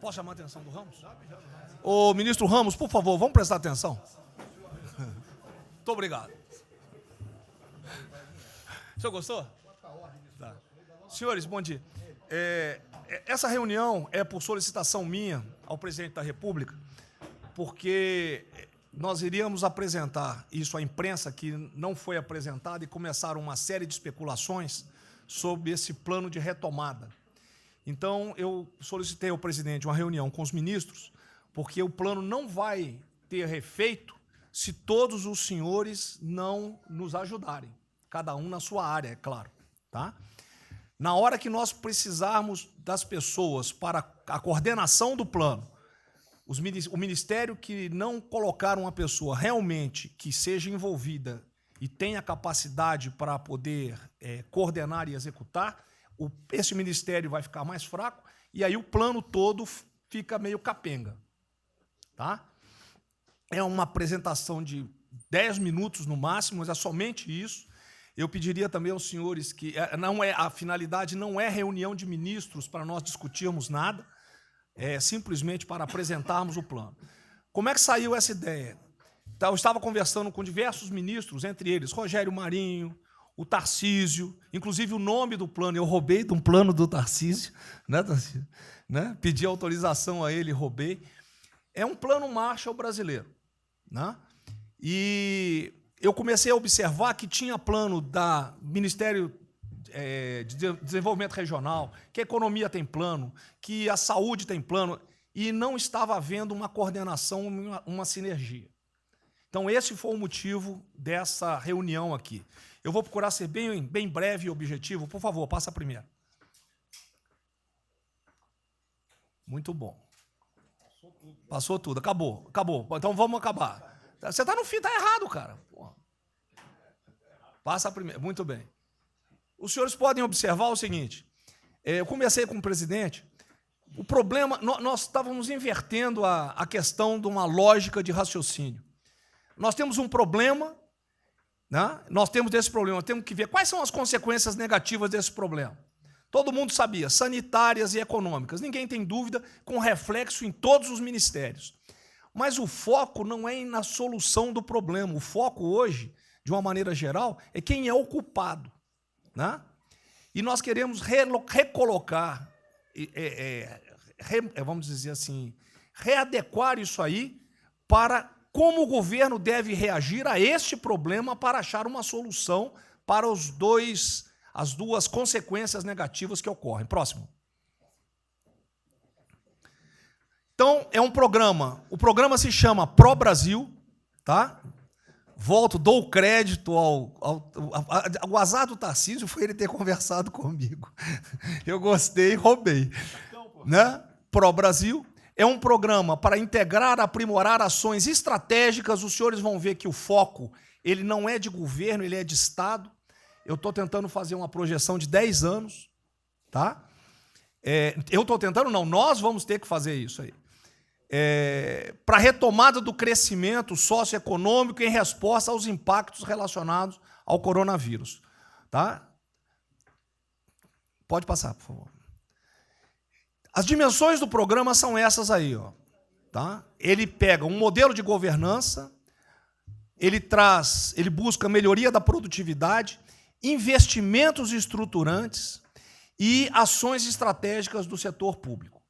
Posso chamar a atenção do Ramos? Ô, ministro Ramos, por favor, vamos prestar atenção. Muito obrigado. O senhor gostou? Tá. Senhores, bom dia. Essa reunião é por solicitação minha ao presidente da República, porque nós iríamos apresentar isso à imprensa, que não foi apresentada, e começaram uma série de especulações sobre esse plano de retomada. Então, eu solicitei ao presidente uma reunião com os ministros, porque o plano não vai ter efeito se todos os senhores não nos ajudarem, cada um na sua área, é claro. Tá? Na hora que nós precisarmos das pessoas para a coordenação do plano, o Ministério que não colocar uma pessoa realmente que seja envolvida e tenha capacidade para poder coordenar e executar, esse Ministério vai ficar mais fraco e aí o plano todo fica meio capenga. Tá? É uma apresentação de 10 minutos no máximo, mas é somente isso. Eu pediria também aos senhores que a finalidade não é reunião de ministros para nós discutirmos nada, é simplesmente para apresentarmos o plano. Como é que saiu essa ideia? Eu estava conversando com diversos ministros, entre eles Rogério Marinho, o Tarcísio, inclusive o nome do plano, eu roubei de um plano do Tarcísio, né, Tarcísio? Né? Pedi autorização a ele, roubei. É um plano Marshall brasileiro. Né? E eu comecei a observar que tinha plano da Ministério de Desenvolvimento Regional, que a economia tem plano, que a saúde tem plano, e não estava havendo uma coordenação, uma sinergia. Então, esse foi o motivo dessa reunião aqui. Eu vou procurar ser bem breve e objetivo. Por favor, passa a primeira. Muito bom. Passou tudo. Acabou. Então, vamos acabar. Você está no fim, está errado, cara. Porra. Passa a primeira. Muito bem. Os senhores podem observar o seguinte. Eu comecei com o presidente. O problema, nós estávamos invertendo a questão de uma lógica de raciocínio. Nós temos um problema, né? Nós temos que ver quais são as consequências negativas desse problema. Todo mundo sabia, sanitárias e econômicas. Ninguém tem dúvida, com reflexo em todos os ministérios. Mas o foco não é na solução do problema. O foco hoje, de uma maneira geral, é quem é o culpado. Né? E nós queremos recolocar, vamos dizer assim, readequar isso aí para como o governo deve reagir a este problema para achar uma solução para as duas consequências negativas que ocorrem. Próximo. Então, é um programa. O programa se chama Pro Brasil, tá? Dou crédito o azar do Tarcísio foi ele ter conversado comigo. Eu gostei, roubei. Né? Pro Brasil. É um programa para integrar, aprimorar ações estratégicas. Os senhores vão ver que o foco ele não é de governo, ele é de Estado. Eu estou tentando fazer uma projeção de 10 anos. Tá? Eu estou tentando, não, nós vamos ter que fazer isso aí. Para a retomada do crescimento socioeconômico em resposta aos impactos relacionados ao coronavírus. Tá? Pode passar, por favor. As dimensões do programa são essas aí. Ó, tá? Ele pega um modelo de governança, ele busca melhoria da produtividade, investimentos estruturantes e ações estratégicas do setor público.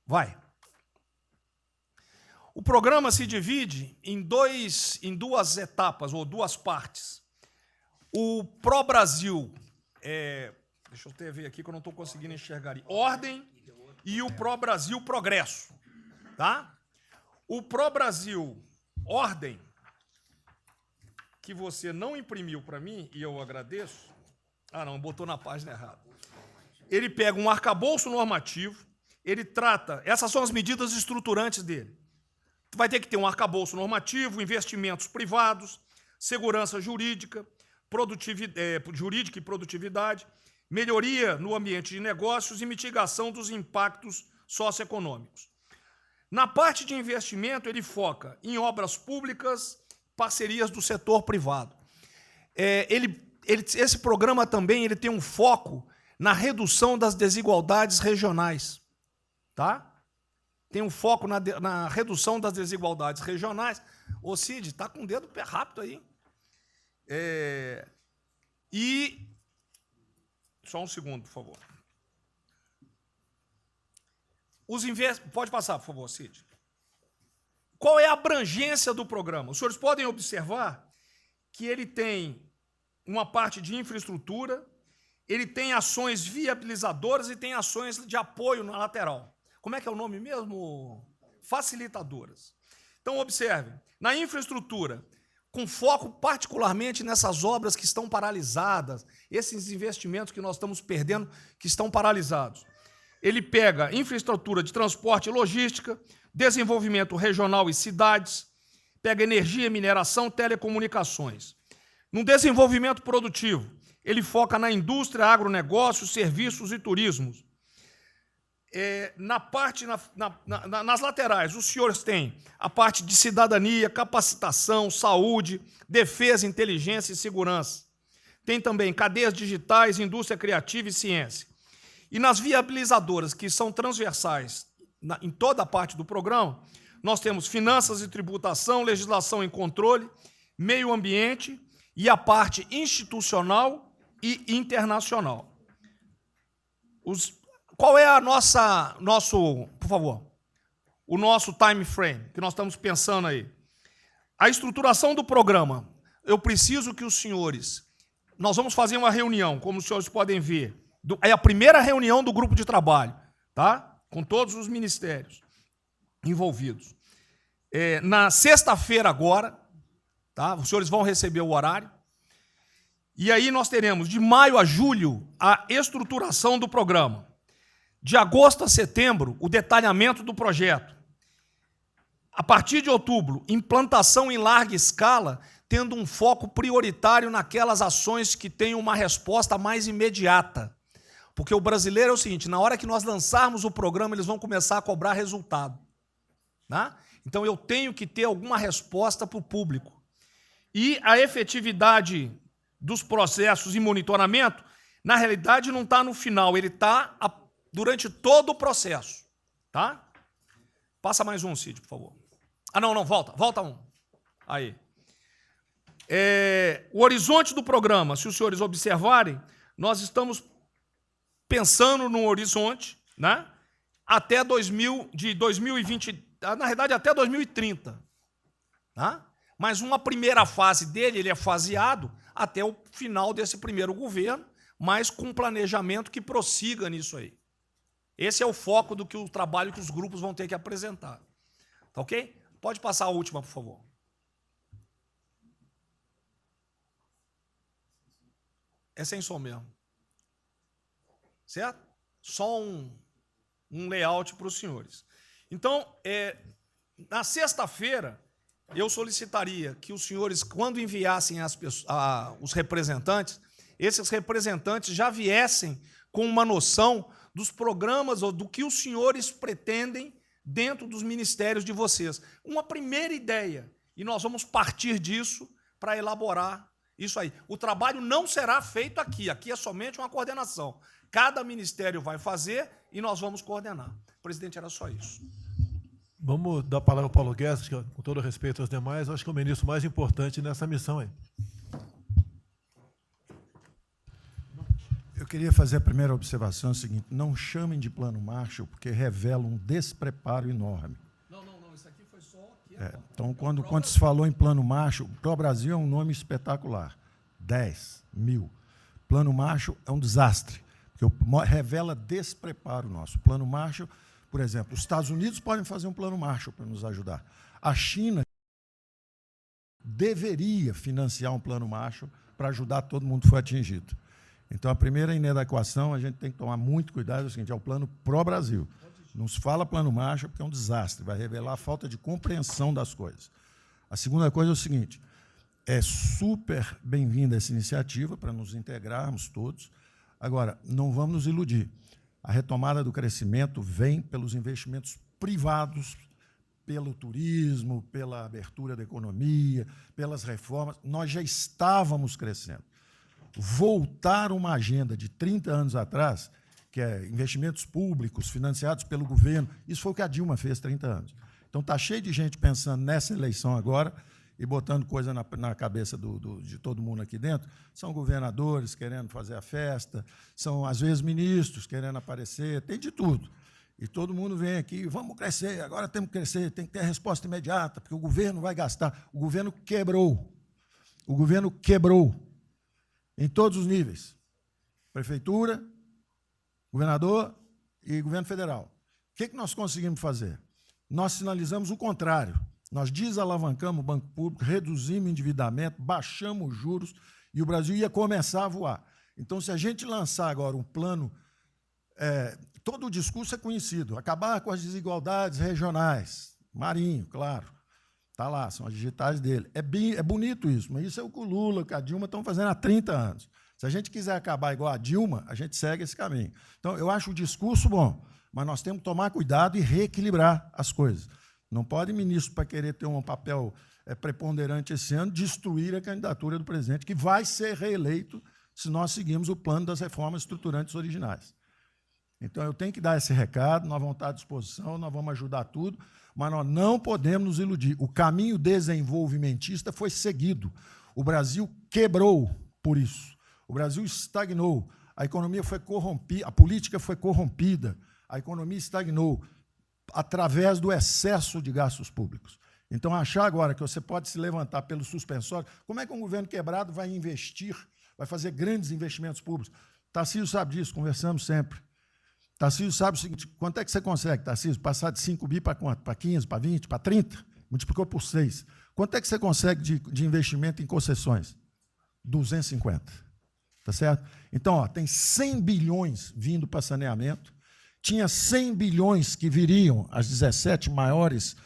Vai. O programa se divide em duas etapas, ou duas partes. O Pro Brasil, deixa eu ver aqui que eu não estou conseguindo enxergar. Ordem e o Pro Brasil Progresso. Tá? O Pro Brasil Ordem, que você não imprimiu para mim, e eu agradeço. Ah, não, botou na página errada. Ele pega um arcabouço normativo, ele trata, essas são as medidas estruturantes dele. Vai ter que ter um arcabouço normativo, investimentos privados, segurança jurídica, jurídica e produtividade, melhoria no ambiente de negócios e mitigação dos impactos socioeconômicos. Na parte de investimento, ele foca em obras públicas, parcerias do setor privado. Esse programa também tem um foco na redução das desigualdades regionais. Tá? tem um foco na redução das desigualdades regionais. Ô, Cid, está com o dedo pé rápido aí. E... Só um segundo, por favor. Pode passar, por favor, Cid. Qual é a abrangência do programa? Os senhores podem observar que ele tem uma parte de infraestrutura, ele tem ações viabilizadoras e tem ações de apoio na lateral. Como é que é o nome mesmo? Facilitadoras. Então, observe, na infraestrutura, com foco particularmente nessas obras que estão paralisadas, esses investimentos que nós estamos perdendo, que estão paralisados. Ele pega infraestrutura de transporte e logística, desenvolvimento regional e cidades, pega energia, mineração, telecomunicações. No desenvolvimento produtivo, ele foca na indústria, agronegócio, serviços e turismo. Nas laterais, os senhores têm a parte de cidadania, capacitação, saúde, defesa, inteligência e segurança. Tem também cadeias digitais, indústria criativa e ciência. E nas viabilizadoras, que são transversais em toda a parte do programa, nós temos finanças e tributação, legislação e controle, meio ambiente e a parte institucional e internacional. Qual é por favor, o nosso time frame que nós estamos pensando aí? A estruturação do programa, eu preciso que os senhores... Nós vamos fazer uma reunião, como os senhores podem ver. É a primeira reunião do grupo de trabalho, tá? Com todos os ministérios envolvidos. Na sexta-feira agora, tá? Os senhores vão receber o horário. E aí nós teremos, de maio a julho, a estruturação do programa. De agosto a setembro, o detalhamento do projeto. A partir de outubro, implantação em larga escala, tendo um foco prioritário naquelas ações que têm uma resposta mais imediata. Porque o brasileiro é o seguinte, na hora que nós lançarmos o programa, eles vão começar a cobrar resultado. Né? Então, eu tenho que ter alguma resposta para o público. E a efetividade dos processos e monitoramento, na realidade, não está no final, ele está durante todo o processo. Tá? Passa mais um, Cid, por favor. Não, volta um. Aí. O horizonte do programa, se os senhores observarem, nós estamos pensando no horizonte, né, até 2020, na realidade, até 2030. Tá? Mas uma primeira fase dele, ele é faseado até o final desse primeiro governo, mas com um planejamento que prossiga nisso aí. Esse é o foco do que o trabalho que os grupos vão ter que apresentar. Tá ok? Pode passar a última, por favor. É sem som mesmo. Certo? Só um layout para os senhores. Então, na sexta-feira, eu solicitaria que os senhores, quando enviassem os representantes, esses representantes já viessem com uma noção dos programas ou do que os senhores pretendem dentro dos ministérios de vocês. Uma primeira ideia. E nós vamos partir disso para elaborar isso aí. O trabalho não será feito aqui. Aqui é somente uma coordenação. Cada ministério vai fazer e nós vamos coordenar. Presidente, era só isso. Vamos dar a palavra ao Paulo Guedes, que, com todo respeito aos demais, acho que é o ministro mais importante nessa missão aí. Eu queria fazer a primeira observação, é o seguinte, não chamem de plano Marshall, porque revela um despreparo enorme. Não, isso aqui foi só... Então, quando se falou em plano Marshall, Pro Brasil é um nome espetacular, 10 mil. Plano Marshall é um desastre, porque revela despreparo nosso. O plano Marshall, por exemplo, os Estados Unidos podem fazer um plano Marshall para nos ajudar. A China deveria financiar um plano Marshall para ajudar todo mundo que foi atingido. Então, a primeira inadequação, a gente tem que tomar muito cuidado, é o seguinte, é o plano pró-Brasil. Não se fala plano Marshall porque é um desastre, vai revelar a falta de compreensão das coisas. A segunda coisa é o seguinte, é super bem-vinda essa iniciativa para nos integrarmos todos. Agora, não vamos nos iludir. A retomada do crescimento vem pelos investimentos privados, pelo turismo, pela abertura da economia, pelas reformas. Nós já estávamos crescendo. Voltar uma agenda de 30 anos atrás, que é investimentos públicos financiados pelo governo. Isso foi o que a Dilma fez 30 anos. Então, está cheio de gente pensando nessa eleição agora e botando coisa na cabeça de todo mundo aqui dentro. São governadores querendo fazer a festa, são, às vezes, ministros querendo aparecer, tem de tudo. E todo mundo vem aqui, vamos crescer, agora temos que crescer, tem que ter a resposta imediata, porque o governo vai gastar. O governo quebrou. O governo quebrou em todos os níveis. Prefeitura, governador e governo federal. O que nós conseguimos fazer? Nós sinalizamos o contrário. Nós desalavancamos o banco público, reduzimos o endividamento, baixamos os juros e o Brasil ia começar a voar. Então, se a gente lançar agora um plano, todo o discurso é conhecido, acabar com as desigualdades regionais, Marinho, claro, está lá, são as digitais dele. É bonito isso, mas isso é o que o Lula, que a Dilma estão fazendo há 30 anos. Se a gente quiser acabar igual a Dilma, a gente segue esse caminho. Então, eu acho o discurso bom, mas nós temos que tomar cuidado e reequilibrar as coisas. Não pode ministro, para querer ter um papel preponderante esse ano, destruir a candidatura do presidente, que vai ser reeleito se nós seguirmos o plano das reformas estruturantes originais. Então, eu tenho que dar esse recado, nós vamos estar à disposição, nós vamos ajudar tudo, mas nós não podemos nos iludir. O caminho desenvolvimentista foi seguido. O Brasil quebrou por isso. O Brasil estagnou. A economia foi corrompida, a política foi corrompida, a economia estagnou através do excesso de gastos públicos. Então, achar agora que você pode se levantar pelo suspensório, como é que um governo quebrado vai investir, vai fazer grandes investimentos públicos? Tarcísio sabe disso, conversamos sempre. Tarcísio sabe o seguinte, quanto é que você consegue, Tarcísio, passar de 5 bi para quanto? Para 15, para 20, para 30? Multiplicou por 6. Quanto é que você consegue de investimento em concessões? 250. Tá certo? Então, ó, tem 100 bilhões vindo para saneamento, tinha 100 bilhões que viriam, as 17 maiores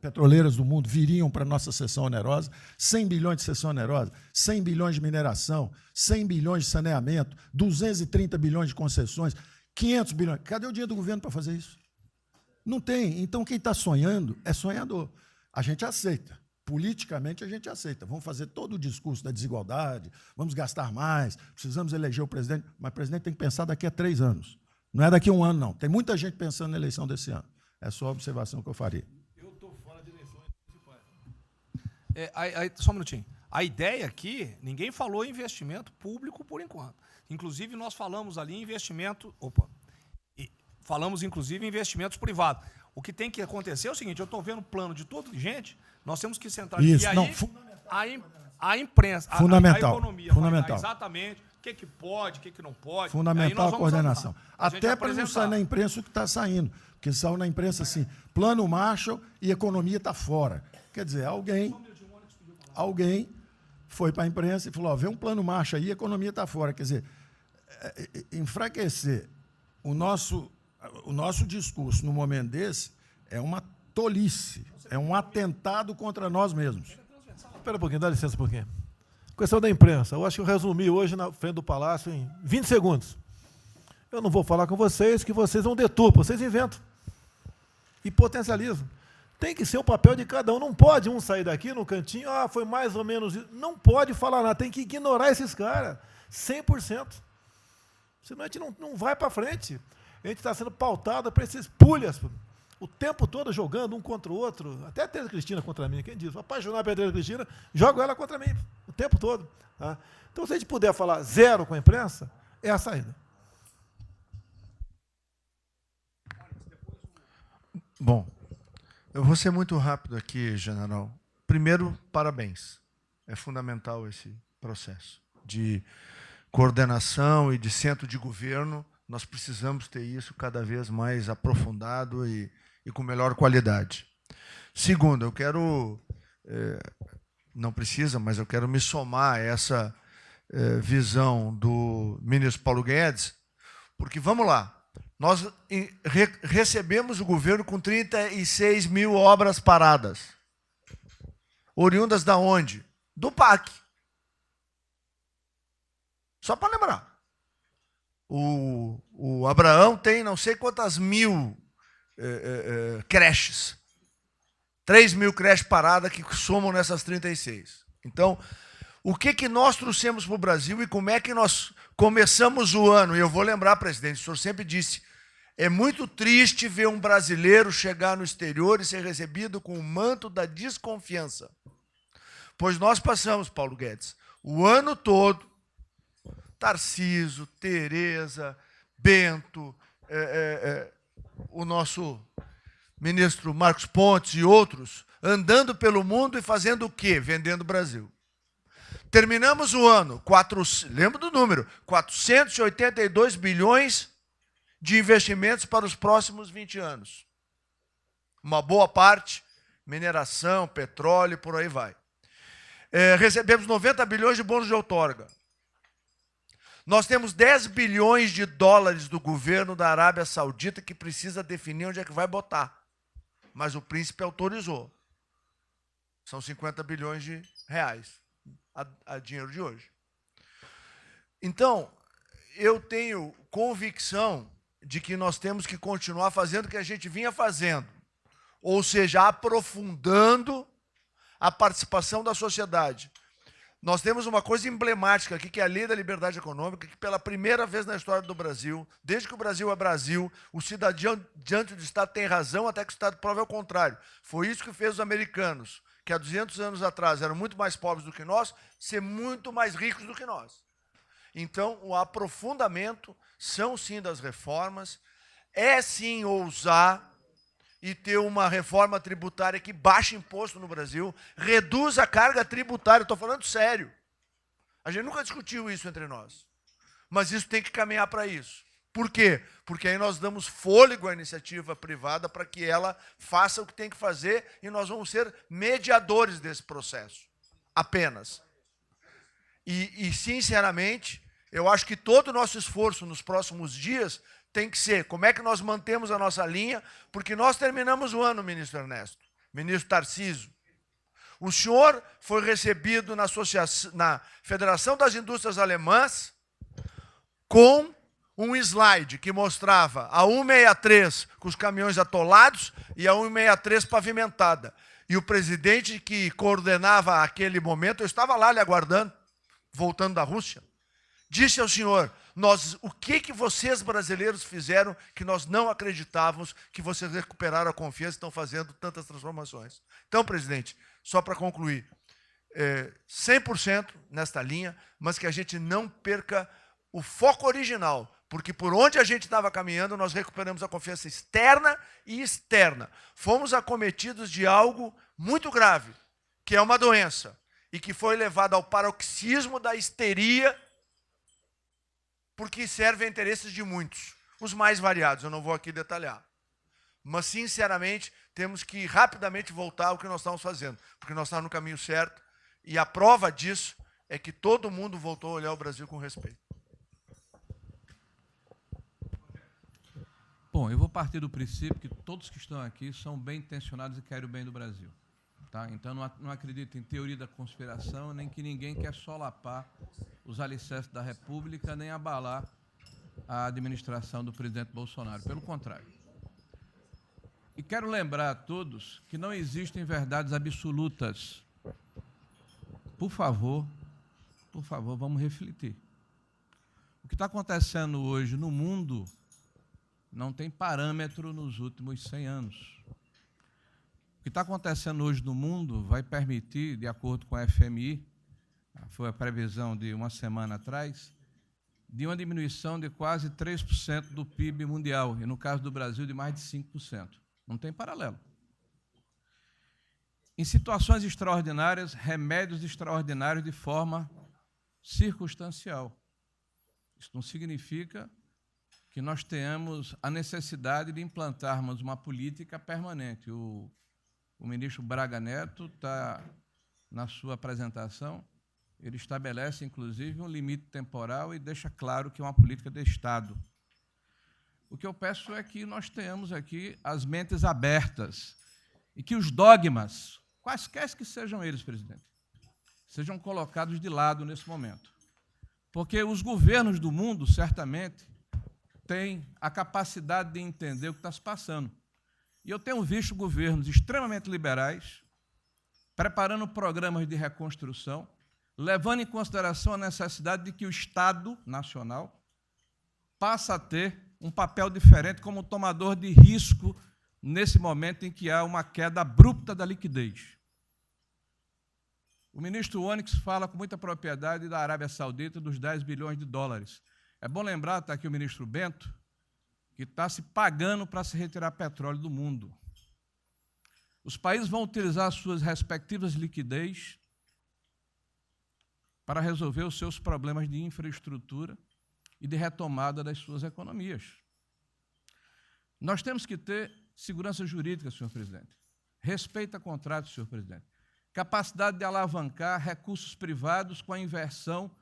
petroleiras do mundo viriam para a nossa cessão onerosa, 100 bilhões de cessão onerosa, 100 bilhões de mineração, 100 bilhões de saneamento, 230 bilhões de concessões, 500 bilhões. Cadê o dinheiro do governo para fazer isso? Não tem. Então, quem está sonhando é sonhador. A gente aceita. Politicamente, a gente aceita. Vamos fazer todo o discurso da desigualdade, vamos gastar mais, precisamos eleger o presidente, mas o presidente tem que pensar daqui a 3 anos. Não é daqui a 1 ano, não. Tem muita gente pensando na eleição desse ano. É só a observação que eu faria. Eu estou fora de eleições municipais. Só um minutinho. A ideia aqui, ninguém falou em investimento público por enquanto. Inclusive, nós falamos ali em investimento... falamos, inclusive, em investimentos privados. O que tem que acontecer é o seguinte, eu estou vendo o plano de toda gente, nós temos que sentar isso, aqui, não, a imprensa, a economia, fundamental. Exatamente o que pode, o que não pode. Fundamental a coordenação. Até para não apresentar. sair na imprensa o que está saindo. Porque saiu na imprensa assim, plano Marshall e economia está fora. Quer dizer, alguém foi para a imprensa e falou, ó, vê um plano Marshall aí, a economia está fora. Quer dizer, enfraquecer o nosso discurso no momento desse é uma tolice, é um atentado contra nós mesmos. Espera um pouquinho, dá licença um pouquinho. Questão da imprensa. Eu acho que eu resumi hoje na frente do Palácio em 20 segundos. Eu não vou falar com vocês, que vocês vão deturpar, vocês inventam e potencializam. Tem que ser o papel de cada um. Não pode um sair daqui no cantinho, foi mais ou menos isso. Não pode falar nada, tem que ignorar esses caras, 100%. Senão a gente não vai para frente. A gente está sendo pautado para esses pulhas, o tempo todo jogando um contra o outro, até a Tereza Cristina contra mim, quem diz? Apaixonar pela Tereza Cristina, jogo ela contra mim, o tempo todo. Tá? Então, se a gente puder falar zero com a imprensa, é a saída. Bom, eu vou ser muito rápido aqui, general. Primeiro, parabéns. É fundamental esse processo de coordenação e de centro de governo. Nós precisamos ter isso cada vez mais aprofundado e com melhor qualidade. Segundo, eu quero, não precisa, mas eu quero me somar a essa visão do ministro Paulo Guedes, porque, vamos lá, nós recebemos o governo com 36 mil obras paradas. Oriundas da onde? Do PAC. Só para lembrar. O Abraão tem não sei quantas mil creches. 3 mil creches paradas que somam nessas 36. Então, o que nós trouxemos para o Brasil e como é que nós começamos o ano. E eu vou lembrar, presidente, o senhor sempre disse, é muito triste ver um brasileiro chegar no exterior e ser recebido com o manto da desconfiança. Pois nós passamos, Paulo Guedes, o ano todo, Tarcísio, Tereza, Bento, o nosso ministro Marcos Pontes e outros, andando pelo mundo e fazendo o quê? Vendendo o Brasil. Terminamos o ano, lembra do número, 482 bilhões de investimentos para os próximos 20 anos. Uma boa parte, mineração, petróleo, por aí vai. Recebemos 90 bilhões de bônus de outorga. Nós temos 10 bilhões de dólares do governo da Arábia Saudita que precisa definir onde é que vai botar. Mas o príncipe autorizou. São 50 bilhões de reais, a dinheiro de hoje. Então, eu tenho convicção de que nós temos que continuar fazendo o que a gente vinha fazendo, ou seja, aprofundando a participação da sociedade. Nós temos uma coisa emblemática aqui, que é a Lei da Liberdade Econômica, que pela primeira vez na história do Brasil, desde que o Brasil é Brasil, o cidadão diante do Estado tem razão até que o Estado prove ao contrário. Foi isso que fez os americanos, que há 200 anos atrás eram muito mais pobres do que nós, ser muito mais ricos do que nós. Então, o aprofundamento são sim das reformas, é sim ousar e ter uma reforma tributária que baixe imposto no Brasil, reduz a carga tributária, estou falando sério. A gente nunca discutiu isso entre nós, mas isso tem que caminhar para isso. Por quê? Porque aí nós damos fôlego à iniciativa privada para que ela faça o que tem que fazer e nós vamos ser mediadores desse processo, apenas. E sinceramente, eu acho que todo o nosso esforço nos próximos dias tem que ser como é que nós mantemos a nossa linha, porque nós terminamos o ano, ministro Ernesto, ministro Tarcísio. O senhor foi recebido na Federação das Indústrias Alemãs com um slide que mostrava a 163 com os caminhões atolados e a 163 pavimentada. E o presidente que coordenava aquele momento, eu estava lá lhe aguardando, voltando da Rússia, disse ao senhor, o que vocês brasileiros fizeram que nós não acreditávamos que vocês recuperaram a confiança e estão fazendo tantas transformações. Então, presidente, só para concluir, 100% nesta linha, mas que a gente não perca o foco original, porque por onde a gente estava caminhando, nós recuperamos a confiança externa e externa. Fomos acometidos de algo muito grave, que é uma doença, e que foi levado ao paroxismo da histeria, porque serve a interesses de muitos, os mais variados, eu não vou aqui detalhar. Mas, sinceramente, temos que rapidamente voltar ao que nós estamos fazendo, porque nós estamos no caminho certo, e a prova disso é que todo mundo voltou a olhar o Brasil com respeito. Bom, eu vou partir do princípio que todos que estão aqui são bem intencionados e querem o bem do Brasil. Tá? Então, não acredito em teoria da conspiração, nem que ninguém quer solapar os alicerces da República, nem abalar a administração do presidente Bolsonaro. Pelo contrário. E quero lembrar a todos que não existem verdades absolutas. Por favor, vamos refletir. O que está acontecendo hoje no mundo não tem parâmetro nos últimos 100 anos. O que está acontecendo hoje no mundo vai permitir, de acordo com a FMI, foi a previsão de uma semana atrás, de uma diminuição de quase 3% do PIB mundial, e no caso do Brasil, de mais de 5%. Não tem paralelo. Em situações extraordinárias, remédios extraordinários de forma circunstancial. Isso não significa que nós tenhamos a necessidade de implantarmos uma política permanente. O ministro Braga Neto está, na sua apresentação, ele estabelece, inclusive, um limite temporal e deixa claro que é uma política de Estado. O que eu peço é que nós tenhamos aqui as mentes abertas e que os dogmas, quaisquer que sejam eles, presidente, sejam colocados de lado nesse momento. Porque os governos do mundo, certamente, têm a capacidade de entender o que está se passando. E eu tenho visto governos extremamente liberais preparando programas de reconstrução, levando em consideração a necessidade de que o Estado Nacional passe a ter um papel diferente como tomador de risco nesse momento em que há uma queda abrupta da liquidez. O ministro Onyx fala com muita propriedade da Arábia Saudita dos 10 bilhões de dólares. É bom lembrar, está aqui o ministro Bento, que está se pagando para se retirar petróleo do mundo. Os países vão utilizar suas respectivas liquidez para resolver os seus problemas de infraestrutura e de retomada das suas economias. Nós temos que ter segurança jurídica, senhor presidente. Respeito a contratos, senhor presidente. Capacidade de alavancar recursos privados com a inversão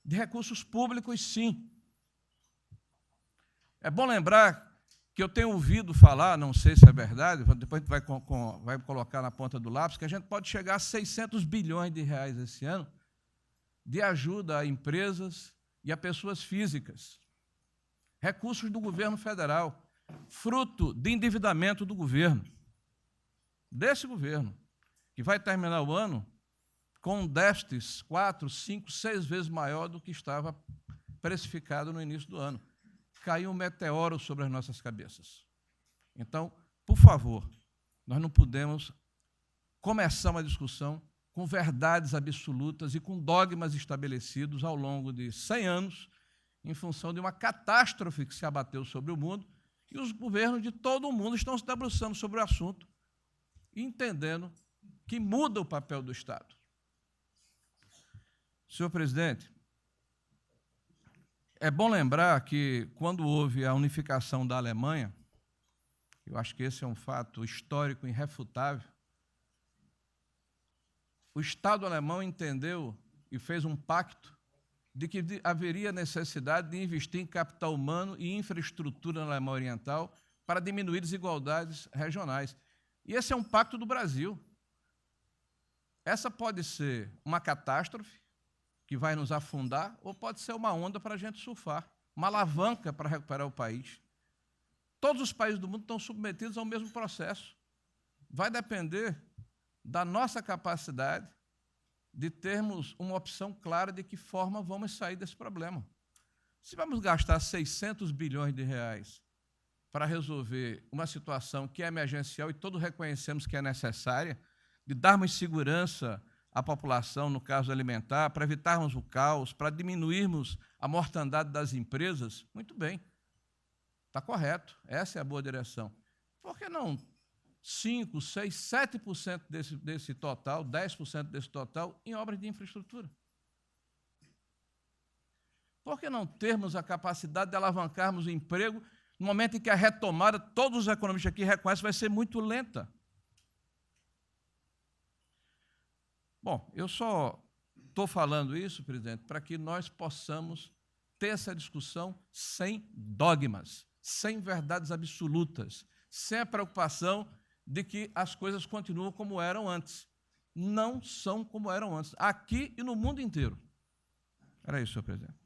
de recursos públicos, sim. É bom lembrar que eu tenho ouvido falar, não sei se é verdade, depois a gente vai colocar na ponta do lápis, que a gente pode chegar a 600 bilhões de reais esse ano de ajuda a empresas e a pessoas físicas. Recursos do governo federal, fruto de endividamento do governo, desse governo, que vai terminar o ano com um déficit 4, 5, 6 vezes maior do que estava precificado no início do ano. Caiu um meteoro sobre as nossas cabeças. Então, por favor, nós não podemos começar uma discussão com verdades absolutas e com dogmas estabelecidos ao longo de 100 anos, em função de uma catástrofe que se abateu sobre o mundo, e os governos de todo o mundo estão se debruçando sobre o assunto, entendendo que muda o papel do Estado. Senhor presidente, é bom lembrar que, quando houve a unificação da Alemanha, eu acho que esse é um fato histórico irrefutável, o Estado alemão entendeu e fez um pacto de que haveria necessidade de investir em capital humano e infraestrutura na Alemanha Oriental para diminuir desigualdades regionais. E esse é um pacto do Brasil. Essa pode ser uma catástrofe que vai nos afundar, ou pode ser uma onda para a gente surfar, uma alavanca para recuperar o país. Todos os países do mundo estão submetidos ao mesmo processo. Vai depender da nossa capacidade de termos uma opção clara de que forma vamos sair desse problema. Se vamos gastar 600 bilhões de reais para resolver uma situação que é emergencial e todos reconhecemos que é necessária, de darmos segurança à população, no caso alimentar, para evitarmos o caos, para diminuirmos a mortandade das empresas, muito bem, está correto, essa é a boa direção. Por que não 5%, 6%, 7% desse total, 10% desse total, em obras de infraestrutura? Por que não termos a capacidade de alavancarmos o emprego no momento em que a retomada, todos os economistas aqui reconhecem, vai ser muito lenta? Bom, eu só estou falando isso, presidente, para que nós possamos ter essa discussão sem dogmas, sem verdades absolutas, sem a preocupação de que as coisas continuam como eram antes. Não são como eram antes, aqui e no mundo inteiro. Era isso, senhor presidente.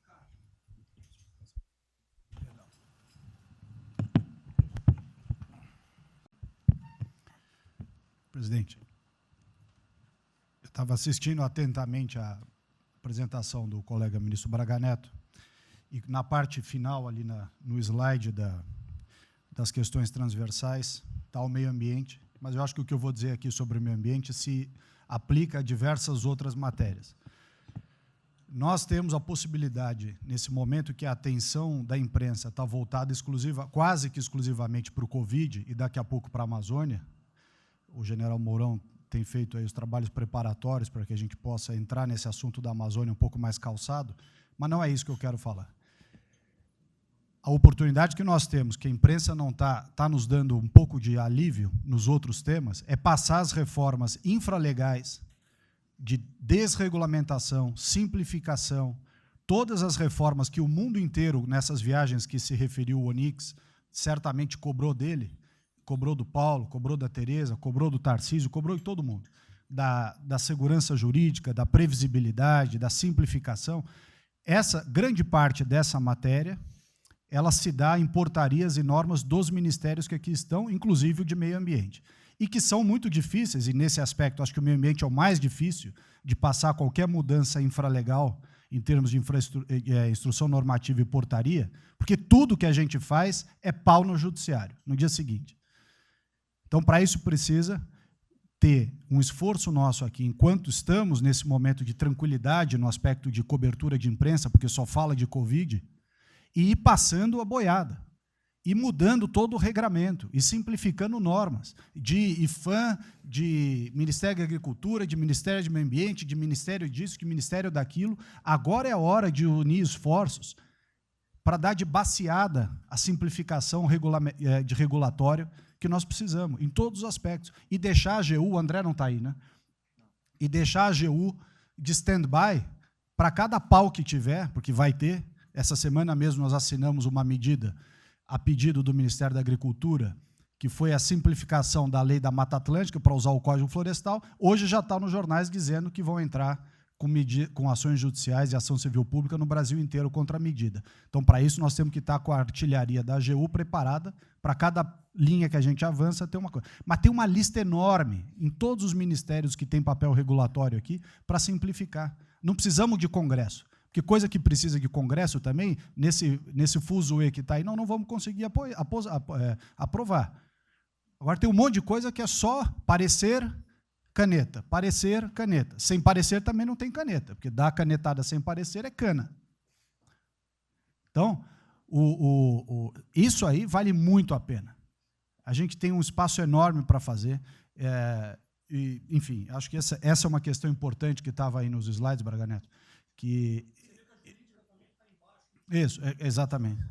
Presidente, eu estava assistindo atentamente a apresentação do colega ministro Braga Neto, e na parte final, ali no slide das questões transversais, está o meio ambiente, mas eu acho que o que eu vou dizer aqui sobre o meio ambiente se aplica a diversas outras matérias. Nós temos a possibilidade, nesse momento que a atenção da imprensa está voltada quase que exclusivamente para o Covid e daqui a pouco para a Amazônia, o general Mourão tem feito aí os trabalhos preparatórios para que a gente possa entrar nesse assunto da Amazônia um pouco mais calçado, mas não é isso que eu quero falar. A oportunidade que nós temos, que a imprensa não está nos dando um pouco de alívio nos outros temas, é passar as reformas infralegais de desregulamentação, simplificação, todas as reformas que o mundo inteiro, nessas viagens que se referiu o Onyx, certamente cobrou dele, cobrou do Paulo, cobrou da Tereza, cobrou do Tarcísio, cobrou de todo mundo, da segurança jurídica, da previsibilidade, da simplificação. Essa grande parte dessa matéria, ela se dá em portarias e normas dos ministérios que aqui estão, inclusive o de meio ambiente. e que são muito difíceis, e nesse aspecto acho que o meio ambiente é o mais difícil de passar qualquer mudança infralegal em termos de instrução normativa e portaria, porque tudo que a gente faz é pau no judiciário, no dia seguinte. Então, para isso precisa ter um esforço nosso aqui, enquanto estamos nesse momento de tranquilidade no aspecto de cobertura de imprensa, porque só fala de Covid, e ir passando a boiada, e mudando todo o regramento, e simplificando normas, de IFAM, de Ministério da Agricultura, de Ministério do Meio Ambiente, de Ministério disso, de Ministério daquilo. Agora é a hora de unir esforços para dar de baseada a simplificação de regulatório que nós precisamos, em todos os aspectos. E deixar a AGU, o André não está aí, né? E deixar a AGU de stand-by para cada pau que tiver, porque vai ter. Essa semana mesmo nós assinamos uma medida a pedido do Ministério da Agricultura, que foi a simplificação da lei da Mata Atlântica para usar o Código Florestal. Hoje já está nos jornais dizendo que vão entrar com ações judiciais e ação civil pública no Brasil inteiro contra a medida. Então, para isso, nós temos que estar com a artilharia da AGU preparada para cada linha que a gente avança ter uma coisa. Mas tem uma lista enorme em todos os ministérios que têm papel regulatório aqui para simplificar. Não precisamos de Congresso, porque coisa que precisa de Congresso também, nesse fuzuê que está aí, não vamos conseguir aprovar. Agora tem um monte de coisa que é só parecer, caneta, parecer, caneta. Sem parecer também não tem caneta, porque dar canetada sem parecer é cana. Então, isso aí vale muito a pena. A gente tem um espaço enorme para fazer. Enfim, acho que essa é uma questão importante que estava aí nos slides, Braga Neto. Que... Isso, exatamente.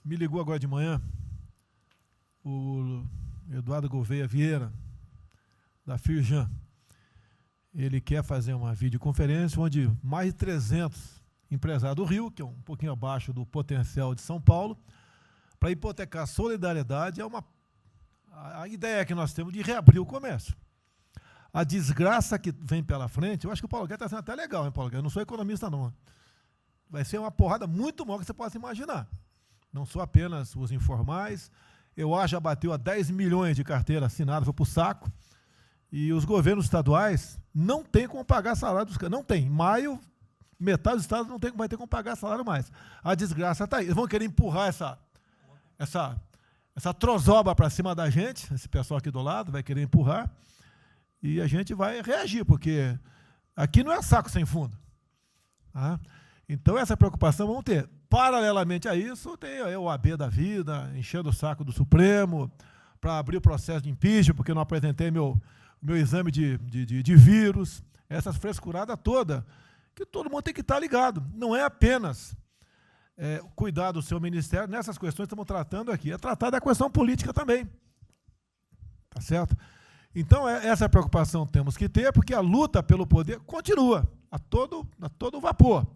Me ligou agora de manhã o Eduardo Gouveia Vieira, da Firjan. Ele quer fazer uma videoconferência onde mais de 300 empresários do Rio, que é um pouquinho abaixo do potencial de São Paulo, para hipotecar solidariedade. A ideia que nós temos de reabrir o comércio. A desgraça que vem pela frente, eu acho que o Paulo Guedes está sendo até legal, hein, Paulo Guedes? Eu não sou economista, não. Vai ser uma porrada muito maior que você possa imaginar. Não são apenas os informais. Eu acho que já bateu a 10 milhões de carteiras assinadas, foi para o saco. E os governos estaduais não têm como pagar salário dos caras. Não tem. Em maio, metade dos estados não vai ter como pagar salário mais. A desgraça está aí. Eles vão querer empurrar essa trozoba para cima da gente, esse pessoal aqui do lado vai querer empurrar, e a gente vai reagir, porque aqui não é saco sem fundo. Tá? Então, essa preocupação vamos ter. Paralelamente a isso, tem o AB da vida, enchendo o saco do Supremo, para abrir o processo de impeachment, porque eu não apresentei meu exame de vírus, essas frescuradas todas, que todo mundo tem que estar ligado. Não é apenas cuidar do seu ministério, nessas questões que estamos tratando aqui, é tratar da questão política também. Tá certo? Então, essa preocupação temos que ter, porque a luta pelo poder continua, a todo vapor.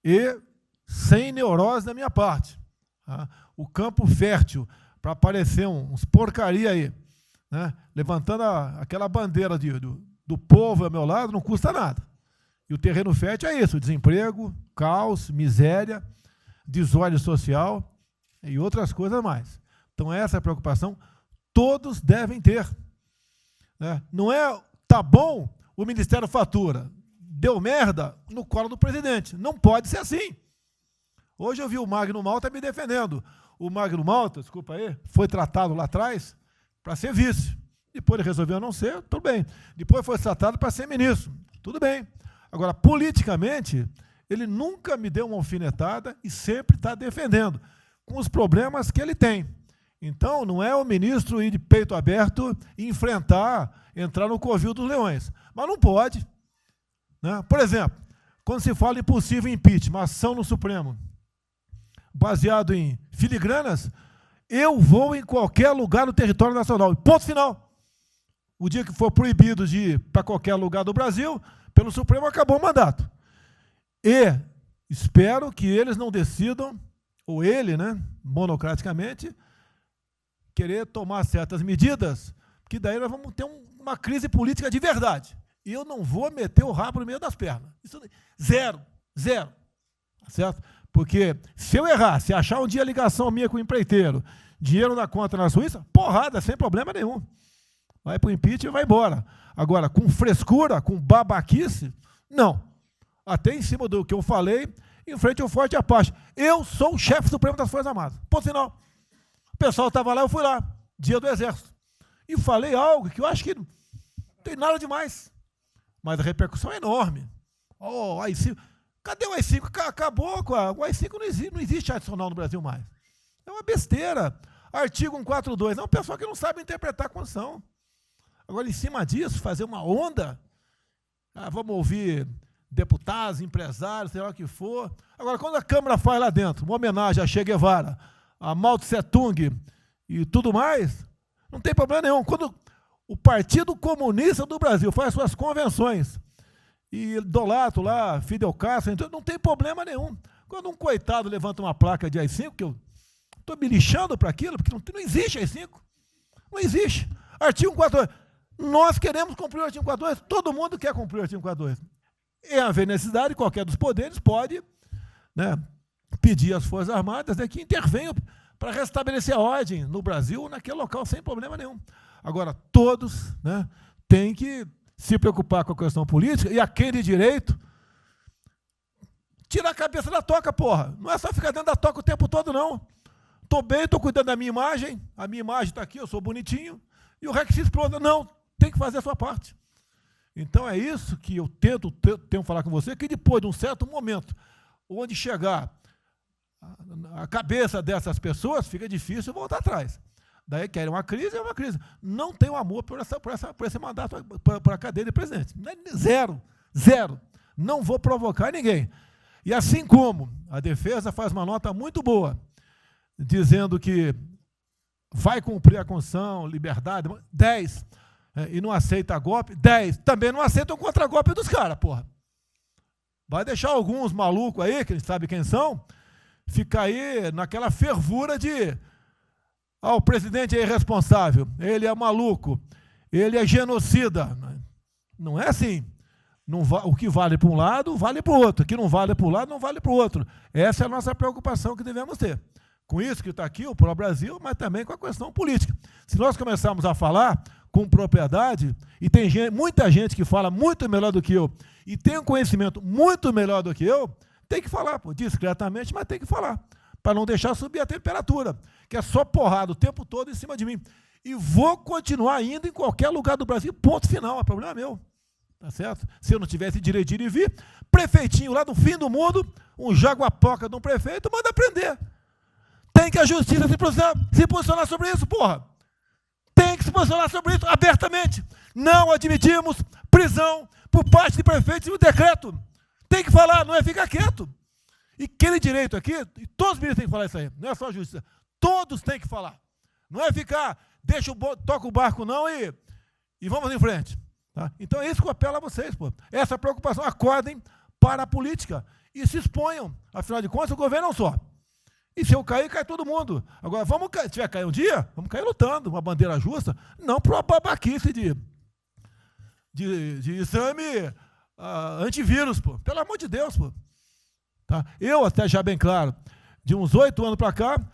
E sem neurose da minha parte. Tá? O campo fértil para aparecer uns porcaria aí, né? Levantando aquela bandeira do povo ao meu lado, não custa nada. E o terreno fértil é isso, desemprego, caos, miséria, desordem social e outras coisas mais. Então, essa preocupação todos devem ter. Né? Não é, tá bom, o Ministério fatura, deu merda no colo do presidente. Não pode ser assim. Hoje eu vi o Magno Malta me defendendo. O Magno Malta, desculpa aí, foi tratado lá atrás para ser vice. Depois ele resolveu não ser, tudo bem. Depois foi tratado para ser ministro, tudo bem. Agora, politicamente, ele nunca me deu uma alfinetada e sempre está defendendo, com os problemas que ele tem. Então, não é o ministro ir de peito aberto e entrar no covil dos leões. Mas não pode. né? Por exemplo, quando se fala em possível impeachment, ação no Supremo, baseado em filigranas, eu vou em qualquer lugar no território nacional. Ponto final. O dia que for proibido de ir para qualquer lugar do Brasil, pelo Supremo, acabou o mandato. E espero que eles não decidam, ou ele, né, monocraticamente, querer tomar certas medidas, que daí nós vamos ter uma crise política de verdade. E eu não vou meter o rabo no meio das pernas. Isso, zero. Tá certo? Porque se eu errar, se achar um dia ligação minha com o empreiteiro, dinheiro na conta na Suíça, porrada, sem problema nenhum. Vai para o impeachment e vai embora. Agora, com frescura, com babaquice, não. Até em cima do que eu falei, em frente ao Forte Apache. Eu sou o chefe supremo das Forças Armadas. Ponto final. O pessoal estava lá, eu fui lá, dia do Exército. E falei algo que eu acho que não tem nada demais. Mas a repercussão é enorme. Oh, AI-5. Cadê o AI-5? Acabou com o AI-5, não existe adicional no Brasil mais. É uma besteira. Artigo 142. É um pessoal que não sabe interpretar a Constituição. Agora, em cima disso, fazer uma onda. Vamos ouvir deputados, empresários, sei lá o que for. Agora, quando a Câmara faz lá dentro uma homenagem a Che Guevara, a Mao Tse Tung e tudo mais, não tem problema nenhum. Quando o Partido Comunista do Brasil faz suas convenções e idolato lá, Fidel Castro, então não tem problema nenhum. Quando um coitado levanta uma placa de AI-5, que eu estou me lixando para aquilo, porque não existe AI-5. Não existe. Artigo 142. Nós queremos cumprir o artigo 142, todo mundo quer cumprir o artigo 142. E haver necessidade, qualquer dos poderes pode, né, pedir às Forças Armadas, né, que intervenham para restabelecer a ordem no Brasil, naquele local, sem problema nenhum. Agora, todos, né, têm que se preocupar com a questão política, e a quem de direito, tirar a cabeça da toca, porra. Não é só ficar dentro da toca o tempo todo, não. Estou bem, estou cuidando da minha imagem, a minha imagem está aqui, eu sou bonitinho, e o requisito pronto. Não, tem que fazer a sua parte. Então é isso que eu tenho falar com você, que depois de um certo momento, onde chegar a cabeça dessas pessoas, fica difícil voltar atrás. Daí querem uma crise, é uma crise. Não tenho amor por esse mandato, por a cadeira de presidente. Zero. Não vou provocar ninguém. E assim como a defesa faz uma nota muito boa, dizendo que vai cumprir a Constituição, liberdade, 10, e não aceita golpe, 10, também não aceita o contragolpe dos caras, porra. Vai deixar alguns malucos aí, que a gente sabe quem são, ficar aí naquela fervura de o presidente é irresponsável, ele é maluco, ele é genocida. Não é assim. O que vale para um lado, vale para o outro. O que não vale para um lado, não vale para o outro. Essa é a nossa preocupação que devemos ter. Com isso que está aqui, o pró-Brasil, mas também com a questão política. Se nós começarmos a falar com propriedade, e tem muita gente que fala muito melhor do que eu, e tem um conhecimento muito melhor do que eu, tem que falar, pô, discretamente, mas tem que falar, para não deixar subir a temperatura, que é só porrada o tempo todo em cima de mim. E vou continuar indo em qualquer lugar do Brasil, ponto final, é problema meu. Tá certo? Se eu não tivesse direito de ir e vir, prefeitinho lá do fim do mundo, um jaguapoca de um prefeito, manda prender. Tem que a justiça se posicionar sobre isso, porra. Tem que se posicionar sobre isso abertamente. Não admitimos prisão por parte de prefeitos e o decreto. Tem que falar, não é ficar quieto. E aquele direito aqui, e todos os ministros têm que falar isso aí, não é só a justiça. Todos têm que falar. Não é ficar, toca o barco não e vamos em frente. Tá? Então é isso que eu apelo a vocês, pô. Essa preocupação, acordem para a política e se exponham. Afinal de contas, o governo não só. E se eu cair, cai todo mundo. Agora, se tiver cair um dia, vamos cair lutando, uma bandeira justa, não para uma babaquice de exame antivírus, pô. Pelo amor de Deus, pô. Tá? Eu, até já bem claro, de uns 8 anos para cá,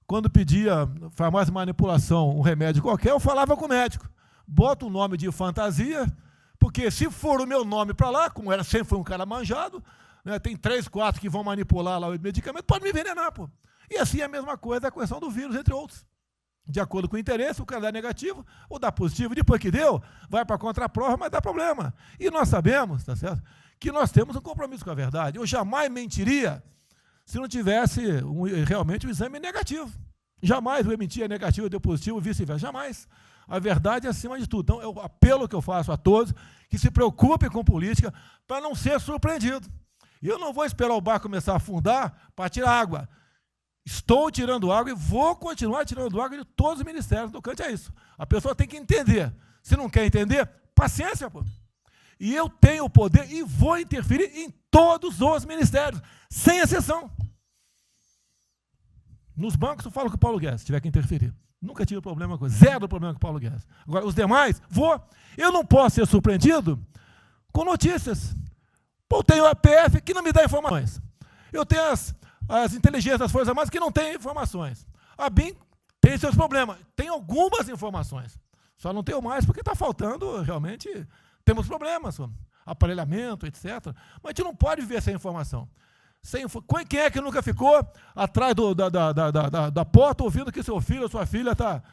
quando pedia farmácia de manipulação, um remédio qualquer, eu falava com o médico. Bota um nome de fantasia, porque se for o meu nome para lá, como sempre foi um cara manjado, né, tem 3, 4 que vão manipular lá o medicamento, pode me envenenar, pô. E assim é a mesma coisa a questão do vírus, entre outros. De acordo com o interesse, o cara dá negativo ou dá positivo, depois que deu, vai para a contraprova, mas dá problema. E nós sabemos, tá certo, que nós temos um compromisso com a verdade. Eu jamais mentiria se não tivesse realmente um exame negativo. Jamais o emitir é negativo, deu positivo, vice-versa. Jamais. A verdade é acima de tudo. Então, é o apelo que eu faço a todos que se preocupem com política para não ser surpreendido. E eu não vou esperar o barco começar a afundar para tirar água. Estou tirando água e vou continuar tirando água de todos os ministérios. No Tocante é isso. A pessoa tem que entender. Se não quer entender, paciência, pô. E eu tenho o poder e vou interferir em todos os ministérios, sem exceção. Nos bancos eu falo com o Paulo Guedes, se tiver que interferir. Nunca tive problema com zero problema com o Paulo Guedes. Agora, os demais, vou. Eu não posso ser surpreendido com notícias. Pô, eu tenho a PF que não me dá informações. Eu tenho as inteligências das Forças Armadas que não têm informações. A BIM tem seus problemas. Tem algumas informações. Só não tenho mais porque está faltando, realmente, temos problemas. Aparelhamento, etc. Mas a gente não pode viver sem informação. Quem é que nunca ficou atrás da porta ouvindo que seu filho ou sua filha está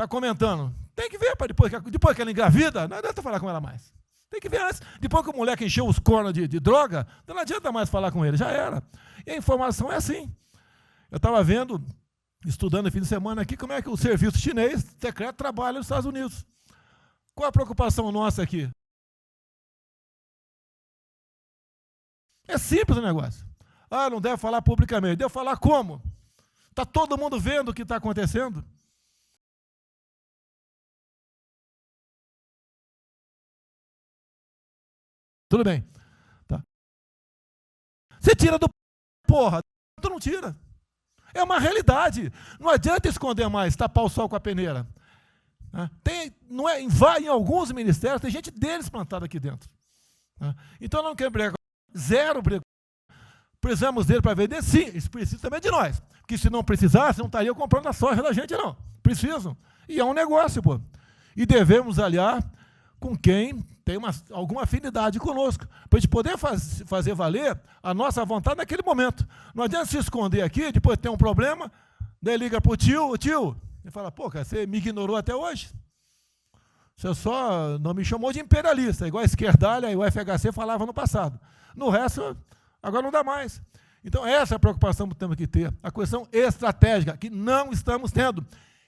comentando? Tem que ver, depois que ela engravida, não adianta falar com ela mais. Tem que ver antes. Depois que o moleque encheu os cornos de droga, não adianta mais falar com ele, já era. E a informação é assim. Eu estava vendo, estudando no fim de semana aqui, como é que o serviço chinês secreto trabalha nos Estados Unidos. Qual a preocupação nossa aqui? É simples o negócio. Ah, não deve falar publicamente. Deve falar como? Está todo mundo vendo o que está acontecendo? Tudo bem. Tá. Você tira do porra, tu não tira. É uma realidade. Não adianta esconder mais, tapar o sol com a peneira. Em alguns ministérios, tem gente deles plantada aqui dentro. Então não quer brigar. Zero briga. Precisamos dele para vender? Sim, eles precisam também de nós. Porque se não precisasse, não estariam comprando a soja da gente, não. Precisam. E é um negócio, pô. E devemos aliar com quem tem alguma afinidade conosco, para a gente poder fazer valer a nossa vontade naquele momento. Não adianta se esconder aqui, depois tem um problema, daí liga para o tio, ele fala, pô, cara, você me ignorou até hoje? Você só não me chamou de imperialista, igual a esquerdalha e o FHC falava no passado. No resto, agora não dá mais. Então, essa é a preocupação que temos que ter. A questão estratégica, que não estamos tendo.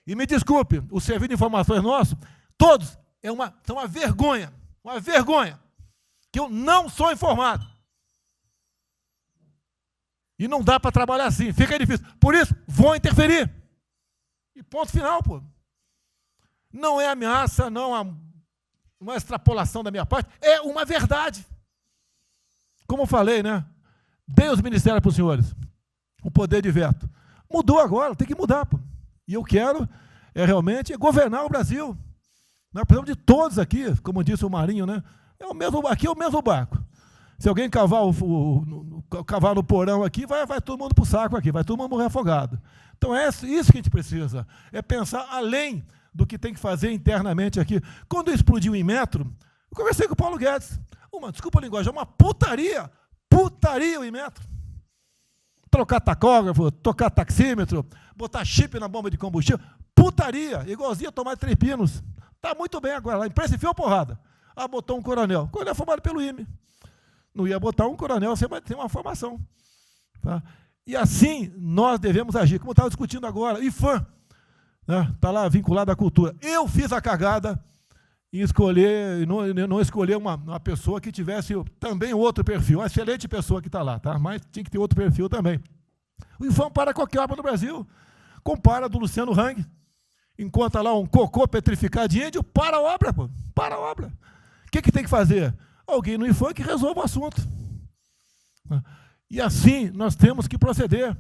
E me desculpe, o serviço de informações nosso, todos, são uma vergonha, que eu não sou informado. E não dá para trabalhar assim, fica difícil. Por isso, vou interferir. E ponto final, pô. Não é ameaça, não é uma extrapolação da minha parte, é uma verdade. Como eu falei, né? Dei os ministérios para os senhores, o poder de veto. Mudou agora, tem que mudar, pô. E eu quero realmente governar o Brasil. Nós precisamos de todos aqui, como disse o Marinho, né? Aqui é o mesmo barco. Se alguém cavar no porão aqui, vai todo mundo para o saco aqui, vai todo mundo morrer afogado. Então é isso que a gente precisa, é pensar além do que tem que fazer internamente aqui. Quando explodiu em Metro, eu conversei com o Paulo Guedes. Desculpa a linguagem, é uma putaria o Inmetro. Trocar tacógrafo, tocar taxímetro, botar chip na bomba de combustível, putaria, igualzinho a tomar 3 pinos. Está muito bem agora, a imprensa enfiou porrada. Botou um coronel. O coronel é formado pelo IME. Não ia botar um coronel sem uma formação. Tá? E assim nós devemos agir, como eu estava discutindo agora. IFAM, está lá vinculado à cultura. Eu fiz a cagada em escolher, não escolher uma pessoa que tivesse também outro perfil. Uma excelente pessoa que está lá, tá? Mas tinha que ter outro perfil também. O IFAM para qualquer obra no Brasil. Compara do Luciano Hang. Encontra lá um cocô petrificado de índio, para a obra, pô. Para a obra. O que tem que fazer? Alguém no IFAM que resolva o assunto. E assim nós temos que proceder.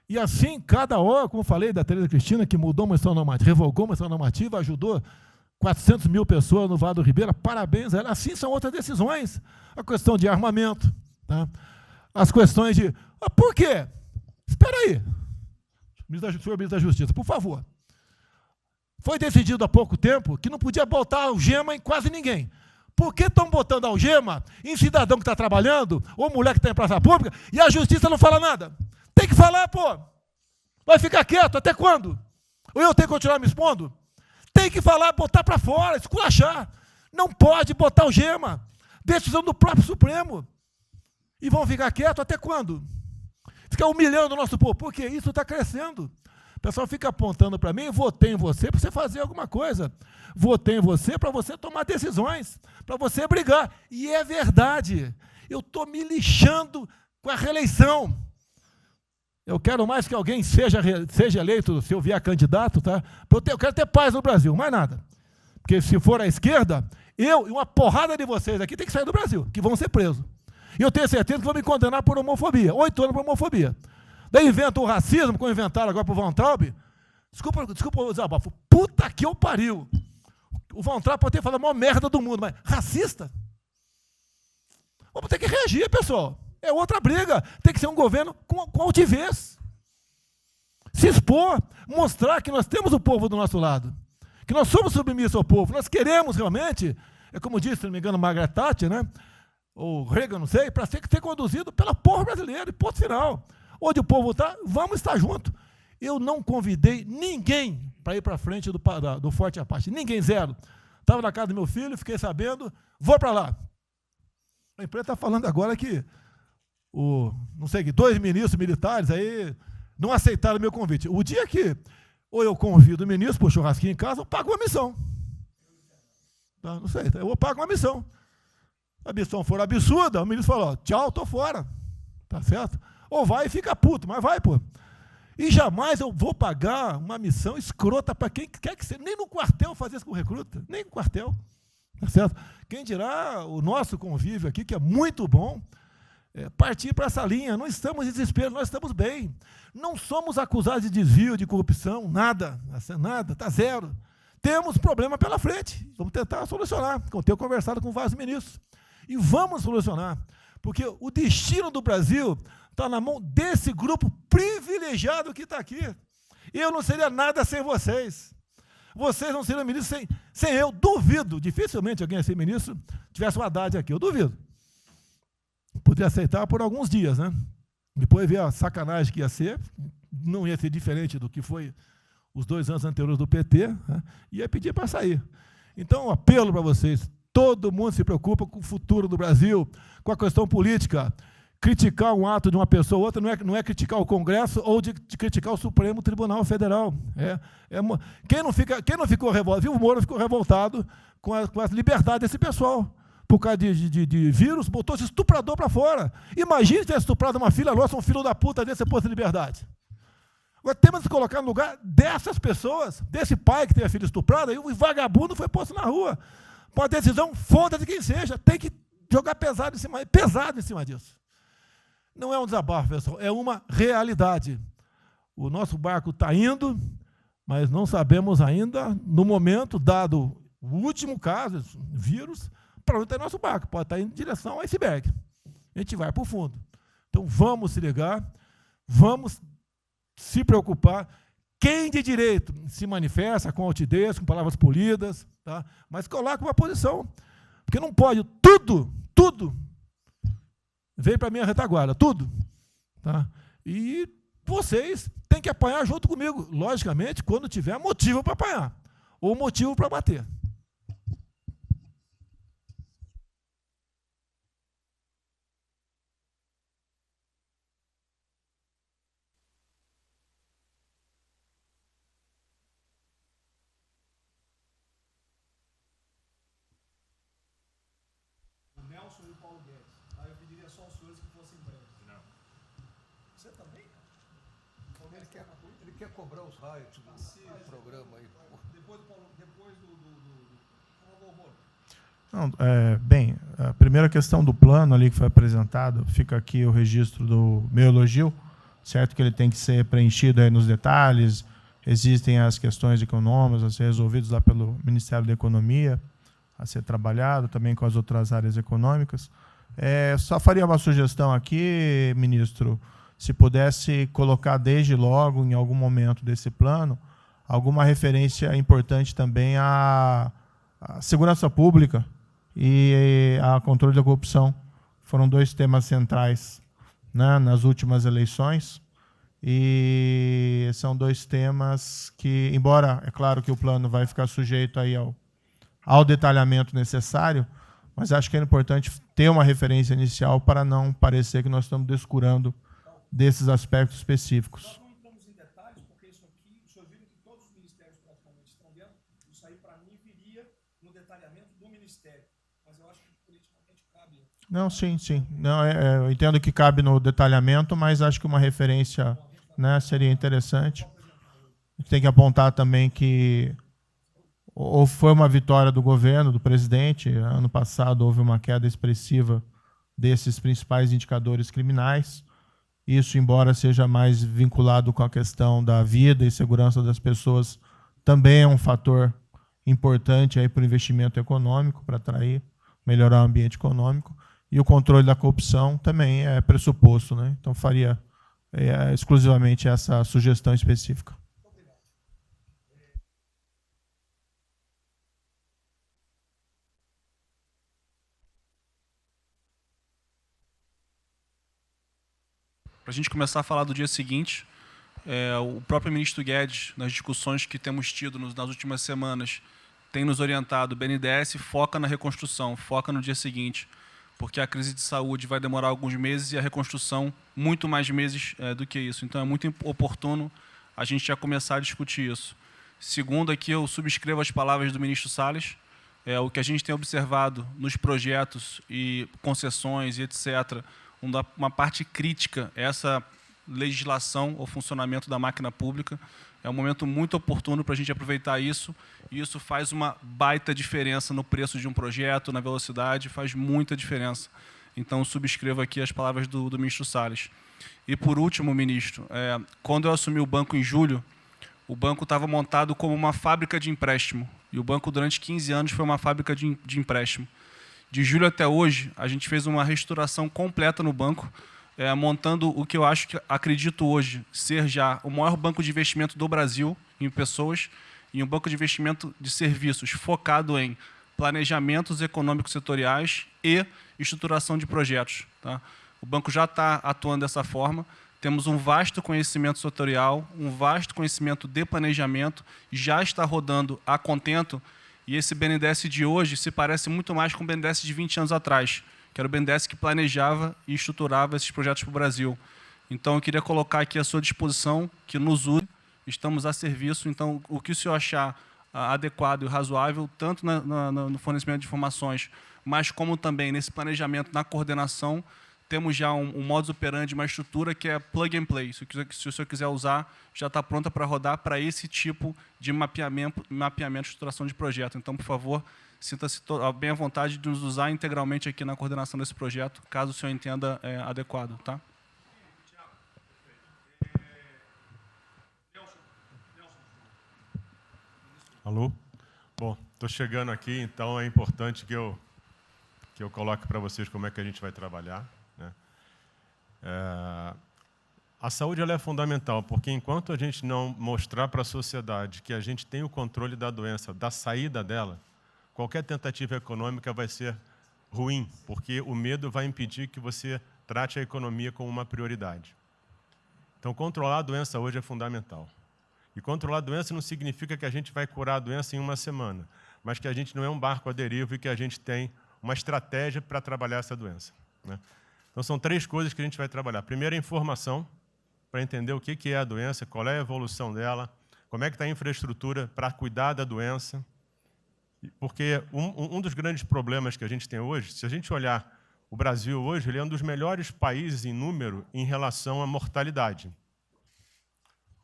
E assim, cada hora, como eu falei da Tereza Cristina, que mudou uma instituição normativa, revogou uma instituição normativa, ajudou 400 mil pessoas no Vale do Ribeira, parabéns a ela. Assim são outras decisões. A questão de armamento, tá? As questões de... por quê? Espera aí. Senhor ministro da Justiça, por favor. Foi decidido há pouco tempo que não podia botar algema em quase ninguém. Por que estão botando algema em cidadão que está trabalhando, ou mulher que está em praça pública, e a justiça não fala nada? Tem que falar, pô. Vai ficar quieto até quando? Ou eu tenho que continuar me expondo? Tem que falar, botar para fora, esculachar. Não pode botar algema. Decisão do próprio Supremo. E vão ficar quietos até quando? Ficar humilhando o nosso povo. Porque isso está crescendo. O pessoal fica apontando para mim, votei em você para você fazer alguma coisa. Votei em você para você tomar decisões, para você brigar. E é verdade. Eu estou me lixando com a reeleição. Eu quero mais que alguém seja eleito, se eu vier candidato, tá? Eu quero ter paz no Brasil, mais nada. Porque se for à esquerda, eu e uma porrada de vocês aqui tem que sair do Brasil, que vão ser presos. E eu tenho certeza que vão me condenar por homofobia. 8 anos por homofobia. Daí inventam o racismo, como inventaram agora para o Von Traub. Desculpa o desabafo. Puta que eu pariu. O Von Traub pode ter falado a maior merda do mundo, mas racista? Vamos ter que reagir, pessoal. É outra briga. Tem que ser um governo com altivez. Se expor, mostrar que nós temos o povo do nosso lado. Que nós somos submissos ao povo. Nós queremos realmente, é como disse, se não me engano, Margaret Thatcher, né? Ou Reagan, não sei, para ser conduzido pela porra brasileira. E ponto final. Onde o povo está, vamos estar junto. Eu não convidei ninguém para ir para frente do Forte Apache. Ninguém, zero. Estava na casa do meu filho, fiquei sabendo, vou para lá. A imprensa está falando agora que não sei, 2 ministros militares aí não aceitaram o meu convite. O dia que ou eu convido o ministro para o churrasquinho em casa, eu pago uma missão. Tá? Não sei, eu pago uma missão. A missão for absurda, o ministro falou, tchau, estou fora. Tá certo? Ou vai e fica puto, mas vai, pô. E jamais eu vou pagar uma missão escrota para quem quer que seja. Nem no quartel fazer isso com o recruta, nem no quartel. Tá certo? Quem dirá o nosso convívio aqui, que é muito bom, partir para essa linha. Não estamos em desespero, nós estamos bem. Não somos acusados de desvio, de corrupção, nada, está zero. Temos problema pela frente, vamos tentar solucionar. Eu tenho conversado com vários ministros. E vamos solucionar, porque o destino do Brasil está na mão desse grupo privilegiado que está aqui. Eu não seria nada sem vocês. Vocês não seriam ministros sem eu. Duvido, dificilmente alguém ia ser ministro tivesse uma Haddad aqui, eu duvido. Poderia aceitar por alguns dias, né? Depois ver a sacanagem que ia ser, não ia ser diferente do que foi os 2 anos anteriores do PT, né? Ia pedir para sair. Então, um apelo para vocês, todo mundo se preocupa com o futuro do Brasil, com a questão política. Criticar um ato de uma pessoa ou outra não é criticar o Congresso ou de criticar o Supremo Tribunal Federal. Quem não ficou revoltado, viu, o Moro ficou revoltado com a liberdade desse pessoal. Por causa de vírus, botou esse estuprador para fora. Imagine se tivesse estuprado uma filha nossa, um filho da puta desse posto de liberdade. Agora temos que colocar no lugar dessas pessoas, desse pai que teve a filha estuprada, e o vagabundo foi posto na rua. Uma decisão, foda-se quem seja, tem que jogar pesado em cima disso. Não é um desabafo, pessoal, é uma realidade. O nosso barco está indo, mas não sabemos ainda, no momento, dado o último caso, vírus, para onde está nosso barco. Pode estar indo em direção ao iceberg. A gente vai para o fundo. Então, vamos se ligar, vamos se preocupar. Quem de direito se manifesta com altivez, com palavras polidas, tá? Mas coloca uma posição. Porque não pode tudo veio para a minha retaguarda, tudo. Tá? E vocês têm que apanhar junto comigo, logicamente, quando tiver motivo para apanhar, ou motivo para bater. Nelson e o Paulo Guedes. Aí eu pediria só aos senhores que fossem breves. Não. Você também, cara? Ele quer cobrar os royalties do programa aí. Depois do Não, bem, a primeira questão do plano ali que foi apresentado, fica aqui o registro do meu elogio, certo que ele tem que ser preenchido aí nos detalhes, existem as questões econômicas a ser resolvidas lá pelo Ministério da Economia, a ser trabalhado também com as outras áreas econômicas. Só faria uma sugestão aqui, ministro, se pudesse colocar desde logo, em algum momento desse plano, alguma referência importante também à segurança pública e a controle da corrupção. Foram 2 temas centrais, né, nas últimas eleições, e são 2 temas que, embora, é claro que o plano vai ficar sujeito aí ao detalhamento necessário, mas acho que é importante ter uma referência inicial para não parecer que nós estamos descurando desses aspectos específicos. Nós não entramos em detalhes, porque isso aqui entendendo? Isso aí, para mim, viria no detalhamento do Ministério. Mas eu acho que politicamente cabe. Não, sim, sim. Não, eu entendo que cabe no detalhamento, mas acho que uma referência, né, seria interessante. A gente tem que apontar também que foi uma vitória do governo, do presidente. Ano passado houve uma queda expressiva desses principais indicadores criminais. Isso, embora seja mais vinculado com a questão da vida e segurança das pessoas, também é um fator importante para o investimento econômico, para atrair, melhorar o ambiente econômico. E o controle da corrupção também é pressuposto, né? Então, faria exclusivamente essa sugestão específica. Para a gente começar a falar do dia seguinte, o próprio ministro Guedes, nas discussões que temos tido nas últimas semanas, tem nos orientado: o BNDES foca na reconstrução, foca no dia seguinte, porque a crise de saúde vai demorar alguns meses e a reconstrução muito mais meses do que isso. Então, é muito oportuno a gente já começar a discutir isso. Segundo, aqui eu subscrevo as palavras do ministro Salles. O que a gente tem observado nos projetos e concessões e etc., uma parte crítica é essa legislação ou funcionamento da máquina pública. É um momento muito oportuno para a gente aproveitar isso, e isso faz uma baita diferença no preço de um projeto, na velocidade, faz muita diferença. Então, subscrevo aqui as palavras do ministro Salles. E, por último, ministro, quando eu assumi o banco em julho, o banco estava montado como uma fábrica de empréstimo, e o banco, durante 15 anos, foi uma fábrica de empréstimo. De julho até hoje, a gente fez uma reestruturação completa no banco, montando o que eu acredito hoje ser já o maior banco de investimento do Brasil em pessoas, e um banco de investimento de serviços focado em planejamentos econômicos setoriais e estruturação de projetos. Tá? O banco já está atuando dessa forma. Temos um vasto conhecimento setorial, um vasto conhecimento de planejamento, já está rodando a contento. E esse BNDES de hoje se parece muito mais com o BNDES de 20 anos atrás, que era o BNDES que planejava e estruturava esses projetos para o Brasil. Então, eu queria colocar aqui à sua disposição, que nos use, estamos a serviço. Então, o que o senhor achar adequado e razoável, tanto no fornecimento de informações, mas como também nesse planejamento, na coordenação, temos já um modus operandi, uma estrutura que é plug and play. Se o senhor quiser usar, já está pronta para rodar para esse tipo de mapeamento e estruturação de projeto. Então, por favor, sinta-se bem à vontade de nos usar integralmente aqui na coordenação desse projeto, caso o senhor entenda adequado. Tá? Alô? Bom, estou chegando aqui, então é importante que eu coloque para vocês como é que a gente vai trabalhar. Né? A saúde ela é fundamental, porque enquanto a gente não mostrar para a sociedade que a gente tem o controle da doença, da saída dela, qualquer tentativa econômica vai ser ruim, porque o medo vai impedir que você trate a economia como uma prioridade. Então, controlar a doença hoje é fundamental. E controlar a doença não significa que a gente vai curar a doença em uma semana, mas que a gente não é um barco à deriva e que a gente tem uma estratégia para trabalhar essa doença. Né? Então, são 3 coisas que a gente vai trabalhar. Primeiro, a informação, para entender o que é a doença, qual é a evolução dela, como é que está a infraestrutura para cuidar da doença. Porque um dos grandes problemas que a gente tem hoje, se a gente olhar o Brasil hoje, ele é um dos melhores países em número em relação à mortalidade.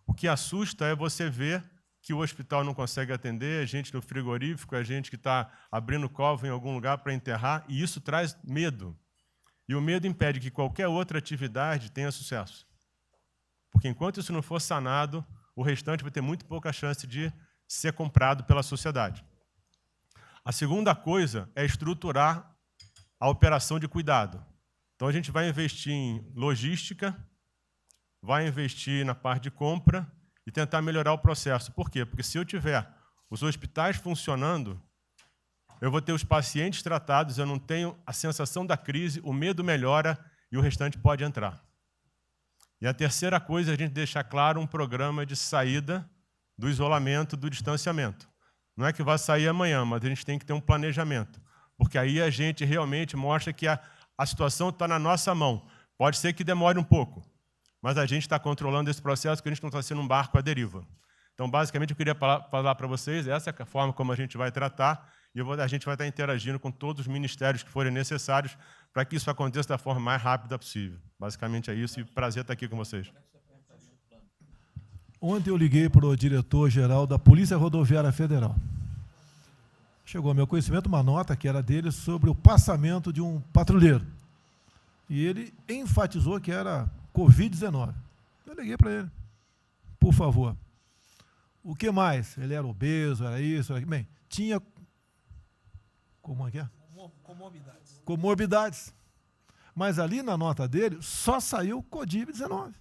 O que assusta é você ver que o hospital não consegue atender, a gente no frigorífico, a gente que está abrindo cova em algum lugar para enterrar, e isso traz medo. E o medo impede que qualquer outra atividade tenha sucesso. Porque enquanto isso não for sanado, o restante vai ter muito pouca chance de ser comprado pela sociedade. A segunda coisa é estruturar a operação de cuidado. Então, a gente vai investir em logística, vai investir na parte de compra e tentar melhorar o processo. Por quê? Porque se eu tiver os hospitais funcionando, eu vou ter os pacientes tratados, eu não tenho a sensação da crise, o medo melhora e o restante pode entrar. E a terceira coisa é a gente deixar claro um programa de saída do isolamento, do distanciamento. Não é que vai sair amanhã, mas a gente tem que ter um planejamento, porque aí a gente realmente mostra que a situação está na nossa mão. Pode ser que demore um pouco, mas a gente está controlando esse processo, porque a gente não está sendo um barco à deriva. Então, basicamente, eu queria falar para vocês, essa é a forma como a gente vai tratar, e a gente vai estar interagindo com todos os ministérios que forem necessários para que isso aconteça da forma mais rápida possível. Basicamente é isso, e prazer estar aqui com vocês. Ontem eu liguei para o diretor-geral da Polícia Rodoviária Federal. Chegou ao meu conhecimento uma nota que era dele sobre o passamento de um patrulheiro. E ele enfatizou que era Covid-19. Eu liguei para ele. Por favor. O que mais? Ele era obeso, era isso, era... Bem, tinha... Como é que é? Comorbidades. Mas ali na nota dele só saiu Covid-19.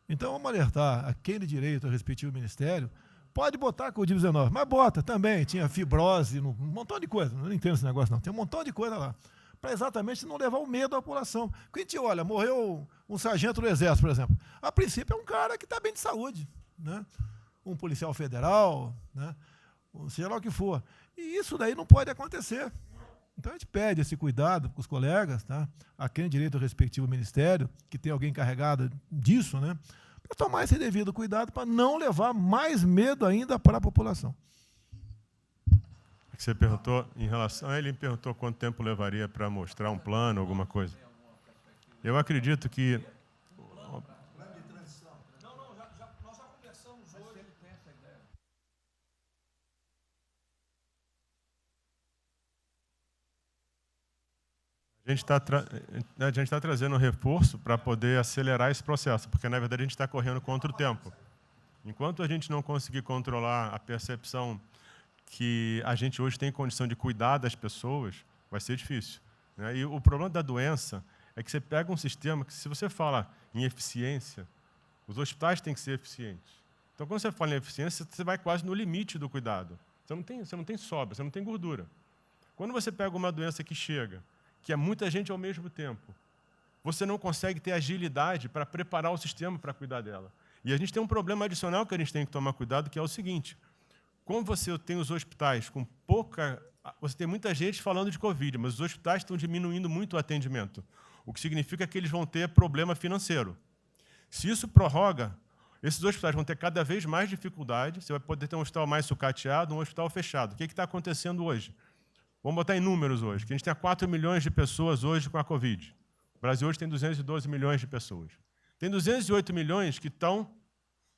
Então vamos alertar a quem de direito ao respectivo ministério, pode botar Covid-19, mas bota também, tinha fibrose, um montão de coisa, não entendo esse negócio não, tem um montão de coisa lá, para exatamente não levar o medo à população. Porque a gente olha, morreu um sargento do Exército, por exemplo, a princípio é um cara que está bem de saúde, né? Um policial federal, né? Seja lá o que for. E isso daí não pode acontecer. Então a gente pede esse cuidado para os colegas, tá? A quem direito ao respectivo ministério, que tem alguém encarregado disso, né? Para tomar esse devido cuidado para não levar mais medo ainda para a população. Você perguntou em relação a ele, perguntou quanto tempo levaria para mostrar um plano, alguma coisa. Eu acredito que a gente está trazendo um reforço para poder acelerar esse processo, porque, na verdade, a gente está correndo contra o tempo. Enquanto a gente não conseguir controlar a percepção que a gente hoje tem condição de cuidar das pessoas, vai ser difícil, né? E o problema da doença é que você pega um sistema que, se você fala em eficiência, os hospitais têm que ser eficientes. Então, quando você fala em eficiência, você vai quase no limite do cuidado. Você não tem sobra, você não tem gordura. Quando você pega uma doença que chega, que é muita gente ao mesmo tempo, você não consegue ter agilidade para preparar o sistema para cuidar dela. E a gente tem um problema adicional que a gente tem que tomar cuidado, que é o seguinte: como você tem os hospitais com pouca... Você tem muita gente falando de Covid, mas os hospitais estão diminuindo muito o atendimento, o que significa que eles vão ter problema financeiro. Se isso prorroga, esses hospitais vão ter cada vez mais dificuldade, você vai poder ter um hospital mais sucateado, um hospital fechado. O que está acontecendo hoje? Vamos botar em números hoje, que a gente tem 4 milhões de pessoas hoje com a Covid. O Brasil hoje tem 212 milhões de pessoas. Tem 208 milhões que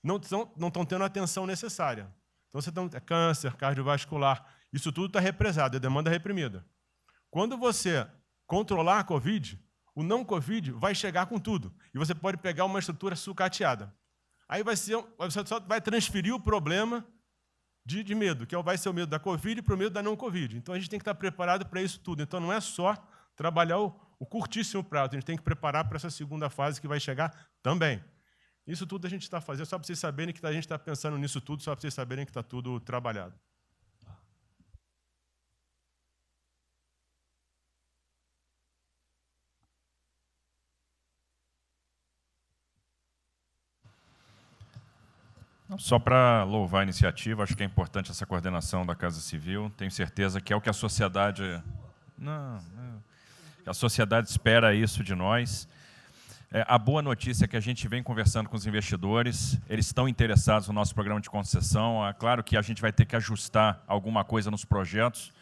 não estão tendo a atenção necessária. Então, você tem câncer, cardiovascular, isso tudo está represado, é demanda reprimida. Quando você controlar a Covid, o não Covid vai chegar com tudo. E você pode pegar uma estrutura sucateada. Aí você só vai transferir o problema de medo, que vai ser o medo da Covid para o medo da não Covid. Então, a gente tem que estar preparado para isso tudo. Então, não é só trabalhar o curtíssimo prazo, a gente tem que preparar para essa segunda fase que vai chegar também. Isso tudo a gente está fazendo, só para vocês saberem que a gente está pensando nisso tudo, só para vocês saberem que está tudo trabalhado. Só para louvar a iniciativa, acho que é importante essa coordenação da Casa Civil. Tenho certeza que é o que a sociedade... A sociedade espera isso de nós. A boa notícia é que a gente vem conversando com os investidores, eles estão interessados no nosso programa de concessão. É claro que a gente vai ter que ajustar alguma coisa nos projetos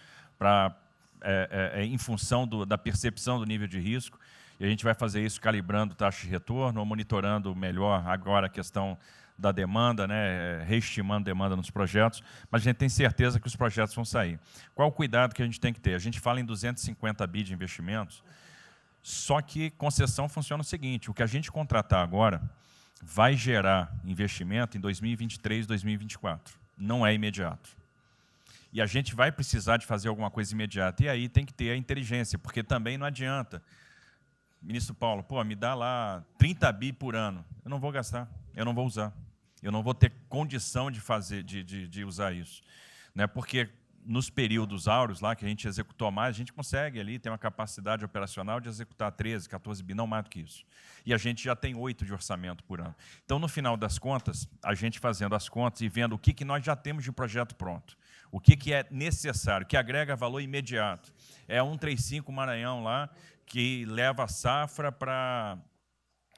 em função da percepção do nível de risco, e a gente vai fazer isso calibrando taxa de retorno, ou monitorando melhor agora a questão da demanda, né, reestimando demanda nos projetos, mas a gente tem certeza que os projetos vão sair. Qual o cuidado que a gente tem que ter? A gente fala em 250 bi de investimentos, só que concessão funciona o seguinte: o que a gente contratar agora vai gerar investimento em 2023, 2024. Não é imediato. E a gente vai precisar de fazer alguma coisa imediata. E aí tem que ter a inteligência, porque também não adianta. Ministro Paulo, me dá lá 30 bi por ano. Eu não vou gastar, eu não vou usar. Eu não vou ter condição de de usar isso, né? Porque nos períodos áureos lá que a gente executou mais, a gente consegue ali ter uma capacidade operacional de executar 13, 14 bi, não mais do que isso. E a gente já tem 8 de orçamento por ano. Então, no final das contas, a gente fazendo as contas e vendo o que nós já temos de projeto pronto, o que é necessário, que agrega valor imediato. É 135 Maranhão lá, que leva a safra para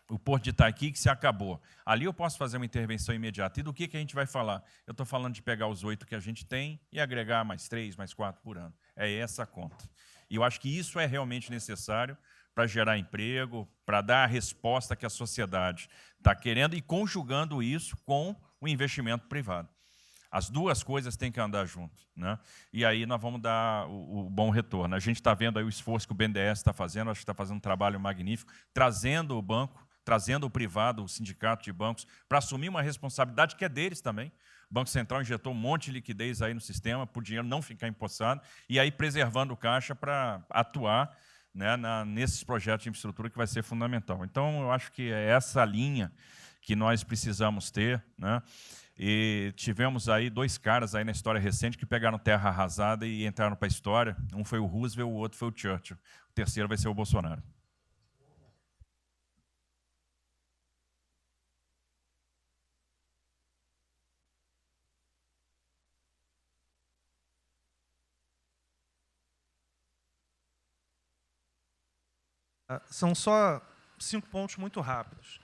o Porto de Itaqui, que se acabou. Ali eu posso fazer uma intervenção imediata. E do que a gente vai falar? Eu estou falando de pegar os 8 que a gente tem e agregar mais 3, mais 4 por ano. É essa a conta. E eu acho que isso é realmente necessário para gerar emprego, para dar a resposta que a sociedade está querendo e conjugando isso com o investimento privado. As duas coisas têm que andar juntas, né? E aí nós vamos dar o bom retorno. A gente está vendo aí o esforço que o BNDES está fazendo, acho que está fazendo um trabalho magnífico, trazendo o banco, trazendo o privado, o sindicato de bancos, para assumir uma responsabilidade que é deles também. O Banco Central injetou um monte de liquidez aí no sistema, para o dinheiro não ficar empossado, e aí preservando o caixa para atuar, né, nesses projetos de infraestrutura que vai ser fundamental. Então, eu acho que é essa linha que nós precisamos ter, né? E tivemos aí 2 caras aí na história recente que pegaram terra arrasada e entraram para a história. Um foi o Roosevelt, o outro foi o Churchill. O terceiro vai ser o Bolsonaro. São só 5 pontos muito rápidos.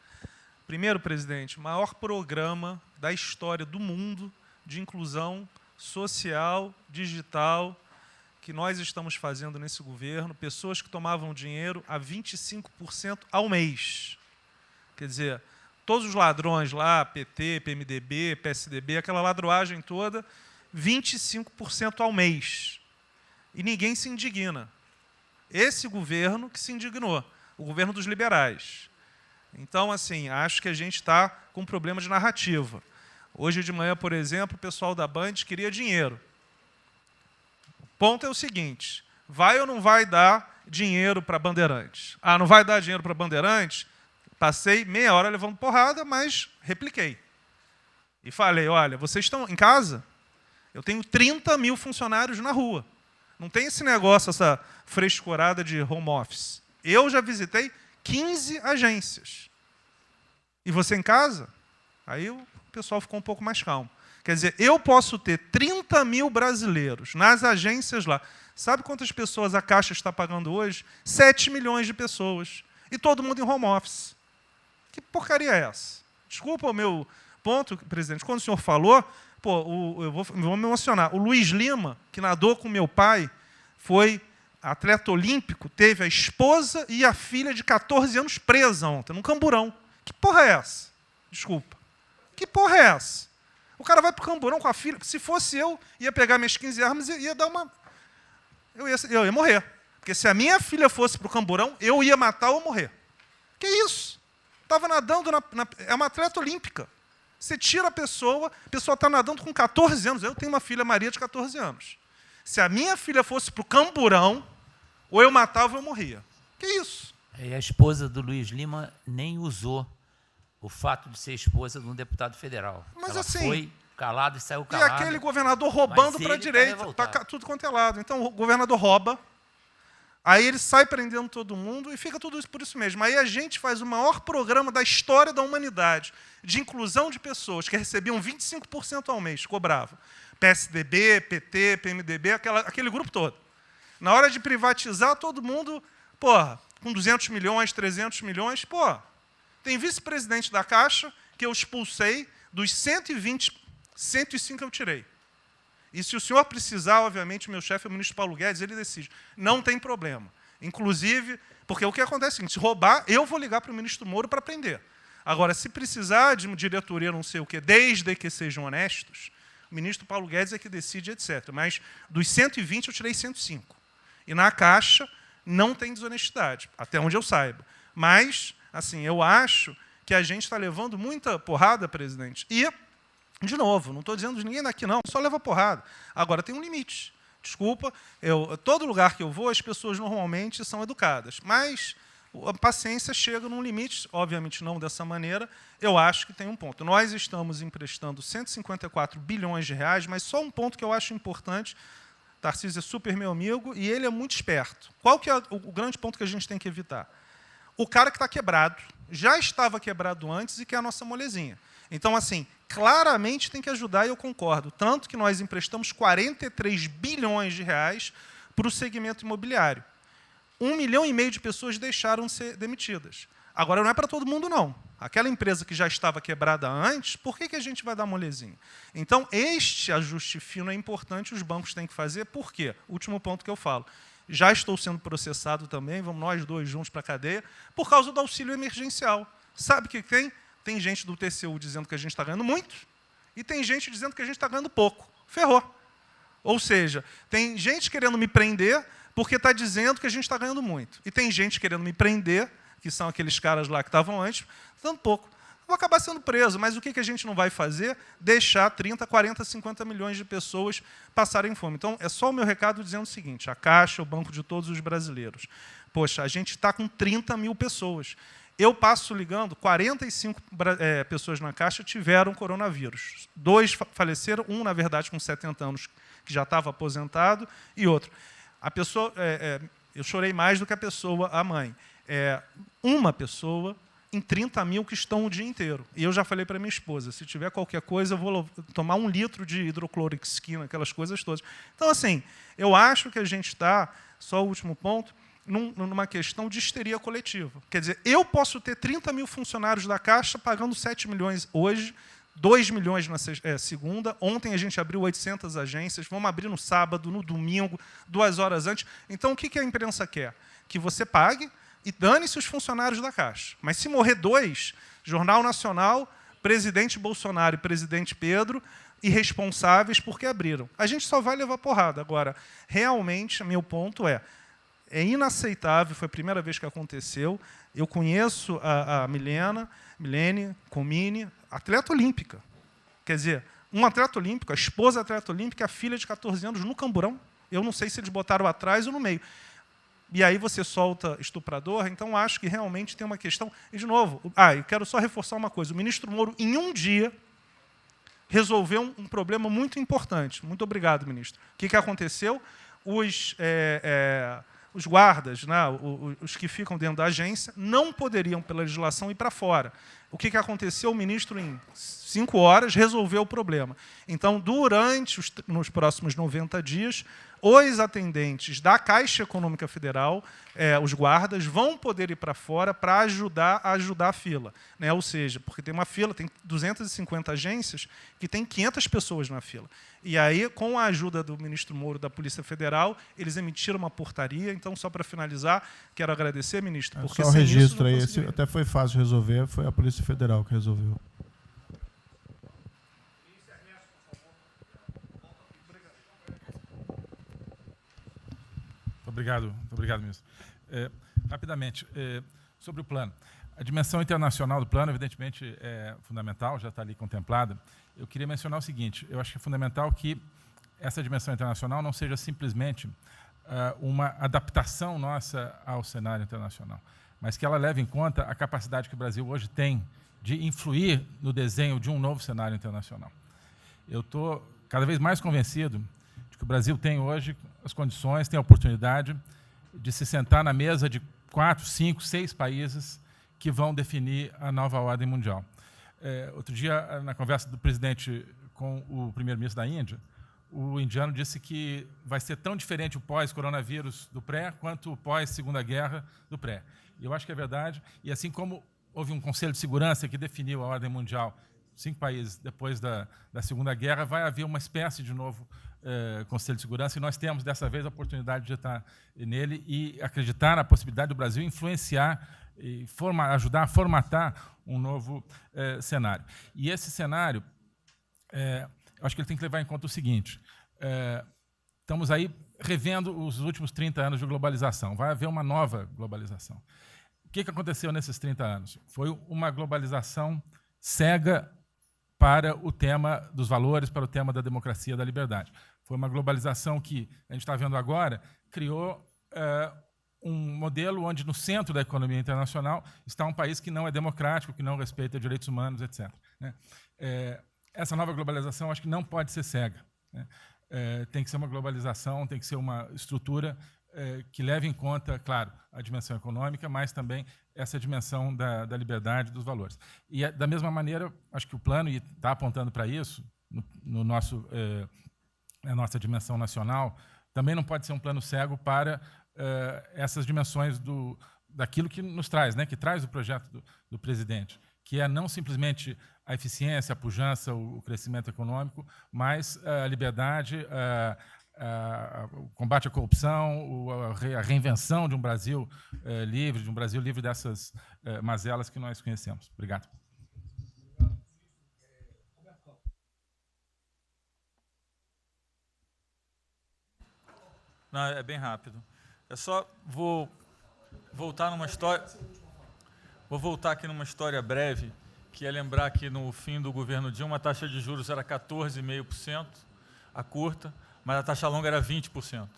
Primeiro, presidente, o maior programa da história do mundo de inclusão social, digital, que nós estamos fazendo nesse governo, pessoas que tomavam dinheiro a 25% ao mês. Quer dizer, todos os ladrões lá, PT, PMDB, PSDB, aquela ladroagem toda, 25% ao mês. E ninguém se indigna. Esse governo que se indignou, o governo dos liberais. Então, assim, acho que a gente está com um problema de narrativa. Hoje de manhã, por exemplo, o pessoal da Band queria dinheiro. O ponto é o seguinte, vai ou não vai dar dinheiro para Bandeirantes? Ah, não vai dar dinheiro para Bandeirantes? Passei meia hora levando porrada, mas repliquei. E falei, olha, vocês estão em casa? Eu tenho 30 mil funcionários na rua. Não tem esse negócio, essa frescurada de home office. Eu já visitei 15 agências. E você em casa? Aí o pessoal ficou um pouco mais calmo. Quer dizer, eu posso ter 30 mil brasileiros nas agências lá. Sabe quantas pessoas a Caixa está pagando hoje? 7 milhões de pessoas. E todo mundo em home office. Que porcaria é essa? Desculpa o meu ponto, presidente. Quando o senhor falou, eu vou me emocionar. O Luiz Lima, que nadou com meu pai, foi atleta olímpico, teve a esposa e a filha de 14 anos presa ontem, num camburão. Que porra é essa? Desculpa. Que porra é essa? O cara vai pro camburão com a filha. Se fosse eu, ia pegar minhas 15 armas e ia dar uma... Eu ia morrer. Porque se a minha filha fosse pro camburão, eu ia matar ou morrer. Que isso? Estava nadando, é uma atleta olímpica. Você tira a pessoa está nadando com 14 anos. Eu tenho uma filha, Maria, de 14 anos. Se a minha filha fosse para o camburão, ou eu matava ou eu morria. Que isso? E a esposa do Luiz Lima nem usou o fato de ser esposa de um deputado federal. Mas ela assim, foi calado e saiu calado. E aquele governador roubando para a direita, para tudo quanto é lado. Então, o governador rouba, aí ele sai prendendo todo mundo e fica tudo isso por isso mesmo. Aí a gente faz o maior programa da história da humanidade de inclusão de pessoas que recebiam 25% ao mês, cobravam. PSDB, PT, PMDB, aquele grupo todo. Na hora de privatizar, todo mundo, com 200 milhões, 300 milhões, tem vice-presidente da Caixa que eu expulsei, dos 120, 105 eu tirei. E se o senhor precisar, obviamente, o meu chefe é o ministro Paulo Guedes, ele decide. Não tem problema. Inclusive, porque o que acontece é o seguinte, se roubar, eu vou ligar para o ministro Moro para prender. Agora, se precisar de uma diretoria, não sei o quê, desde que sejam honestos, o ministro Paulo Guedes é que decide, etc. Mas dos 120, eu tirei 105. E na Caixa não tem desonestidade, até onde eu saiba. Mas, assim, eu acho que a gente está levando muita porrada, presidente. E, de novo, não estou dizendo de ninguém daqui, não, só leva porrada. Agora, tem um limite. Desculpa, todo lugar que eu vou, as pessoas normalmente são educadas. Mas a paciência chega num limite, obviamente não dessa maneira, eu acho que tem um ponto. Nós estamos emprestando 154 bilhões de reais, mas só um ponto que eu acho importante. Tarcísio é super meu amigo e ele é muito esperto. Qual que é o grande ponto que a gente tem que evitar? O cara que está quebrado, já estava quebrado antes e que é a nossa molezinha. Então, assim, claramente tem que ajudar, e eu concordo. Tanto que nós emprestamos 43 bilhões de reais para o segmento imobiliário. 1,5 milhão de pessoas deixaram de ser demitidas. Agora, não é para todo mundo, não. Aquela empresa que já estava quebrada antes, por que a gente vai dar molezinha? Então, este ajuste fino é importante, os bancos têm que fazer. Por quê? Último ponto que eu falo. Já estou sendo processado também, vamos nós dois juntos para a cadeia, por causa do auxílio emergencial. Sabe o que tem? Tem gente do TCU dizendo que a gente está ganhando muito e tem gente dizendo que a gente está ganhando pouco. Ferrou. Ou seja, tem gente querendo me prender porque está dizendo que a gente está ganhando muito. E tem gente querendo me prender, que são aqueles caras lá que estavam antes, dando pouco. Vou acabar sendo preso, mas o que a gente não vai fazer? Deixar 30, 40, 50 milhões de pessoas passarem fome. Então, é só o meu recado dizendo o seguinte, a Caixa, o banco de todos os brasileiros. Poxa, a gente está com 30 mil pessoas. Eu passo ligando, 45 pessoas na Caixa tiveram coronavírus. 2 faleceram, um, na verdade, com 70 anos, que já estava aposentado, e outro. A pessoa, eu chorei mais do que a pessoa, a mãe. Uma pessoa em 30 mil que estão o dia inteiro. E eu já falei para minha esposa, se tiver qualquer coisa, eu vou tomar 1 litro de hidrocloroquina, aquelas coisas todas. Então, assim, eu acho que a gente está, só o último ponto, numa questão de histeria coletiva. Quer dizer, eu posso ter 30 mil funcionários da Caixa pagando 7 milhões hoje, 2 milhões na segunda. Ontem a gente abriu 800 agências, vamos abrir no sábado, no domingo, 2 horas antes. Então, o que a imprensa quer? Que você pague e dane-se os funcionários da Caixa. Mas se morrer 2, Jornal Nacional, presidente Bolsonaro e presidente Pedro, irresponsáveis porque abriram. A gente só vai levar porrada. Agora, realmente, meu ponto é inaceitável, foi a primeira vez que aconteceu. Eu conheço a Milene Comini, atleta olímpica. Quer dizer, um atleta olímpico, a esposa atleta olímpica, a filha de 14 anos no camburão. Eu não sei se eles botaram atrás ou no meio. E aí você solta estuprador, então acho que realmente tem uma questão. E, de novo, eu quero só reforçar uma coisa. O ministro Moro, em um dia, resolveu um problema muito importante. Muito obrigado, ministro. O que aconteceu? Os guardas, né, os que ficam dentro da agência, não poderiam, pela legislação, ir para fora. O que aconteceu? O ministro, em 5 horas, resolveu o problema. Então, nos próximos 90 dias, os atendentes da Caixa Econômica Federal, os guardas, vão poder ir para fora para ajudar a fila. Né? Ou seja, porque tem uma fila, tem 250 agências que tem 500 pessoas na fila. E aí, com a ajuda do ministro Moro da Polícia Federal, eles emitiram uma portaria. Então, só para finalizar, quero agradecer, ministro. Porque só o registro aí, até foi fácil resolver, foi a Polícia Federal que resolveu. Muito obrigado, ministro. Rapidamente, sobre o plano. A dimensão internacional do plano, evidentemente, é fundamental, já está ali contemplada. Eu queria mencionar o seguinte, eu acho que é fundamental que essa dimensão internacional não seja simplesmente uma adaptação nossa ao cenário internacional, mas que ela leve em conta a capacidade que o Brasil hoje tem de influir no desenho de um novo cenário internacional. Eu estou cada vez mais convencido de que o Brasil tem hoje as condições, tem a oportunidade de se sentar na mesa de 4, 5, 6 países que vão definir a nova ordem mundial. Outro dia, na conversa do presidente com o primeiro-ministro da Índia, o indiano disse que vai ser tão diferente o pós-coronavírus do pré quanto o pós-Segunda Guerra do pré. E eu acho que é verdade. E assim como houve um Conselho de Segurança que definiu a ordem mundial, 5 países depois da Segunda Guerra, vai haver uma espécie de novo Conselho de Segurança, e nós temos, dessa vez, a oportunidade de estar nele e acreditar na possibilidade do Brasil influenciar e ajudar a formatar um novo cenário. E esse cenário, eu acho que ele tem que levar em conta o seguinte, estamos aí revendo os últimos 30 anos de globalização, vai haver uma nova globalização. O que aconteceu nesses 30 anos? Foi uma globalização cega para o tema dos valores, para o tema da democracia e da liberdade. Foi uma globalização que, a gente está vendo agora, criou um modelo onde, no centro da economia internacional, está um país que não é democrático, que não respeita direitos humanos, etc. Né? Essa nova globalização, acho que não pode ser cega. Né? Tem que ser uma globalização, tem que ser uma estrutura que leve em conta, claro, a dimensão econômica, mas também essa dimensão da liberdade, dos valores. E, da mesma maneira, acho que o plano está apontando para isso, na nossa dimensão nacional, também não pode ser um plano cego para essas dimensões do daquilo que nos traz, né, que traz o projeto do presidente, que é não simplesmente a eficiência, a pujança, o crescimento econômico, mas a liberdade, o combate à corrupção, a reinvenção de um Brasil livre, de um Brasil livre dessas mazelas que nós conhecemos. Obrigado. Não, é bem rápido. Eu só vou voltar numa história. Vou voltar aqui numa história breve, que é lembrar que no fim do governo Dilma a taxa de juros era 14,5%, a curta, mas a taxa longa era 20%.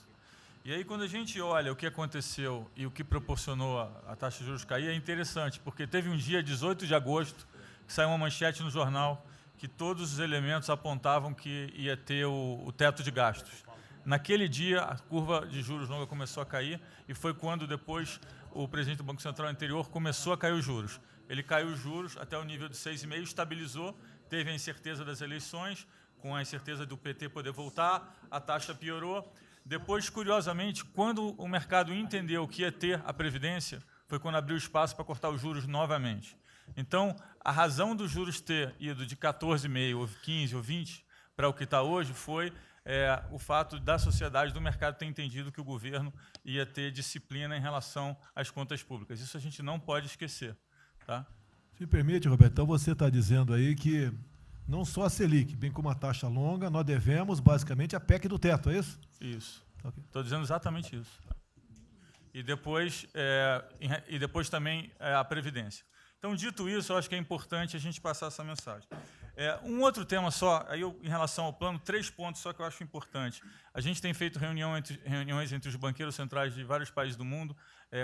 E aí, quando a gente olha o que aconteceu e o que proporcionou a taxa de juros cair, é interessante, porque teve um dia, 18 de agosto, que saiu uma manchete no jornal que todos os elementos apontavam que ia ter o teto de gastos. Naquele dia, a curva de juros longa começou a cair e foi quando depois o presidente do Banco Central anterior começou a cair os juros. Ele caiu os juros até o nível de 6,5%, estabilizou, teve a incerteza das eleições, com a incerteza do PT poder voltar, a taxa piorou. Depois, curiosamente, quando o mercado entendeu que ia ter a Previdência, foi quando abriu espaço para cortar os juros novamente. Então, a razão dos juros ter ido de 14,5%, ou 15% ou 20% para o que está hoje foi o fato da sociedade, do mercado ter entendido que o governo ia ter disciplina em relação às contas públicas. Isso a gente não pode esquecer. Tá? Se me permite, Roberto, então você está dizendo aí que não só a Selic, bem como a taxa longa, nós devemos basicamente a PEC do teto, é isso? Isso. Estou dizendo exatamente isso. E depois também a Previdência. Então, dito isso, eu acho que é importante a gente passar essa mensagem. Um outro tema só, aí em relação ao plano, 3 pontos só que eu acho importante. A gente tem feito reuniões entre os banqueiros centrais de vários países do mundo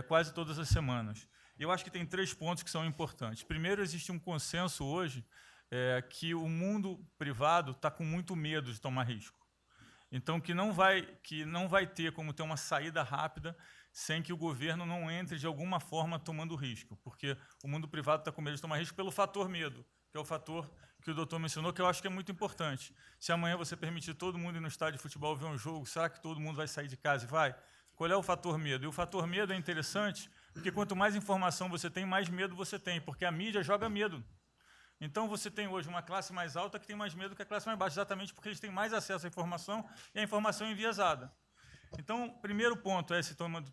quase todas as semanas. E eu acho que tem 3 pontos que são importantes. Primeiro, existe um consenso hoje que o mundo privado está com muito medo de tomar risco. Então, que não vai ter como ter uma saída rápida sem que o governo não entre de alguma forma tomando risco, porque o mundo privado está com medo de tomar risco pelo fator medo, que é o fator que o doutor mencionou, que eu acho que é muito importante. Se amanhã você permitir todo mundo ir no estádio de futebol ver um jogo, será que todo mundo vai sair de casa e vai? Qual é o fator medo? E o fator medo é interessante, porque quanto mais informação você tem, mais medo você tem, porque a mídia joga medo. Então, você tem hoje uma classe mais alta que tem mais medo que a classe mais baixa, exatamente porque eles têm mais acesso à informação e a informação é enviesada. Então, o primeiro ponto é esse tema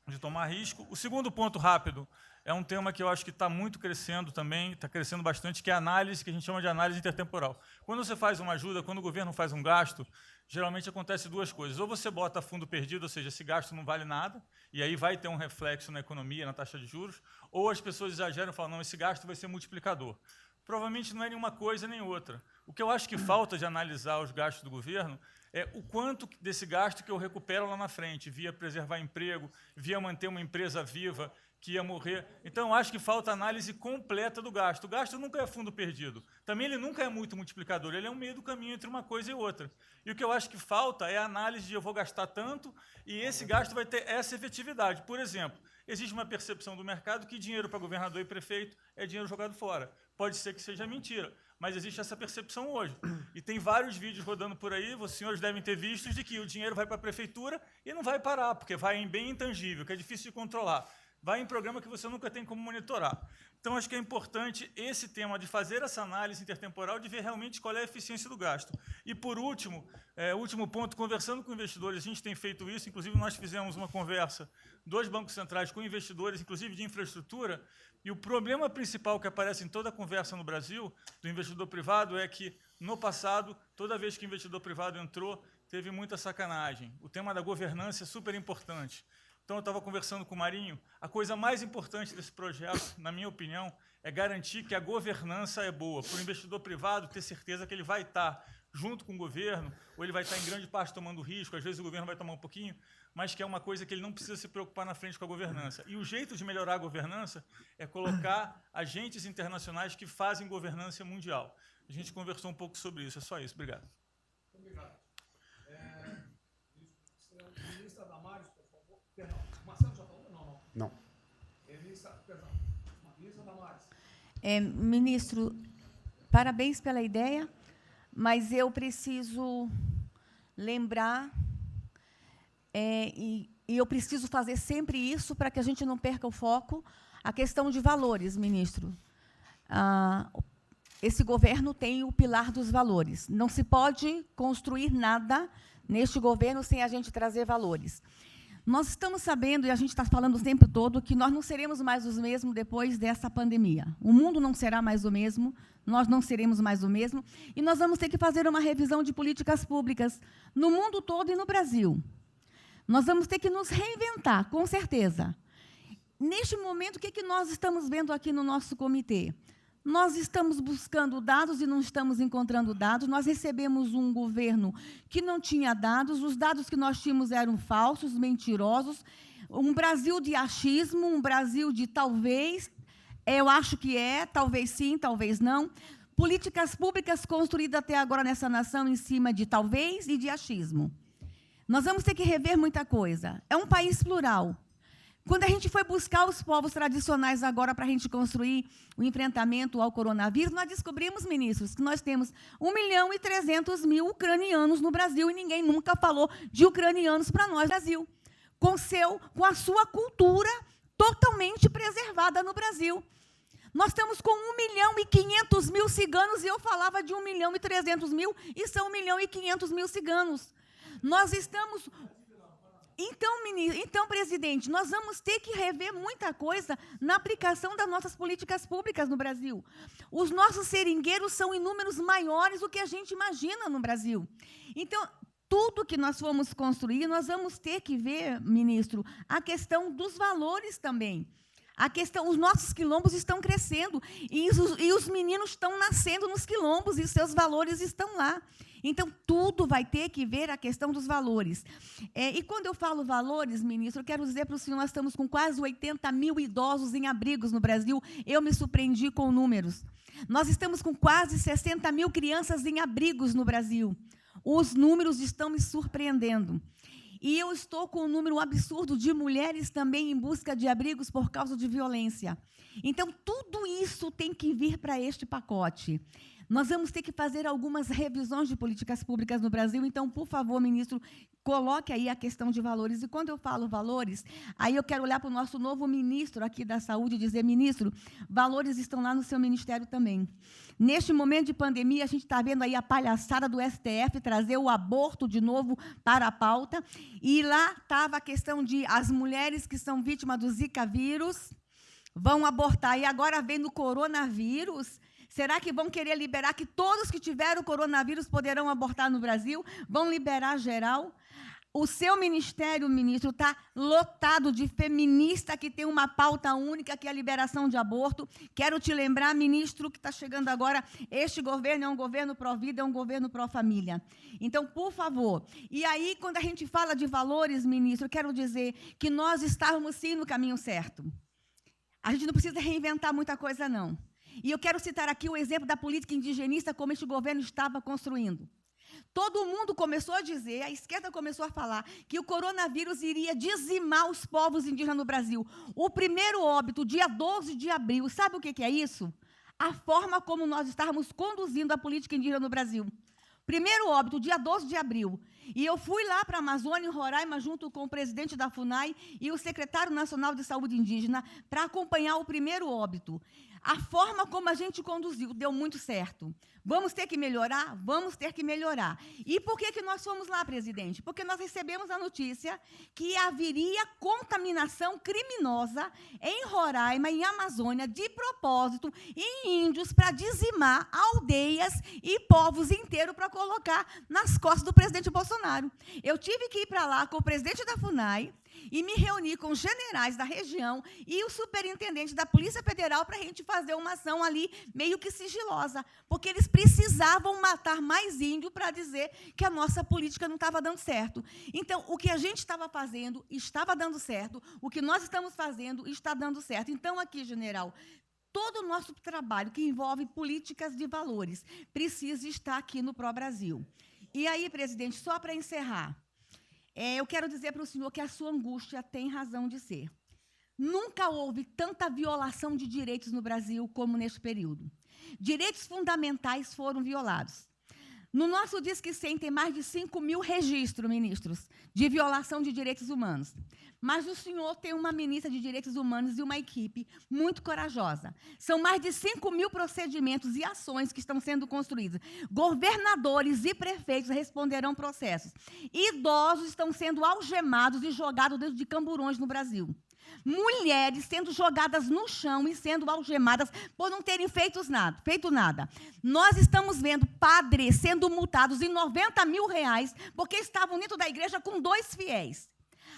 de tomar risco. O segundo ponto, rápido, é um tema que eu acho que está muito crescendo também, está crescendo bastante, que é a análise, que a gente chama de análise intertemporal. Quando você faz uma ajuda, quando o governo faz um gasto, geralmente acontece 2 coisas. Ou você bota fundo perdido, ou seja, esse gasto não vale nada, e aí vai ter um reflexo na economia, na taxa de juros, ou as pessoas exageram e falam, não, esse gasto vai ser multiplicador. Provavelmente não é nenhuma coisa nem outra. O que eu acho que falta de analisar os gastos do governo é o quanto desse gasto que eu recupero lá na frente, via preservar emprego, via manter uma empresa viva que ia morrer. Então, eu acho que falta análise completa do gasto. O gasto nunca é fundo perdido. Também ele nunca é muito multiplicador, ele é um meio do caminho entre uma coisa e outra. E o que eu acho que falta é a análise de eu vou gastar tanto e esse gasto vai ter essa efetividade. Por exemplo, existe uma percepção do mercado que dinheiro para governador e prefeito é dinheiro jogado fora. Pode ser que seja mentira, mas existe essa percepção hoje. E tem vários vídeos rodando por aí, os senhores devem ter visto, de que o dinheiro vai para a prefeitura e não vai parar, porque vai em bem intangível, que é difícil de controlar. Vai em programa que você nunca tem como monitorar. Então, acho que é importante esse tema de fazer essa análise intertemporal, de ver realmente qual é a eficiência do gasto. E, por último, último ponto, conversando com investidores, a gente tem feito isso, inclusive nós fizemos uma conversa, 2 bancos centrais com investidores, inclusive de infraestrutura, e o problema principal que aparece em toda a conversa no Brasil do investidor privado é que, no passado, toda vez que o investidor privado entrou, teve muita sacanagem. O tema da governança é super importante. Então, eu estava conversando com o Marinho, a coisa mais importante desse projeto, na minha opinião, é garantir que a governança é boa, para o investidor privado ter certeza que ele vai estar junto com o governo, ou ele vai estar em grande parte tomando risco, às vezes o governo vai tomar um pouquinho, mas que é uma coisa que ele não precisa se preocupar na frente com a governança. E o jeito de melhorar a governança é colocar agentes internacionais que fazem governança mundial. A gente conversou um pouco sobre isso, é só isso. Obrigado. Obrigado. Ministra Damares, por favor. Perdão, Marcelo já falou? Não. Ministra Damares. Ministro, parabéns pela ideia, mas eu preciso lembrar e e eu preciso fazer sempre isso para que a gente não perca o foco, a questão de valores, ministro. Esse governo tem o pilar dos valores. Não se pode construir nada neste governo sem a gente trazer valores. Nós estamos sabendo, e a gente está falando o tempo todo, que nós não seremos mais os mesmos depois dessa pandemia. O mundo não será mais o mesmo, nós não seremos mais o mesmo, e nós vamos ter que fazer uma revisão de políticas públicas no mundo todo e no Brasil. Nós vamos ter que nos reinventar, com certeza. Neste momento, o que nós estamos vendo aqui no nosso comitê? Nós estamos buscando dados e não estamos encontrando dados. Nós recebemos um governo que não tinha dados, os dados que nós tínhamos eram falsos, mentirosos, um Brasil de achismo, um Brasil de talvez, eu acho que é, talvez sim, talvez não. Políticas públicas construídas até agora nessa nação em cima de talvez e de achismo. Nós vamos ter que rever muita coisa. É um país plural. Quando a gente foi buscar os povos tradicionais agora para a gente construir o enfrentamento ao coronavírus, nós descobrimos, ministros, que nós temos 1.300.000 ucranianos no Brasil e ninguém nunca falou de ucranianos para nós no Brasil, com a sua cultura totalmente preservada no Brasil. Nós estamos com 1.500.000 ciganos e eu falava de 1.300.000 e são 1.500.000 ciganos. Nós estamos... Então, presidente, nós vamos ter que rever muita coisa na aplicação das nossas políticas públicas no Brasil. Os nossos seringueiros são em números maiores do que a gente imagina no Brasil. Então, tudo que nós formos construir, nós vamos ter que ver, ministro, a questão dos valores também. Os nossos quilombos estão crescendo e os meninos estão nascendo nos quilombos e seus valores estão lá. Então, tudo vai ter que ver a questão dos valores. E quando eu falo valores, ministro, eu quero dizer para o senhor, nós estamos com quase 80.000 idosos em abrigos no Brasil. Eu me surpreendi com números. Nós estamos com quase 60.000 crianças em abrigos no Brasil. Os números estão me surpreendendo. E eu estou com um número absurdo de mulheres também em busca de abrigos por causa de violência. Então, tudo isso tem que vir para este pacote. Nós vamos ter que fazer algumas revisões de políticas públicas no Brasil. Então, por favor, ministro, coloque aí a questão de valores. E quando eu falo valores, aí eu quero olhar para o nosso novo ministro aqui da Saúde e dizer, ministro, valores estão lá no seu ministério também. Neste momento de pandemia, a gente está vendo aí a palhaçada do STF trazer o aborto de novo para a pauta. E lá estava a questão de as mulheres que são vítimas do Zika vírus vão abortar. E agora vem no coronavírus. Será que vão querer liberar que todos que tiveram coronavírus poderão abortar no Brasil? Vão liberar geral? O seu ministério, ministro, está lotado de feminista que tem uma pauta única, que é a liberação de aborto. Quero te lembrar, ministro, que está chegando agora, este governo é um governo pró-vida, é um governo pró-família. Então, por favor. E aí, quando a gente fala de valores, ministro, eu quero dizer que nós estávamos, sim, no caminho certo. A gente não precisa reinventar muita coisa, não. E eu quero citar aqui o exemplo da política indigenista, como este governo estava construindo. Todo mundo começou a dizer, a esquerda começou a falar, que o coronavírus iria dizimar os povos indígenas no Brasil. O primeiro óbito, dia 12 de abril, sabe o que é isso? A forma como nós estávamos conduzindo a política indígena no Brasil. Primeiro óbito, dia 12 de abril. E eu fui lá para a Amazônia, em Roraima, junto com o presidente da FUNAI e o secretário nacional de saúde indígena, para acompanhar o primeiro óbito. A forma como a gente conduziu deu muito certo. Vamos ter que melhorar? Vamos ter que melhorar. E por que nós fomos lá, presidente? Porque nós recebemos a notícia que haveria contaminação criminosa em Roraima, em Amazônia, de propósito, em índios, para dizimar aldeias e povos inteiros para colocar nas costas do presidente Bolsonaro. Eu tive que ir para lá com o presidente da FUNAI e me reuni com os generais da região e o superintendente da Polícia Federal para a gente fazer uma ação ali meio que sigilosa, porque eles precisavam matar mais índio para dizer que a nossa política não estava dando certo. Então, o que a gente estava fazendo estava dando certo, o que nós estamos fazendo está dando certo. Então, aqui, general, todo o nosso trabalho que envolve políticas de valores precisa estar aqui no Pró-Brasil. E aí, presidente, só para encerrar, eu quero dizer para o senhor que a sua angústia tem razão de ser. Nunca houve tanta violação de direitos no Brasil como neste período. Direitos fundamentais foram violados. No nosso Disque 100 tem mais de 5 mil registros, ministros, de violação de direitos humanos. Mas o senhor tem uma ministra de Direitos Humanos e uma equipe muito corajosa. São mais de 5 mil procedimentos e ações que estão sendo construídos. Governadores e prefeitos responderão processos. Idosos estão sendo algemados e jogados dentro de camburões no Brasil. Mulheres sendo jogadas no chão e sendo algemadas por não terem feito nada. Nós estamos vendo padres sendo multados em R$90 mil porque estavam dentro da igreja com 2 fiéis.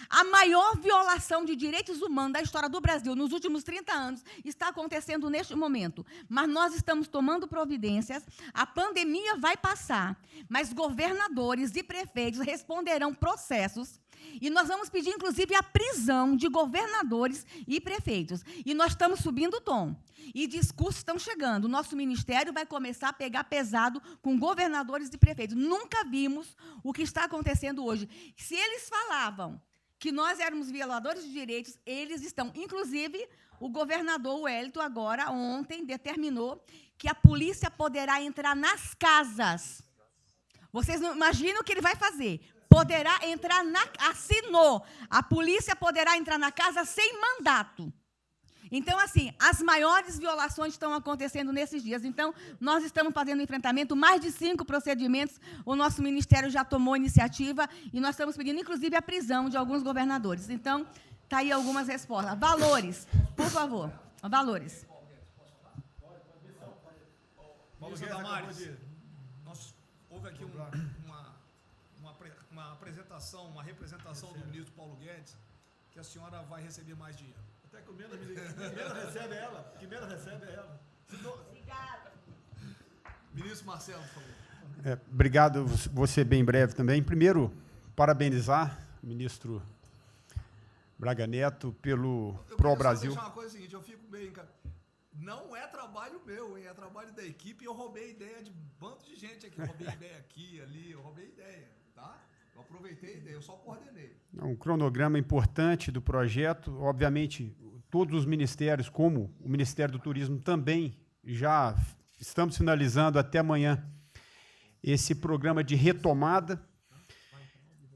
A maior violação de direitos humanos da história do Brasil nos últimos 30 anos está acontecendo neste momento. Mas nós estamos tomando providências, a pandemia vai passar, mas governadores e prefeitos responderão processos e nós vamos pedir, inclusive, a prisão de governadores e prefeitos. E nós estamos subindo o tom. E discursos estão chegando. O nosso ministério vai começar a pegar pesado com governadores e prefeitos. Nunca vimos o que está acontecendo hoje. Se eles falavam que nós éramos violadores de direitos, eles estão. Inclusive, o governador Wellington, agora, ontem, determinou que a polícia poderá entrar nas casas. Vocês não imaginam o que ele vai fazer. Poderá entrar assinou. A polícia poderá entrar na casa sem mandato. Então, assim, as maiores violações estão acontecendo nesses dias. Então, nós estamos fazendo um enfrentamento, mais de 5 procedimentos, o nosso ministério já tomou iniciativa e nós estamos pedindo, inclusive, a prisão de alguns governadores. Então, está aí algumas respostas. Valores, por favor. Valores. Ministro Damares, houve aqui uma apresentação, uma representação do ministro Paulo Guedes, que a senhora vai receber mais dinheiro. Até que o menos recebe ela. Que menos recebe é ela. Obrigada. Ministro Marcelo, por favor. Obrigado, vou ser bem breve também. Primeiro, parabenizar o ministro Braga Neto pelo Pro Brasil. Eu queria só deixar uma coisa seguinte, eu fico bem, cara. Não é trabalho meu, hein? É trabalho da equipe e eu roubei ideia de um bando de gente aqui. Eu roubei ideia aqui, ali, eu roubei ideia, tá? Eu aproveitei a ideia, eu só coordenei. Um cronograma importante do projeto. Obviamente, todos os ministérios, como o Ministério do Turismo, também já estamos finalizando até amanhã esse programa de retomada.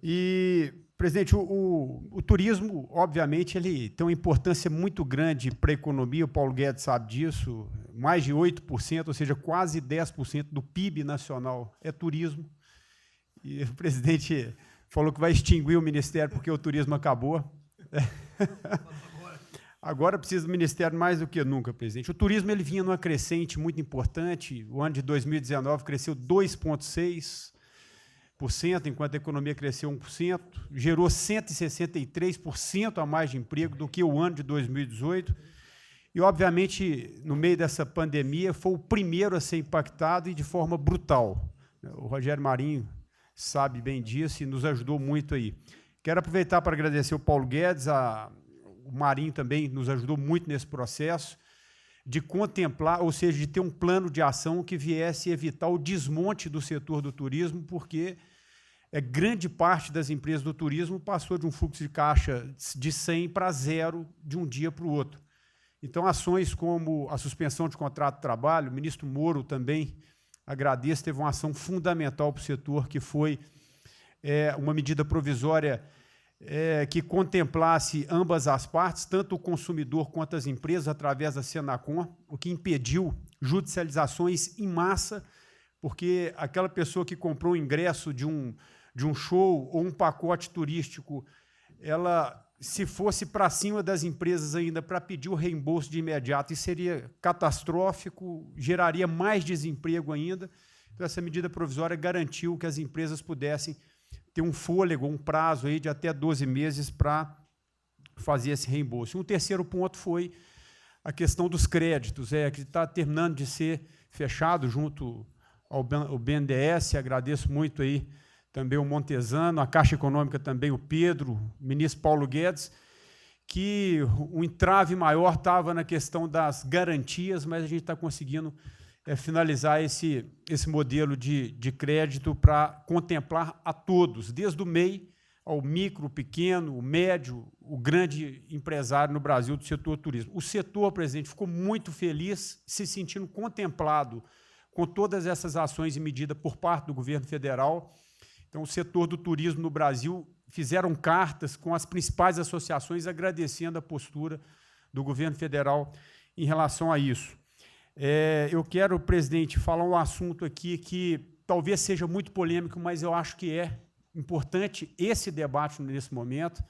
E, presidente, o turismo, obviamente, ele tem uma importância muito grande para a economia, o Paulo Guedes sabe disso, mais de 8%, ou seja, quase 10% do PIB nacional é turismo. E o presidente falou que vai extinguir o ministério porque o turismo acabou. Agora precisa do ministério mais do que nunca, presidente. O turismo ele vinha numa crescente muito importante. O ano de 2019 cresceu 2,6%, enquanto a economia cresceu 1%. Gerou 163% a mais de emprego do que o ano de 2018. E, obviamente, no meio dessa pandemia, foi o primeiro a ser impactado e de forma brutal. O Rogério Marinho sabe bem disso e nos ajudou muito aí. Quero aproveitar para agradecer o Paulo Guedes, o Marinho também nos ajudou muito nesse processo, de contemplar, ou seja, de ter um plano de ação que viesse evitar o desmonte do setor do turismo, porque grande parte das empresas do turismo passou de um fluxo de caixa de 100 para 0 de um dia para o outro. Então, ações como a suspensão de contrato de trabalho, o ministro Moro também, agradeço, teve uma ação fundamental para o setor, que foi uma medida provisória que contemplasse ambas as partes, tanto o consumidor quanto as empresas, através da Senacom, o que impediu judicializações em massa, porque aquela pessoa que comprou o ingresso de um show ou um pacote turístico, ela, se fosse para cima das empresas ainda para pedir o reembolso de imediato, isso seria catastrófico, geraria mais desemprego ainda. Então, essa medida provisória garantiu que as empresas pudessem ter um fôlego, um prazo aí de até 12 meses para fazer esse reembolso. Um terceiro ponto foi a questão dos créditos, que está terminando de ser fechado junto ao BNDES. Agradeço muito aí também o Montesano, a Caixa Econômica também, o Pedro, o ministro Paulo Guedes, que o entrave maior estava na questão das garantias, mas a gente está conseguindo finalizar esse modelo de crédito para contemplar a todos, desde o MEI ao micro, pequeno, o médio, o grande empresário no Brasil do setor turismo. O setor, presidente, ficou muito feliz, se sentindo contemplado com todas essas ações e medidas por parte do governo federal. Então, o setor do turismo no Brasil fizeram cartas com as principais associações agradecendo a postura do governo federal em relação a isso. Eu quero, presidente, falar um assunto aqui que talvez seja muito polêmico, mas eu acho que é importante esse debate nesse momento.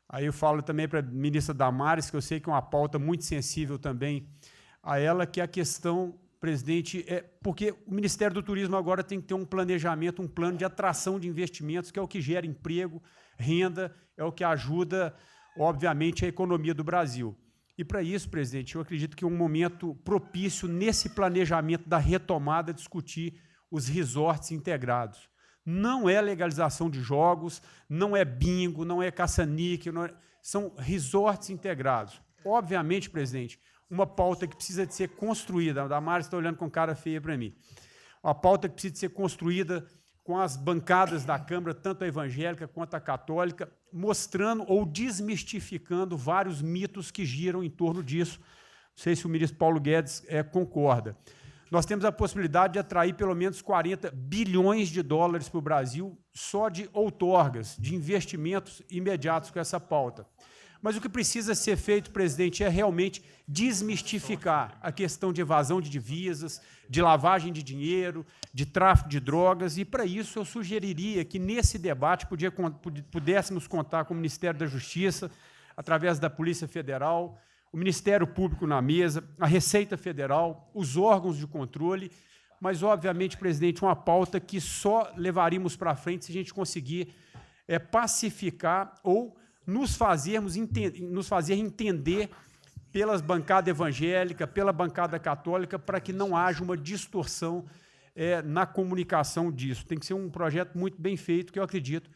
Aí eu falo também para a ministra Damares, que eu sei que é uma pauta muito sensível também a ela, que é a questão, presidente, porque o Ministério do Turismo agora tem que ter um planejamento, um plano de atração de investimentos, que é o que gera emprego, renda, é o que ajuda, obviamente, a economia do Brasil. E, para isso, presidente, eu acredito que é um momento propício, nesse planejamento da retomada, discutir os resorts integrados. Não é legalização de jogos, não é bingo, não é caça-níquel, são resorts integrados. Obviamente, presidente, uma pauta que precisa de ser construída, a Damares está olhando com cara feia para mim, uma pauta que precisa de ser construída com as bancadas da Câmara, tanto a evangélica quanto a católica, mostrando ou desmistificando vários mitos que giram em torno disso. Não sei se o ministro Paulo Guedes concorda. Nós temos a possibilidade de atrair pelo menos 40 bilhões de dólares para o Brasil só de outorgas, de investimentos imediatos com essa pauta. Mas o que precisa ser feito, presidente, é realmente desmistificar a questão de evasão de divisas, de lavagem de dinheiro, de tráfico de drogas, e, para isso, eu sugeriria que, nesse debate, pudéssemos contar com o Ministério da Justiça, através da Polícia Federal, o Ministério Público na mesa, a Receita Federal, os órgãos de controle, mas, obviamente, presidente, uma pauta que só levaríamos para frente se a gente conseguir pacificar ou nos fazer entender pelas bancadas evangélicas, pela bancada católica, para que não haja uma distorção na comunicação disso. Tem que ser um projeto muito bem feito, que eu acredito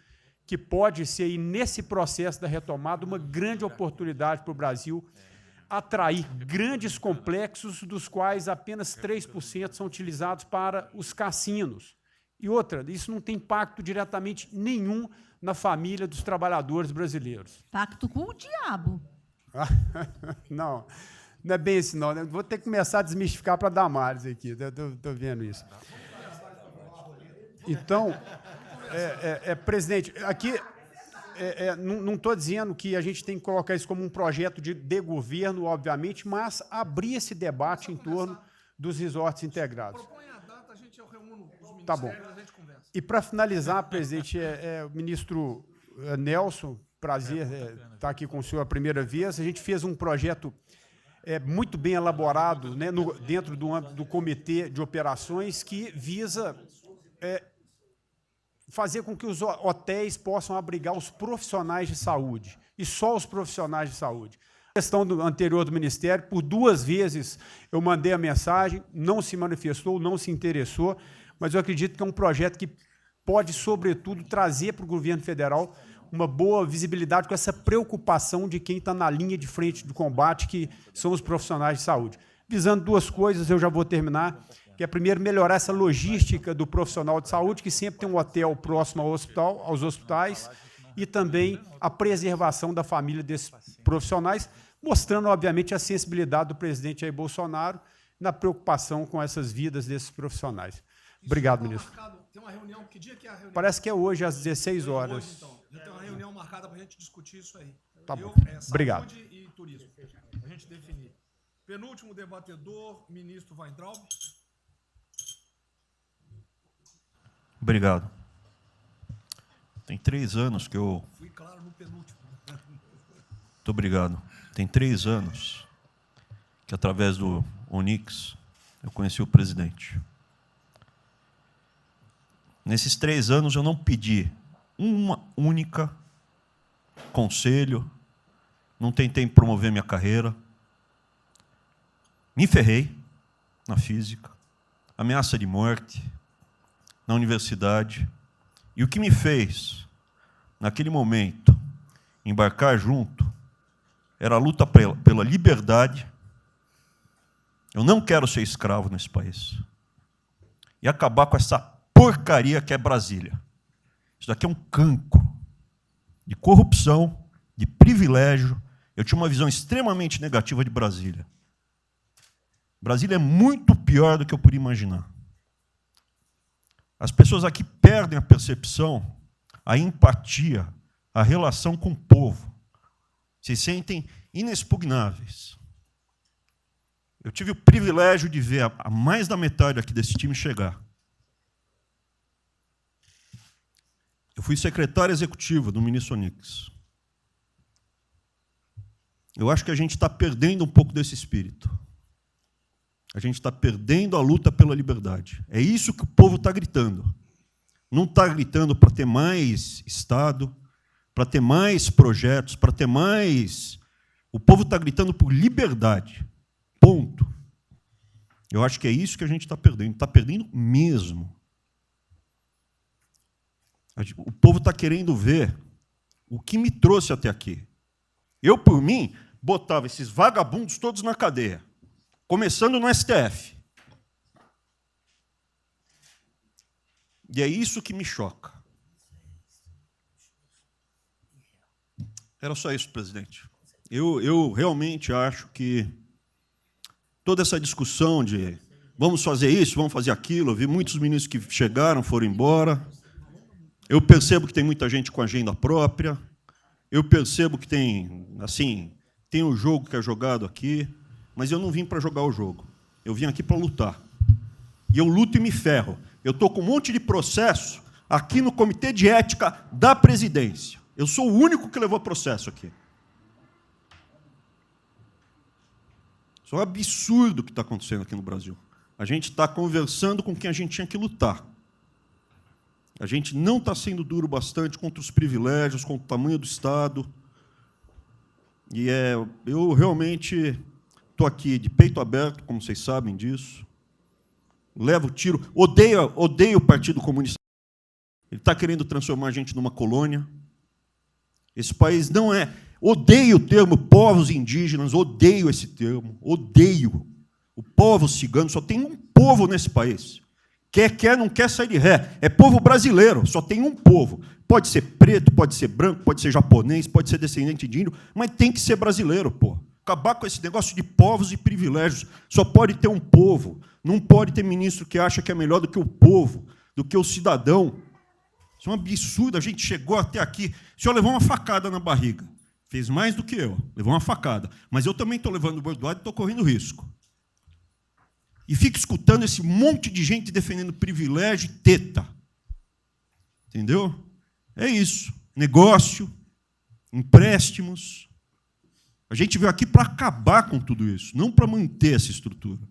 que pode ser, aí, nesse processo da retomada, uma grande oportunidade para o Brasil atrair grandes complexos, dos quais apenas 3% são utilizados para os cassinos. E outra, isso não tem impacto diretamente nenhum na família dos trabalhadores brasileiros. Pacto com o diabo. Não, não é bem assim, não. Vou ter que começar a desmistificar para a Damares aqui. Estou vendo isso. Então, presidente, aqui não estou dizendo que a gente tem que colocar isso como um projeto de governo, obviamente, mas abrir esse debate em torno dos resorts integrados. Propõe a data, a gente reúne os ministérios, tá bom. A gente conversa. E, para finalizar, presidente, o ministro Nelson, prazer estar aqui com o senhor a primeira vez. A gente fez um projeto muito bem elaborado, né, dentro do âmbito do Comitê de Operações, que visa fazer com que os hotéis possam abrigar os profissionais de saúde, e só os profissionais de saúde. A questão anterior do Ministério, por 2 vezes eu mandei a mensagem, não se manifestou, não se interessou, mas eu acredito que é um projeto que pode, sobretudo, trazer para o governo federal uma boa visibilidade com essa preocupação de quem está na linha de frente do combate, que são os profissionais de saúde. Visando 2 coisas, eu já vou terminar, que é, primeiro, melhorar essa logística do profissional de saúde, que sempre tem um hotel próximo ao hospital, aos hospitais, e também a preservação da família desses profissionais, mostrando, obviamente, a sensibilidade do presidente Jair Bolsonaro na preocupação com essas vidas desses profissionais. Obrigado, ministro. Tem uma reunião, que dia que é a reunião? Parece que é hoje, às 16 horas. Hoje, então. Já tem uma reunião marcada para a gente discutir isso aí. Tá bom. Obrigado. Saúde e turismo. A gente definir. Penúltimo debatedor, ministro Weintraub. Obrigado. Tem 3 anos que eu... Fui claro no penúltimo. Muito obrigado. Tem 3 anos que, através do Onix, eu conheci o presidente. Nesses 3 anos, eu não pedi uma única conselho, não tentei promover minha carreira, me ferrei na física, ameaça de morte na universidade, e o que me fez, naquele momento, embarcar junto, era a luta pela liberdade. Eu não quero ser escravo nesse país. E acabar com essa porcaria que é Brasília. Isso daqui é um cancro de corrupção, de privilégio. Eu tinha uma visão extremamente negativa de Brasília. Brasília é muito pior do que eu podia imaginar. As pessoas aqui perdem a percepção, a empatia, a relação com o povo. Se sentem inexpugnáveis. Eu tive o privilégio de ver a mais da metade aqui desse time chegar. Eu fui secretário executivo do ministro Onix. Eu acho que a gente está perdendo um pouco desse espírito. A gente está perdendo a luta pela liberdade. É isso que o povo está gritando. Não está gritando para ter mais Estado, para ter mais projetos, para ter mais... O povo está gritando por liberdade. Ponto. Eu acho que é isso que a gente está perdendo. Está perdendo mesmo. O povo está querendo ver o que me trouxe até aqui. Eu, por mim, botava esses vagabundos todos na cadeia, começando no STF. E é isso que me choca. Era só isso, presidente. Eu realmente acho que toda essa discussão de vamos fazer isso, vamos fazer aquilo, eu vi muitos ministros que chegaram, foram embora. Eu percebo que tem muita gente com agenda própria. Eu percebo que tem, assim, tem um jogo que é jogado aqui, mas eu não vim para jogar o jogo. Eu vim aqui para lutar. E eu luto e me ferro. Eu estou com um monte de processo aqui no Comitê de Ética da Presidência. Eu sou o único que levou processo aqui. Isso é um absurdo o que está acontecendo aqui no Brasil. A gente está conversando com quem a gente tinha que lutar. A gente não está sendo duro bastante contra os privilégios, contra o tamanho do Estado. E eu realmente estou aqui de peito aberto, como vocês sabem disso. Levo tiro. Odeio o Partido Comunista. Ele está querendo transformar a gente numa colônia. Esse país não é... Odeio o termo povos indígenas, odeio esse termo, odeio. O povo cigano, só tem um povo nesse país. Quer, não quer sair de ré. É povo brasileiro, só tem um povo. Pode ser preto, pode ser branco, pode ser japonês, pode ser descendente de índio, mas tem que ser brasileiro, pô. Acabar com esse negócio de povos e privilégios. Só pode ter um povo. Não pode ter ministro que acha que é melhor do que o povo, do que o cidadão. Isso é um absurdo. A gente chegou até aqui. O senhor levou uma facada na barriga. Fez mais do que eu. Levou uma facada. Mas eu também estou levando o bordoado e estou correndo risco. E fico escutando esse monte de gente defendendo privilégio e teta. Entendeu? É isso. Negócio, empréstimos. A gente veio aqui para acabar com tudo isso, não para manter essa estrutura.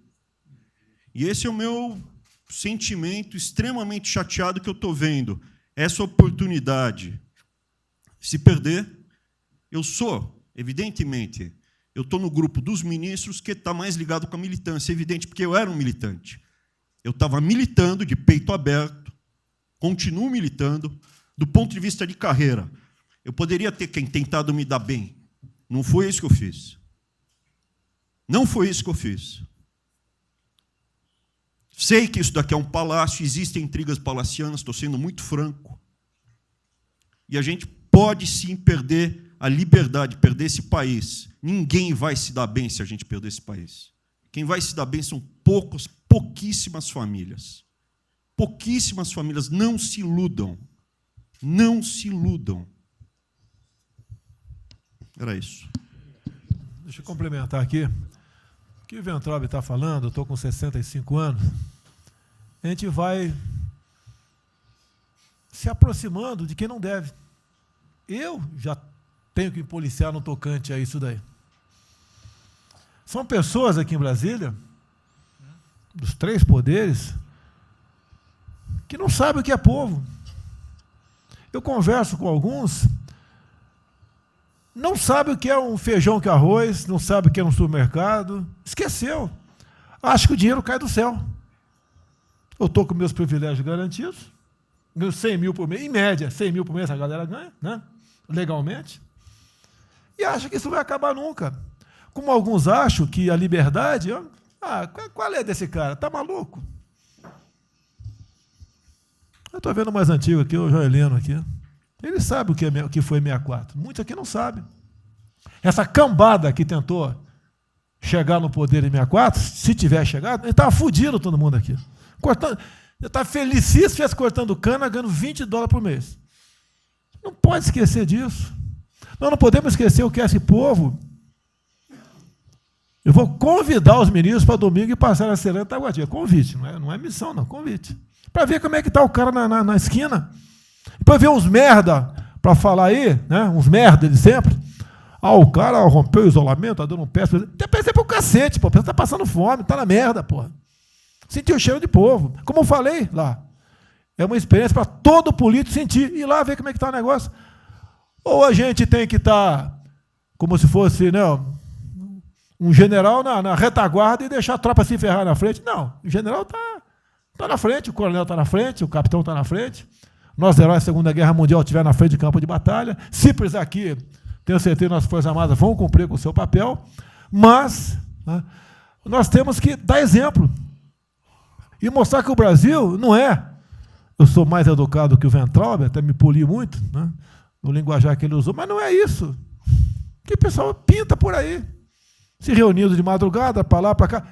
E esse é o meu sentimento extremamente chateado que eu estou vendo. Essa oportunidade se perder. Eu sou, evidentemente, eu estou no grupo dos ministros que está mais ligado com a militância, evidente, porque eu era um militante. Eu estava militando de peito aberto, continuo militando, do ponto de vista de carreira. Eu poderia ter tentado me dar bem. Não foi isso que eu fiz. Não foi isso que eu fiz. Sei que isso daqui é um palácio, existem intrigas palacianas, estou sendo muito franco. E a gente pode sim perder a liberdade, perder esse país. Ninguém vai se dar bem se a gente perder esse país. Quem vai se dar bem são pouquíssimas famílias. Pouquíssimas famílias. Não se iludam. Não se iludam. Era isso. Deixa eu complementar aqui. O que o Weintraub está falando, eu estou com 65 anos, a gente vai se aproximando de quem não deve. Eu já tenho que me policiar no tocante a isso daí. São pessoas aqui em Brasília, dos três poderes, que não sabem o que é povo. Eu converso com alguns, não sabem o que é um feijão com arroz, não sabem o que é um supermercado, esqueceu. Acha que o dinheiro cai do céu. Eu estou com meus privilégios garantidos, meus 100 mil por mês, em média, 100 mil por mês a galera ganha, né? Legalmente, e acha que isso vai acabar nunca. Como alguns acham que a liberdade... qual é desse cara? Está maluco? Eu estou vendo o mais antigo aqui, o Joelino aqui. Ele sabe o que foi 64. Muitos aqui não sabem. Essa cambada que tentou chegar no poder em 64, se tiver chegado, ele estava fudido todo mundo aqui. Cortando, eu estava felicíssimo se estivesse cortando cana, ganhando $20 por mês. Não pode esquecer disso. Nós não podemos esquecer o que é esse povo. Eu vou convidar os ministros para domingo e passar na Serena Taguatinga. Convite, não é missão, não, convite. Para ver como é que está o cara na esquina. Depois ver uns merda para falar aí, né? Uns merda de sempre. O cara rompeu o isolamento, tá dando um pé. Tem pé pro cacete, pô. A pessoa tá passando fome, tá na merda, porra. Sentiu o cheiro de povo. Como eu falei lá, é uma experiência para todo político sentir. Ir lá ver como é que está o negócio. Ou a gente tem que estar como se fosse, né, um general na retaguarda e deixar a tropa se ferrar na frente. Não, o general está na frente, o coronel está na frente, o capitão está na frente. Nós, heróis da Segunda Guerra Mundial, estiver na frente de campo de batalha. Se precisar aqui, tenho certeza que nossas Forças Armadas vão cumprir com o seu papel. Mas, né, nós temos que dar exemplo. E mostrar que o Brasil não é... Eu sou mais educado que o Weintraub, até me poli muito, né, no linguajar que ele usou, mas não é isso. Que o pessoal pinta por aí. Se reunindo de madrugada, para lá, para cá.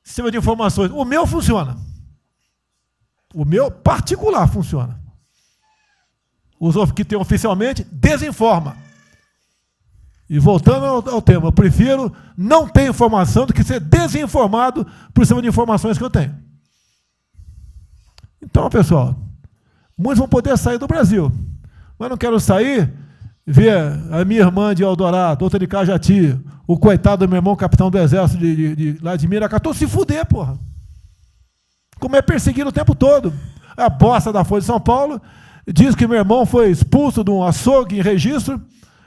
Sistema de informações. O meu funciona. O meu particular funciona. Os que tem oficialmente, desinforma. E voltando ao tema, eu prefiro não ter informação do que ser desinformado por cima de informações que eu tenho. Então, pessoal, muitos vão poder sair do Brasil, mas não quero sair, ver a minha irmã de Eldorado, outra de Cajati, o coitado do meu irmão, capitão do exército lá de Miracatu, se fuder, porra. Como é perseguido o tempo todo. A bosta da Folha de São Paulo diz que meu irmão foi expulso de um açougue em registro,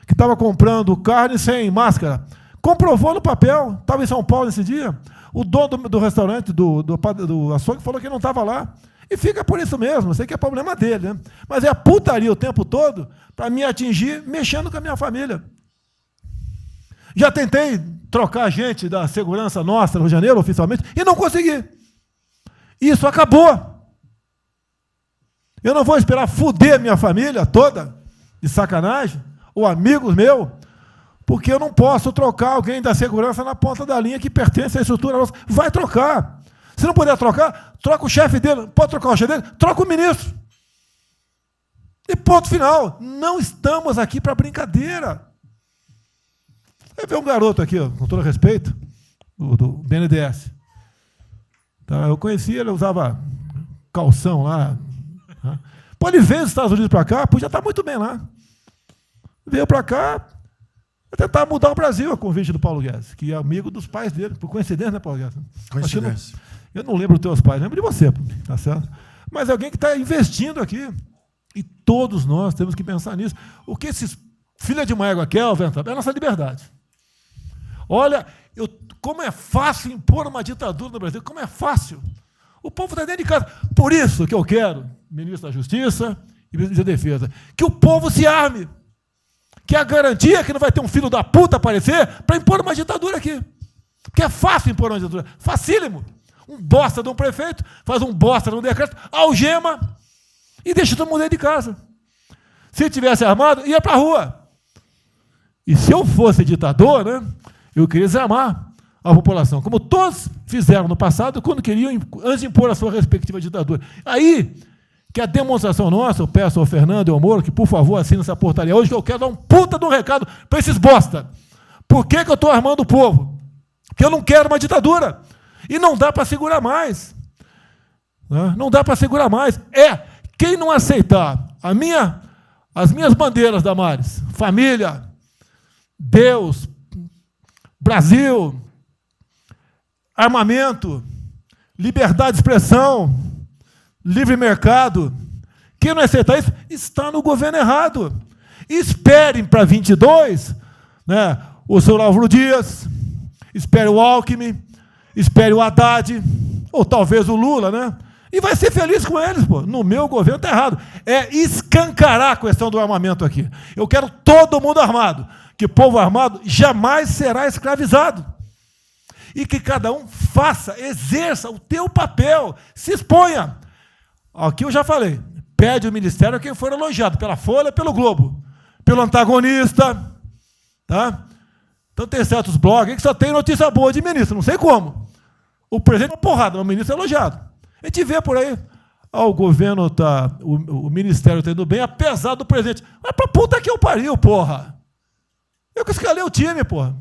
que estava comprando carne sem máscara. Comprovou no papel, estava em São Paulo nesse dia. O dono do restaurante, do açougue, falou que não estava lá. E fica por isso mesmo, sei que é problema dele, né? Mas é a putaria o tempo todo para me atingir mexendo com a minha família. Já tentei trocar gente da segurança nossa no Rio de Janeiro, oficialmente, e não consegui. Isso acabou. Eu não vou esperar fuder minha família toda, de sacanagem, ou amigos meus, porque eu não posso trocar alguém da segurança na ponta da linha que pertence à estrutura nossa. Vai trocar. Se não puder trocar, troca o chefe dele. Pode trocar o chefe dele? Troca o ministro. E ponto final. Não estamos aqui para brincadeira. Você vê um garoto aqui, ó, com todo respeito, do BNDES. Tá, eu conheci ele, usava calção lá. Tá? Pode vir dos Estados Unidos para cá, podia estar muito bem lá. Veio para cá, tentar mudar o Brasil, a convite do Paulo Guedes, que é amigo dos pais dele, por coincidência, né, Paulo Guedes? Coincidência. Eu não lembro dos teus pais, lembro de você, tá certo? Mas alguém que está investindo aqui. E todos nós temos que pensar nisso. O que esses filha de uma égua querem, é a nossa liberdade. Olha, como é fácil impor uma ditadura no Brasil, como é fácil. O povo está dentro de casa. Por isso que eu quero, ministro da Justiça e ministro da Defesa, que o povo se arme. Que é a garantia que não vai ter um filho da puta aparecer para impor uma ditadura aqui. Porque é fácil impor uma ditadura. Facílimo. Um bosta de um prefeito, faz um bosta de um decreto, algema e deixa todo mundo dentro de casa. Se tivesse armado, ia para a rua. E se eu fosse ditador, né, eu queria desarmar a população, como todos fizeram no passado, quando queriam, antes de impor a sua respectiva ditadura. Aí, que a demonstração nossa, eu peço ao Fernando e ao Moro que, por favor, assine essa portaria hoje, que eu quero dar um puta de um recado para esses bosta. Por que eu estou armando o povo? Porque eu não quero uma ditadura. E não dá para segurar mais. Não dá para segurar mais. Quem não aceitar as minhas bandeiras, Damares, família, Deus, Brasil, armamento, liberdade de expressão, livre mercado, quem não aceitar isso está no governo errado. Esperem para 22, né, o senhor Álvaro Dias, espere o Alckmin, espere o Haddad, ou talvez o Lula, né? E vai ser feliz com eles, pô. No meu governo está errado. É escancarar a questão do armamento aqui. Eu quero todo mundo armado. Que povo armado jamais será escravizado. E que cada um faça, exerça o teu papel, se exponha. Aqui eu já falei. Pede o ministério a quem for elogiado, pela Folha, pelo Globo, pelo antagonista, tá? Então tem certos blogs que só tem notícia boa de ministro, não sei como. O presidente é uma porrada, mas o ministro é elogiado. A gente vê por aí, o governo está, o ministério está indo bem, apesar do presidente. Mas pra puta que eu pariu, porra. Eu que escalei o time, porra.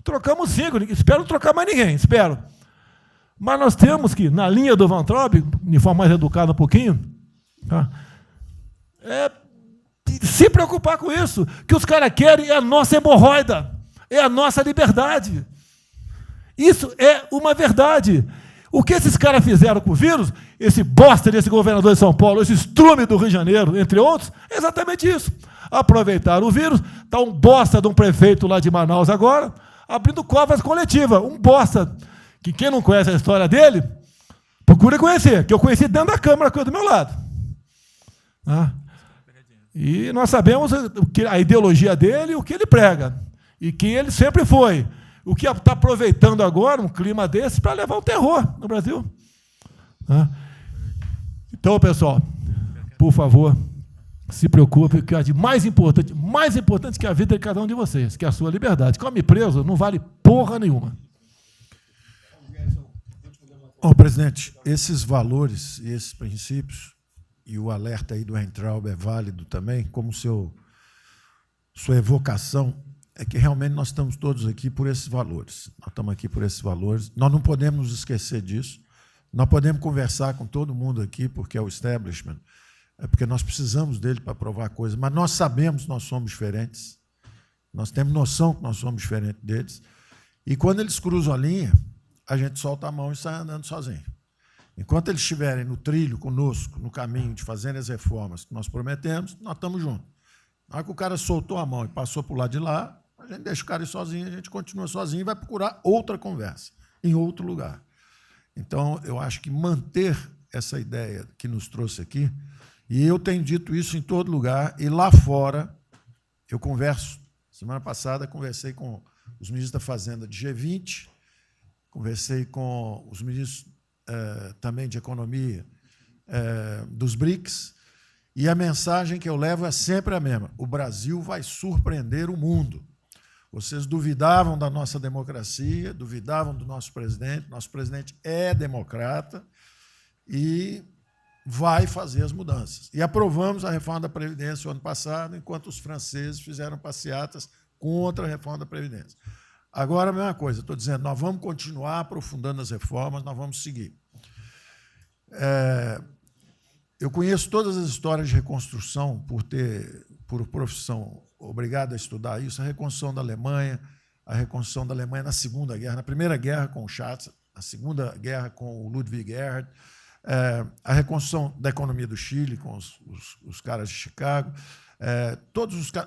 Trocamos 5, espero não trocar mais ninguém, espero. Mas nós temos que, na linha do Van Traub, de forma mais educada um pouquinho, tá? Se preocupar com isso. O que os caras querem é a nossa hemorroida, é a nossa liberdade. Isso é uma verdade. O que esses caras fizeram com o vírus, esse bosta desse governador de São Paulo, esse estrume do Rio de Janeiro, entre outros, é exatamente isso. Aproveitaram o vírus, está um bosta de um prefeito lá de Manaus agora, abrindo covas coletivas. Um bosta, que quem não conhece a história dele, procura conhecer, que eu conheci dentro da Câmara, que é do meu lado. E nós sabemos a ideologia dele e o que ele prega. E quem ele sempre foi. O que está aproveitando agora um clima desse para levar o terror no Brasil. Então, pessoal, por favor, se preocupe, que é de mais importante que a vida de cada um de vocês, que é a sua liberdade. Come preso não vale porra nenhuma. Bom, presidente, esses valores e esses princípios, e o alerta aí do Weintraub é válido também, como sua evocação, é que realmente nós estamos todos aqui por esses valores. Nós estamos aqui por esses valores. Nós não podemos nos esquecer disso. Nós podemos conversar com todo mundo aqui, porque é o establishment, é porque nós precisamos dele para provar coisas, mas nós sabemos que nós somos diferentes. Nós temos noção que nós somos diferentes deles. E quando eles cruzam a linha, a gente solta a mão e sai andando sozinho. Enquanto eles estiverem no trilho conosco, no caminho de fazer as reformas que nós prometemos, nós estamos juntos. Na hora que o cara soltou a mão e passou para o lado de lá, a gente deixa o cara ir sozinho, a gente continua sozinho e vai procurar outra conversa, em outro lugar. Então, eu acho que manter essa ideia que nos trouxe aqui, e eu tenho dito isso em todo lugar, e lá fora, eu converso. Semana passada, conversei com os ministros da Fazenda de G20, conversei com os ministros também de Economia dos BRICS, e a mensagem que eu levo é sempre a mesma: o Brasil vai surpreender o mundo. Vocês duvidavam da nossa democracia, duvidavam do nosso presidente é democrata e vai fazer as mudanças. E aprovamos a reforma da Previdência o ano passado, enquanto os franceses fizeram passeatas contra a reforma da Previdência. Agora, a mesma coisa, estou dizendo, nós vamos continuar aprofundando as reformas, nós vamos seguir. Eu conheço todas as histórias de reconstrução por profissão, obrigado a estudar isso, a reconstrução da Alemanha na Segunda Guerra, na Primeira Guerra com o Schatz, na Segunda Guerra com o Ludwig Erhard, a reconstrução da economia do Chile com os caras de Chicago,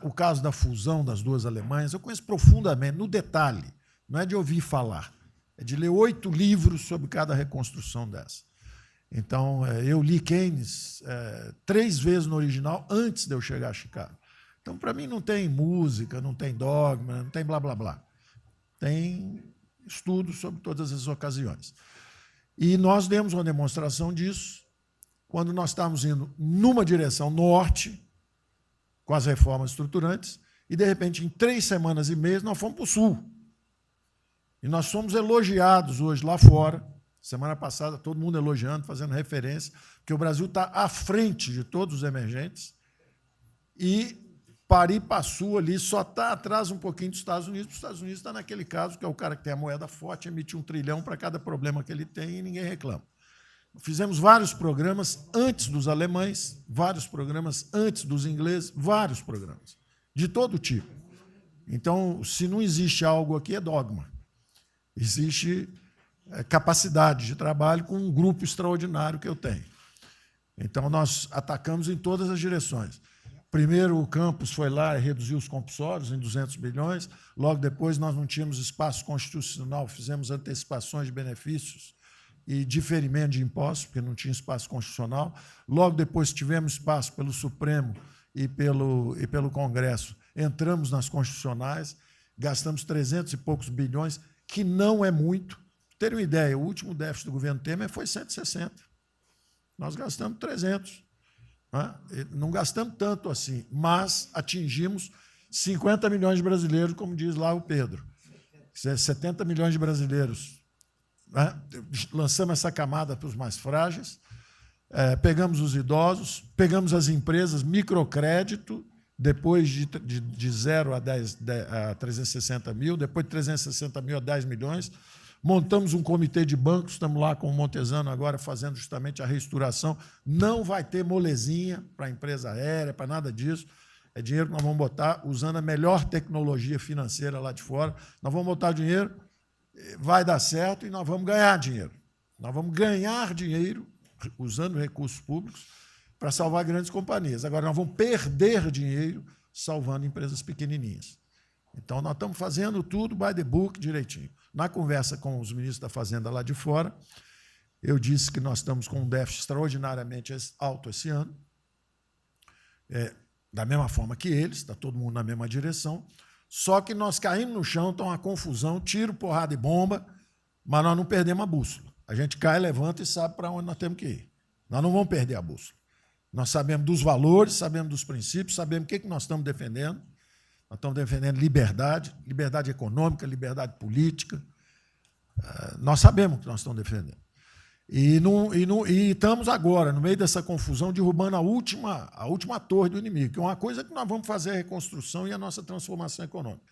o caso da fusão das duas Alemanhas, eu conheço profundamente, no detalhe, não é de ouvir falar, é de ler 8 livros sobre cada reconstrução dessa. Então, eu li Keynes 3 vezes no original antes de eu chegar a Chicago. Então, para mim, não tem música, não tem dogma, não tem blá, blá, blá. Tem estudos sobre todas as ocasiões. E nós demos uma demonstração disso quando nós estávamos indo numa direção norte, com as reformas estruturantes, e, de repente, em 3 semanas e meia, nós fomos para o sul. E nós somos elogiados hoje lá fora. Semana passada, todo mundo elogiando, fazendo referência, que o Brasil está à frente de todos os emergentes e Paris-Passu ali só está atrás um pouquinho dos Estados Unidos. Os Estados Unidos está naquele caso, que é o cara que tem a moeda forte, emite 1 trilhão para cada problema que ele tem e ninguém reclama. Fizemos vários programas antes dos alemães, vários programas antes dos ingleses, vários programas, de todo tipo. Então, se não existe algo aqui, é dogma. Existe capacidade de trabalho com um grupo extraordinário que eu tenho. Então, nós atacamos em todas as direções. Primeiro, o campus foi lá e reduziu os compulsórios em 200 bilhões. Logo depois, nós não tínhamos espaço constitucional, fizemos antecipações de benefícios e diferimento de impostos, porque não tinha espaço constitucional. Logo depois, tivemos espaço pelo Supremo e pelo Congresso. Entramos nas constitucionais, gastamos 300 e poucos bilhões, que não é muito. Para terem uma ideia, o último déficit do governo Temer foi 160. Nós gastamos 300. Não gastamos tanto assim, mas atingimos 50 milhões de brasileiros, como diz lá o Pedro. 70 milhões de brasileiros. Né? Lançamos essa camada para os mais frágeis, pegamos os idosos, pegamos as empresas, microcrédito, depois de 0 a 360 mil, depois de 360 mil a 10 milhões. Montamos um comitê de bancos, estamos lá com o Montesano agora fazendo justamente a reestruturação. Não vai ter molezinha para a empresa aérea, para nada disso. É dinheiro que nós vamos botar usando a melhor tecnologia financeira lá de fora. Nós vamos botar dinheiro, vai dar certo e nós vamos ganhar dinheiro. Nós vamos ganhar dinheiro usando recursos públicos para salvar grandes companhias. Agora, nós vamos perder dinheiro salvando empresas pequenininhas. Então, nós estamos fazendo tudo by the book direitinho. Na conversa com os ministros da Fazenda lá de fora, eu disse que nós estamos com um déficit extraordinariamente alto esse ano, da mesma forma que eles, está todo mundo na mesma direção, só que nós caímos no chão, está uma confusão, tiro, porrada e bomba, mas nós não perdemos a bússola. A gente cai, levanta e sabe para onde nós temos que ir. Nós não vamos perder a bússola. Nós sabemos dos valores, sabemos dos princípios, sabemos o que nós estamos defendendo. Nós estamos defendendo liberdade, liberdade econômica, liberdade política. Nós sabemos o que nós estamos defendendo. E estamos agora, no meio dessa confusão, derrubando a última torre do inimigo, que é uma coisa que nós vamos fazer a reconstrução e a nossa transformação econômica.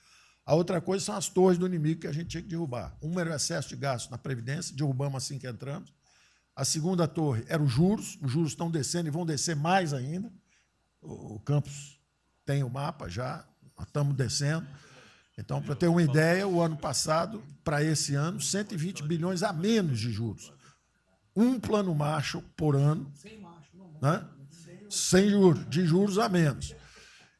A outra coisa são as torres do inimigo que a gente tinha que derrubar. Uma era o excesso de gasto na Previdência, derrubamos assim que entramos. A segunda torre era os juros estão descendo e vão descer mais ainda. O Campos tem o mapa já, nós estamos descendo. Então, para ter uma ideia, o ano passado, para esse ano, 120 bilhões a menos de juros. Um plano Marshall por ano, né? Sem juros, de juros a menos.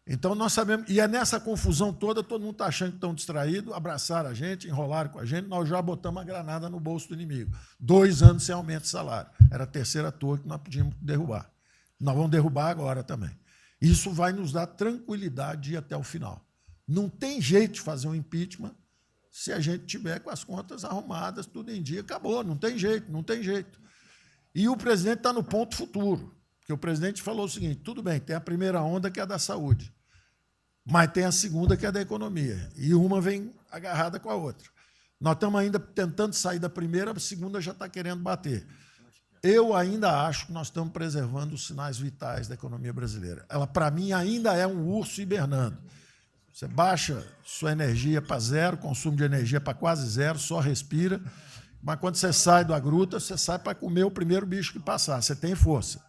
Então, nós sabemos, e é nessa confusão toda, todo mundo está achando que estão distraídos, abraçaram a gente, enrolaram com a gente, nós já botamos a granada no bolso do inimigo. 2 anos sem aumento de salário. Era a terceira torre que nós podíamos derrubar. Nós vamos derrubar agora também. Isso vai nos dar tranquilidade de ir até o final. Não tem jeito de fazer um impeachment se a gente tiver com as contas arrumadas, tudo em dia, acabou, não tem jeito, não tem jeito. E o presidente está no ponto futuro, porque o presidente falou o seguinte, tudo bem, tem a primeira onda que é a da saúde, mas tem a segunda que é da economia, e uma vem agarrada com a outra. Nós estamos ainda tentando sair da primeira, a segunda já está querendo bater. Eu ainda acho que nós estamos preservando os sinais vitais da economia brasileira. Ela, para mim, ainda é um urso hibernando. Você baixa sua energia para zero, consumo de energia para quase zero, só respira, mas quando você sai da gruta, você sai para comer o primeiro bicho que passar, você tem força.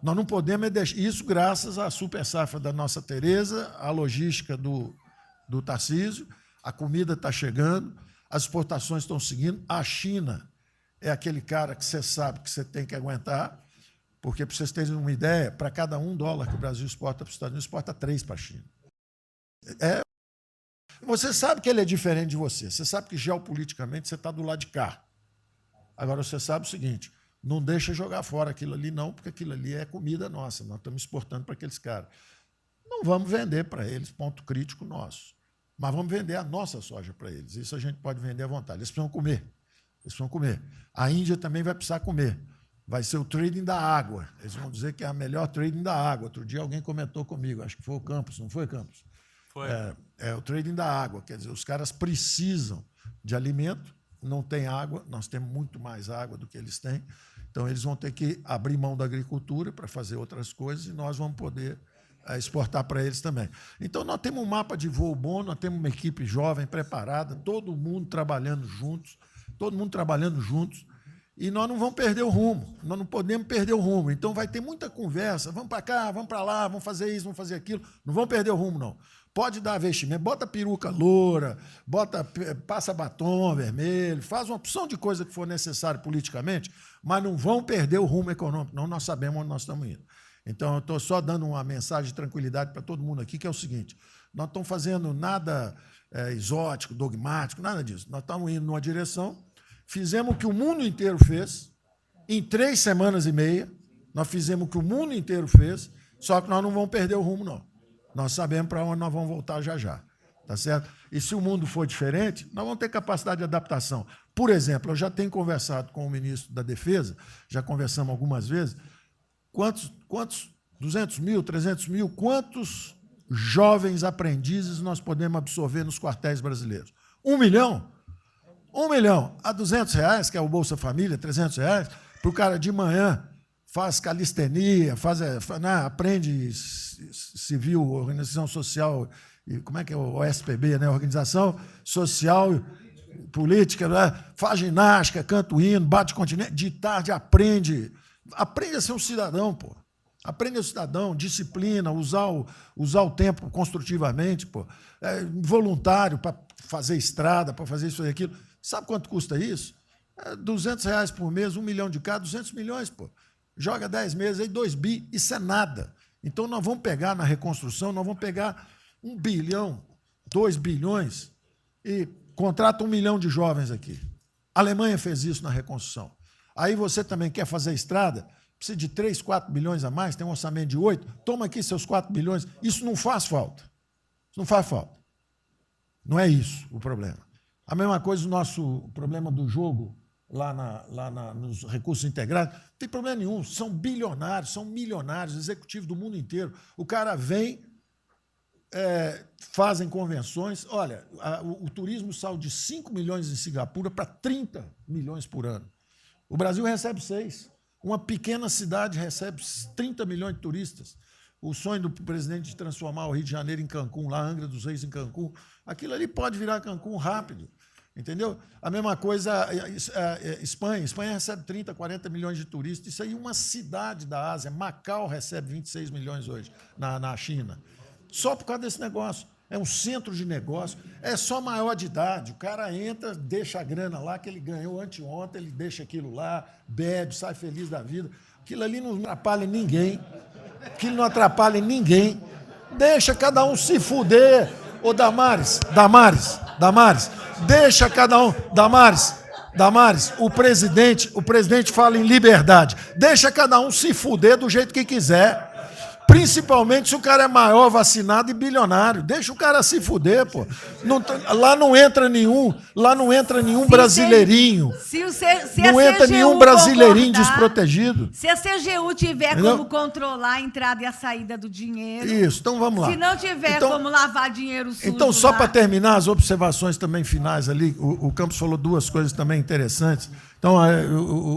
Nós não podemos deixar isso graças à super safra da nossa Tereza, à logística do Tarcísio, a comida está chegando, as exportações estão seguindo, a China é aquele cara que você sabe que você tem que aguentar, porque, para vocês terem uma ideia, para cada $1 que o Brasil exporta para os Estados Unidos, exporta 3 para a China. Você sabe que ele é diferente de você, você sabe que geopoliticamente você está do lado de cá. Agora, você sabe o seguinte, não deixa jogar fora aquilo ali não, porque aquilo ali é comida nossa, nós estamos exportando para aqueles caras. Não vamos vender para eles, ponto crítico nosso, mas vamos vender a nossa soja para eles, isso a gente pode vender à vontade, eles precisam comer, eles precisam comer. A Índia também vai precisar comer, vai ser o trading da água, eles vão dizer que é a melhor trading da água. Outro dia alguém comentou comigo, acho que foi o Campos, não foi, Campos? Foi. É o trading da água, quer dizer, os caras precisam de alimento, não tem água, nós temos muito mais água do que eles têm, então eles vão ter que abrir mão da agricultura para fazer outras coisas e nós vamos poder exportar para eles também. Então, nós temos um mapa de voo bom, nós temos uma equipe jovem, preparada, todo mundo trabalhando juntos, e nós não vamos perder o rumo, nós não podemos perder o rumo. Então, vai ter muita conversa, vamos para cá, vamos para lá, vamos fazer isso, vamos fazer aquilo, não vamos perder o rumo, não. Pode dar vestimento, bota peruca loura, passa batom vermelho, faz uma opção de coisa que for necessário politicamente, mas não vão perder o rumo econômico, não, nós sabemos onde nós estamos indo. Então, eu estou só dando uma mensagem de tranquilidade para todo mundo aqui, que é o seguinte, nós não estamos fazendo nada exótico, dogmático, nada disso. Nós estamos indo numa direção, fizemos o que o mundo inteiro fez, em 3 semanas e meia, nós fizemos o que o mundo inteiro fez, só que nós não vamos perder o rumo, não. Nós sabemos para onde nós vamos voltar já já, tá certo? E se o mundo for diferente, nós vamos ter capacidade de adaptação. Por exemplo, eu já tenho conversado com o ministro da Defesa, já conversamos algumas vezes, quantos 200 mil, 300 mil, quantos jovens aprendizes nós podemos absorver nos quartéis brasileiros? 1 milhão? 1 milhão a R$200, que é o Bolsa Família, R$300, para o cara de manhã faz calistenia, aprende civil, organização social, como é que é o OSPB, né? Organização Social Política, né? Faz ginástica, canta o hino, bate continente, de tarde aprende a ser um cidadão, pô. Aprende a ser cidadão, disciplina, usar o tempo construtivamente, pô. Voluntário para fazer estrada, para fazer isso e aquilo. Sabe quanto custa isso? R$200 por mês, 1 milhão de cada, 200 milhões, pô. Joga 10 meses, aí 2 bi, isso é nada. Então, nós vamos pegar na reconstrução, nós vamos pegar 1 bilhão, 2 bilhões e contrata 1 milhão de jovens aqui. A Alemanha fez isso na reconstrução. Aí você também quer fazer estrada, precisa de 3, 4 bilhões a mais, tem um orçamento de 8, toma aqui seus 4 bilhões. Isso não faz falta. Isso não faz falta. Não é isso o problema. A mesma coisa o nosso problema do jogo, lá nos recursos integrados, não tem problema nenhum. São bilionários, são milionários, executivos do mundo inteiro. O cara vem, fazem convenções. Olha, o turismo saiu de 5 milhões em Singapura para 30 milhões por ano. O Brasil recebe 6. Uma pequena cidade recebe 30 milhões de turistas. O sonho do presidente de transformar o Rio de Janeiro em Cancún, lá Angra dos Reis em Cancún, aquilo ali pode virar Cancún rápido. Entendeu? A mesma coisa, Espanha. Espanha recebe 30, 40 milhões de turistas. Isso aí, uma cidade da Ásia. Macau recebe 26 milhões hoje, na China. Só por causa desse negócio. É um centro de negócio. É só maior de idade. O cara entra, deixa a grana lá que ele ganhou anteontem, ele deixa aquilo lá, bebe, sai feliz da vida. Aquilo ali não atrapalha ninguém. Aquilo não atrapalha ninguém. Deixa cada um se fuder. Ô, Damares, deixa cada um. Damares, o presidente fala em liberdade. Deixa cada um se fuder do jeito que quiser. Principalmente se o cara é maior, vacinado e bilionário. Deixa o cara se fuder, pô. Lá não entra nenhum brasileirinho. Não entra nenhum brasileirinho desprotegido. Se a CGU tiver como controlar a entrada e a saída do dinheiro. Isso, então vamos lá. Se não tiver como lavar dinheiro sujo. Então, só para terminar as observações também finais ali, o Campos falou 2 coisas também interessantes. Então,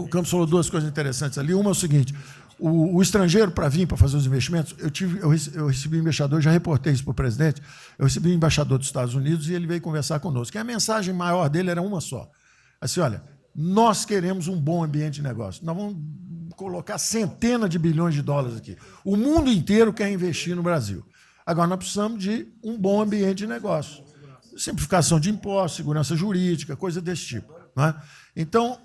o Campos falou 2 coisas interessantes ali. Uma é o seguinte: o estrangeiro, para vir para fazer os investimentos, eu recebi um embaixador, já reportei isso para o presidente, eu recebi um embaixador dos Estados Unidos e ele veio conversar conosco. E a mensagem maior dele era uma só. Assim, olha, nós queremos um bom ambiente de negócio. Nós vamos colocar centenas de bilhões de dólares aqui. O mundo inteiro quer investir no Brasil. Agora, nós precisamos de um bom ambiente de negócio. Simplificação de impostos, segurança jurídica, coisa desse tipo. Não é? Então,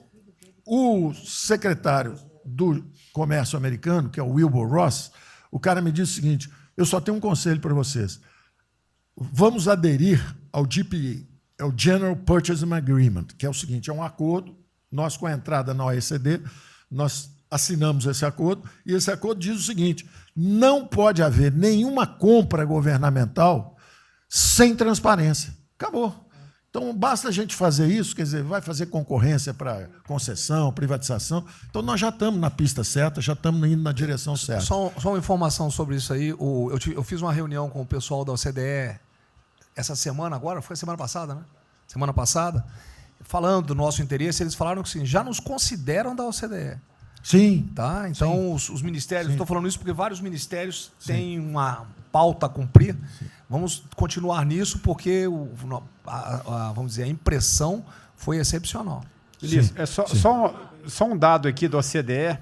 o secretário do Comércio americano, que é o Wilbur Ross, o cara me disse o seguinte: eu só tenho um conselho para vocês. Vamos aderir ao GPA, é o General Purchasing Agreement, que é o seguinte, é um acordo, nós com a entrada na OECD, nós assinamos esse acordo, e esse acordo diz o seguinte: não pode haver nenhuma compra governamental sem transparência. Acabou. Então, basta a gente fazer isso, quer dizer, vai fazer concorrência para concessão, privatização. Então, nós já estamos na pista certa, já estamos indo na direção certa. Só uma informação sobre isso aí. Eu fiz uma reunião com o pessoal da OCDE essa semana agora, foi semana passada, né? Semana passada, falando do nosso interesse, eles falaram que, assim, já nos consideram da OCDE. Sim. Tá? Então, sim. Os ministérios, estou falando isso porque vários ministérios Sim. têm uma pauta a cumprir. Sim. Vamos continuar nisso porque, vamos dizer, a impressão foi excepcional. Ministro, só um dado aqui da OCDE.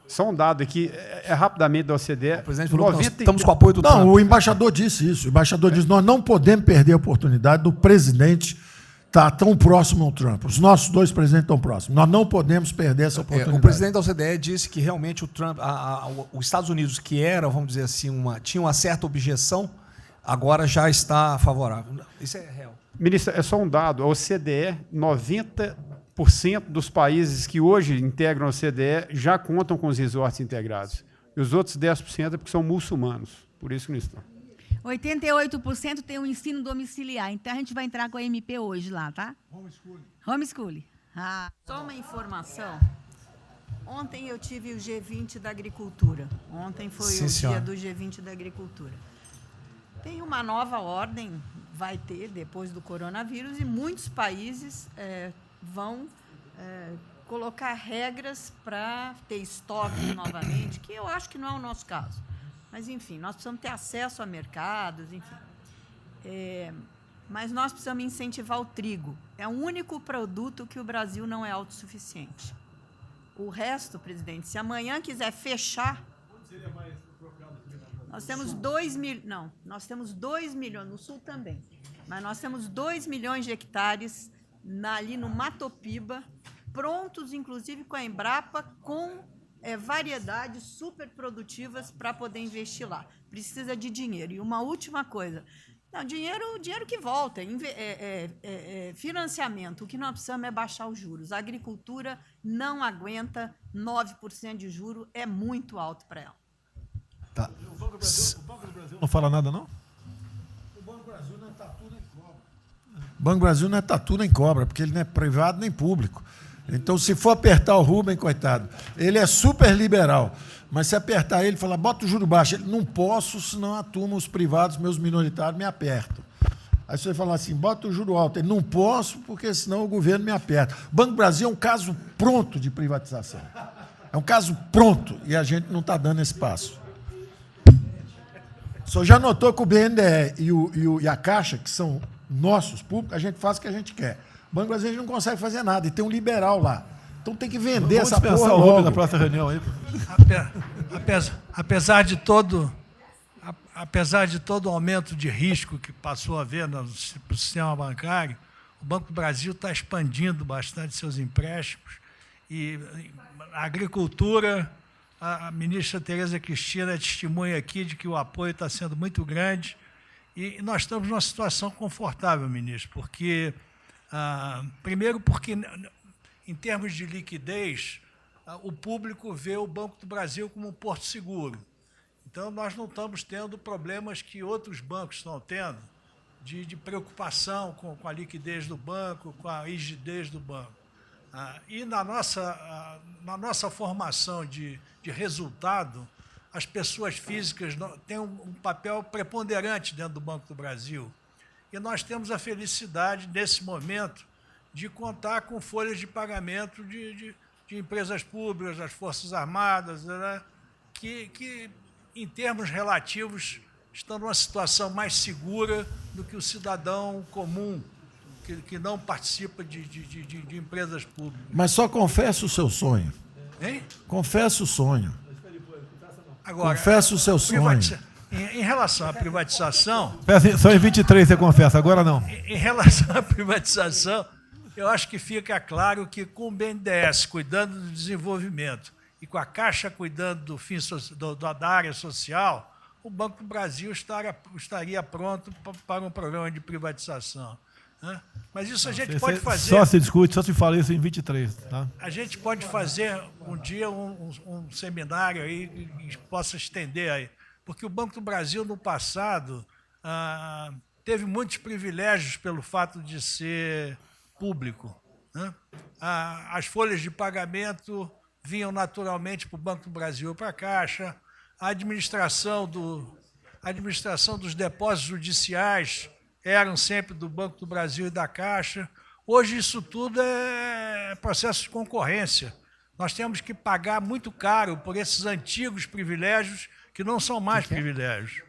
Só um dado aqui, rapidamente da OCDE. O presidente falou que nós estamos com o apoio do Trump. Não, o embaixador disse isso. O embaixador disse: nós não podemos perder a oportunidade do presidente estar tão próximo ao Trump. Os nossos 2 presidentes estão próximos. Nós não podemos perder essa oportunidade. O presidente da OCDE disse que realmente o Trump, os Estados Unidos, que era, vamos dizer assim, tinha uma certa objeção, agora já está favorável. Isso é real. Ministro, é só um dado. A OCDE, 90% dos países que hoje integram a OCDE já contam com os resorts integrados. E os outros 10% é porque são muçulmanos. Por isso que não estão. 88% tem um ensino domiciliar. Então, a gente vai entrar com a MP hoje lá, tá? Homeschooling. Só uma informação. Ontem eu tive o G20 da Agricultura. Ontem foi o dia do G20 da Agricultura. Tem uma nova ordem, vai ter, depois do coronavírus, e muitos países vão colocar regras para ter estoque novamente, que eu acho que não é o nosso caso. Mas, enfim, nós precisamos ter acesso a mercados, enfim. Mas nós precisamos incentivar o trigo. É o único produto que o Brasil não é autossuficiente. O resto, presidente, se amanhã quiser fechar... Nós temos 2 milhões... Não, nós temos 2 milhões, no Sul também, mas nós temos 2 milhões de hectares ali no Matopiba, prontos, inclusive, com a Embrapa, com variedades super produtivas para poder investir lá. Precisa de dinheiro. E uma última coisa... Não, dinheiro que volta, financiamento. O que nós precisamos é baixar os juros. A agricultura não aguenta 9% de juro, é muito alto para ela. Tá. O Banco do Brasil não fala nada, não? O Banco do Brasil não é tatu nem cobra. O Banco do Brasil não é tatu nem cobra, porque ele não é privado nem público. Então, se for apertar o Rubem, coitado, ele é super liberal. Mas se apertar ele e falar, bota o juro baixo, ele, não posso, senão a turma, os privados, meus minoritários, me apertam. Aí você fala assim, bota o juro alto, ele, não posso, porque senão o governo me aperta. O Banco do Brasil é um caso pronto de privatização. É um caso pronto, e a gente não está dando esse passo. O senhor já notou que o BNDE e a Caixa, que são nossos públicos, a gente faz o que a gente quer. O Banco do Brasil a gente não consegue fazer nada, e tem um liberal lá. Então tem que vender essa porra logo. Na próxima reunião aí. Apesar de todo o aumento de risco que passou a haver no sistema bancário, o Banco do Brasil está expandindo bastante seus empréstimos. E a agricultura, a ministra Tereza Cristina é testemunha aqui de que o apoio está sendo muito grande. E nós estamos numa situação confortável, ministro, porque, primeiro, porque, em termos de liquidez, o público vê o Banco do Brasil como um porto seguro. Então, nós não estamos tendo problemas que outros bancos estão tendo, de preocupação com a liquidez do banco, com a rigidez do banco. E na nossa formação de resultado, as pessoas físicas têm um papel preponderante dentro do Banco do Brasil. E nós temos a felicidade, nesse momento, de contar com folhas de pagamento de empresas públicas, das Forças Armadas, né, que, em termos relativos, estão numa situação mais segura do que o cidadão comum, que não participa de empresas públicas. Mas só confessa o seu sonho. Hein? Confessa o sonho. Agora, confessa o seu sonho. Em relação à privatização... Só em 23 você confessa, agora não. Em relação à privatização, eu acho que fica claro que com o BNDES cuidando do desenvolvimento e com a Caixa cuidando da área social, o Banco do Brasil estaria pronto para um programa de privatização. Né? Mas isso a gente pode fazer... Só se discute, só se fala isso em 23. Tá? A gente pode fazer um dia um seminário aí que possa estender aí. Porque o Banco do Brasil, no passado, teve muitos privilégios pelo fato de ser público. Né? As folhas de pagamento vinham naturalmente para o Banco do Brasil ou para a Caixa. A administração dos depósitos judiciais eram sempre do Banco do Brasil e da Caixa. Hoje isso tudo é processo de concorrência. Nós temos que pagar muito caro por esses antigos privilégios que não são mais privilégios.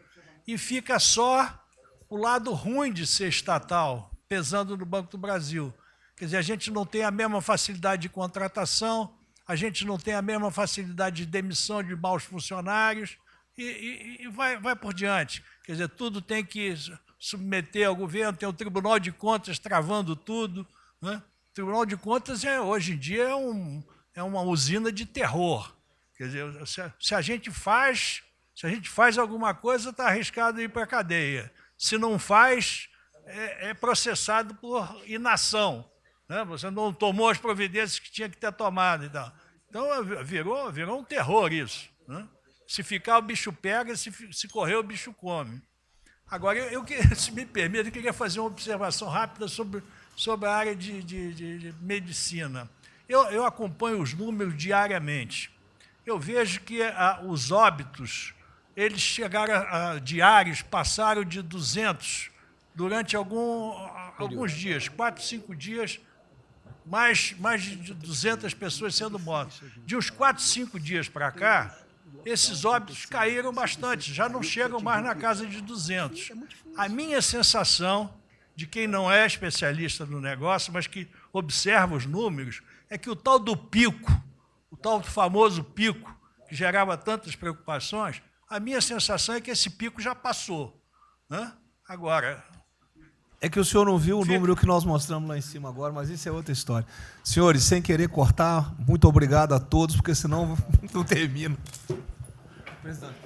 E fica só o lado ruim de ser estatal, pesando no Banco do Brasil. Quer dizer, a gente não tem a mesma facilidade de contratação, a gente não tem a mesma facilidade de demissão de maus funcionários e vai por diante. Quer dizer, tudo tem que submeter ao governo, tem o Tribunal de Contas travando tudo. Né? O Tribunal de Contas, hoje em dia, é uma usina de terror. Quer dizer, se a gente faz alguma coisa, está arriscado ir para a cadeia. Se não faz, é processado por inação. Né? Você não tomou as providências que tinha que ter tomado. Então, virou um terror isso. Né? Se ficar, o bicho pega, se correr, o bicho come. Agora, se me permite, eu queria fazer uma observação rápida sobre a área de medicina. Eu acompanho os números diariamente. Eu vejo que os óbitos eles chegaram diários, passaram de 200 durante alguns dias, 4, 5 dias, mais de 200 pessoas sendo mortas. De uns 4, 5 dias para cá, esses óbitos caíram bastante, já não chegam mais na casa de 200. A minha sensação, de quem não é especialista no negócio, mas que observa os números, é que o tal do pico, o tal do famoso pico, que gerava tantas preocupações, a minha sensação é que esse pico já passou. Agora... É que o senhor não viu o número que nós mostramos lá em cima agora, mas isso é outra história. Senhores, sem querer cortar, muito obrigado a todos, porque senão não termina. Presidente.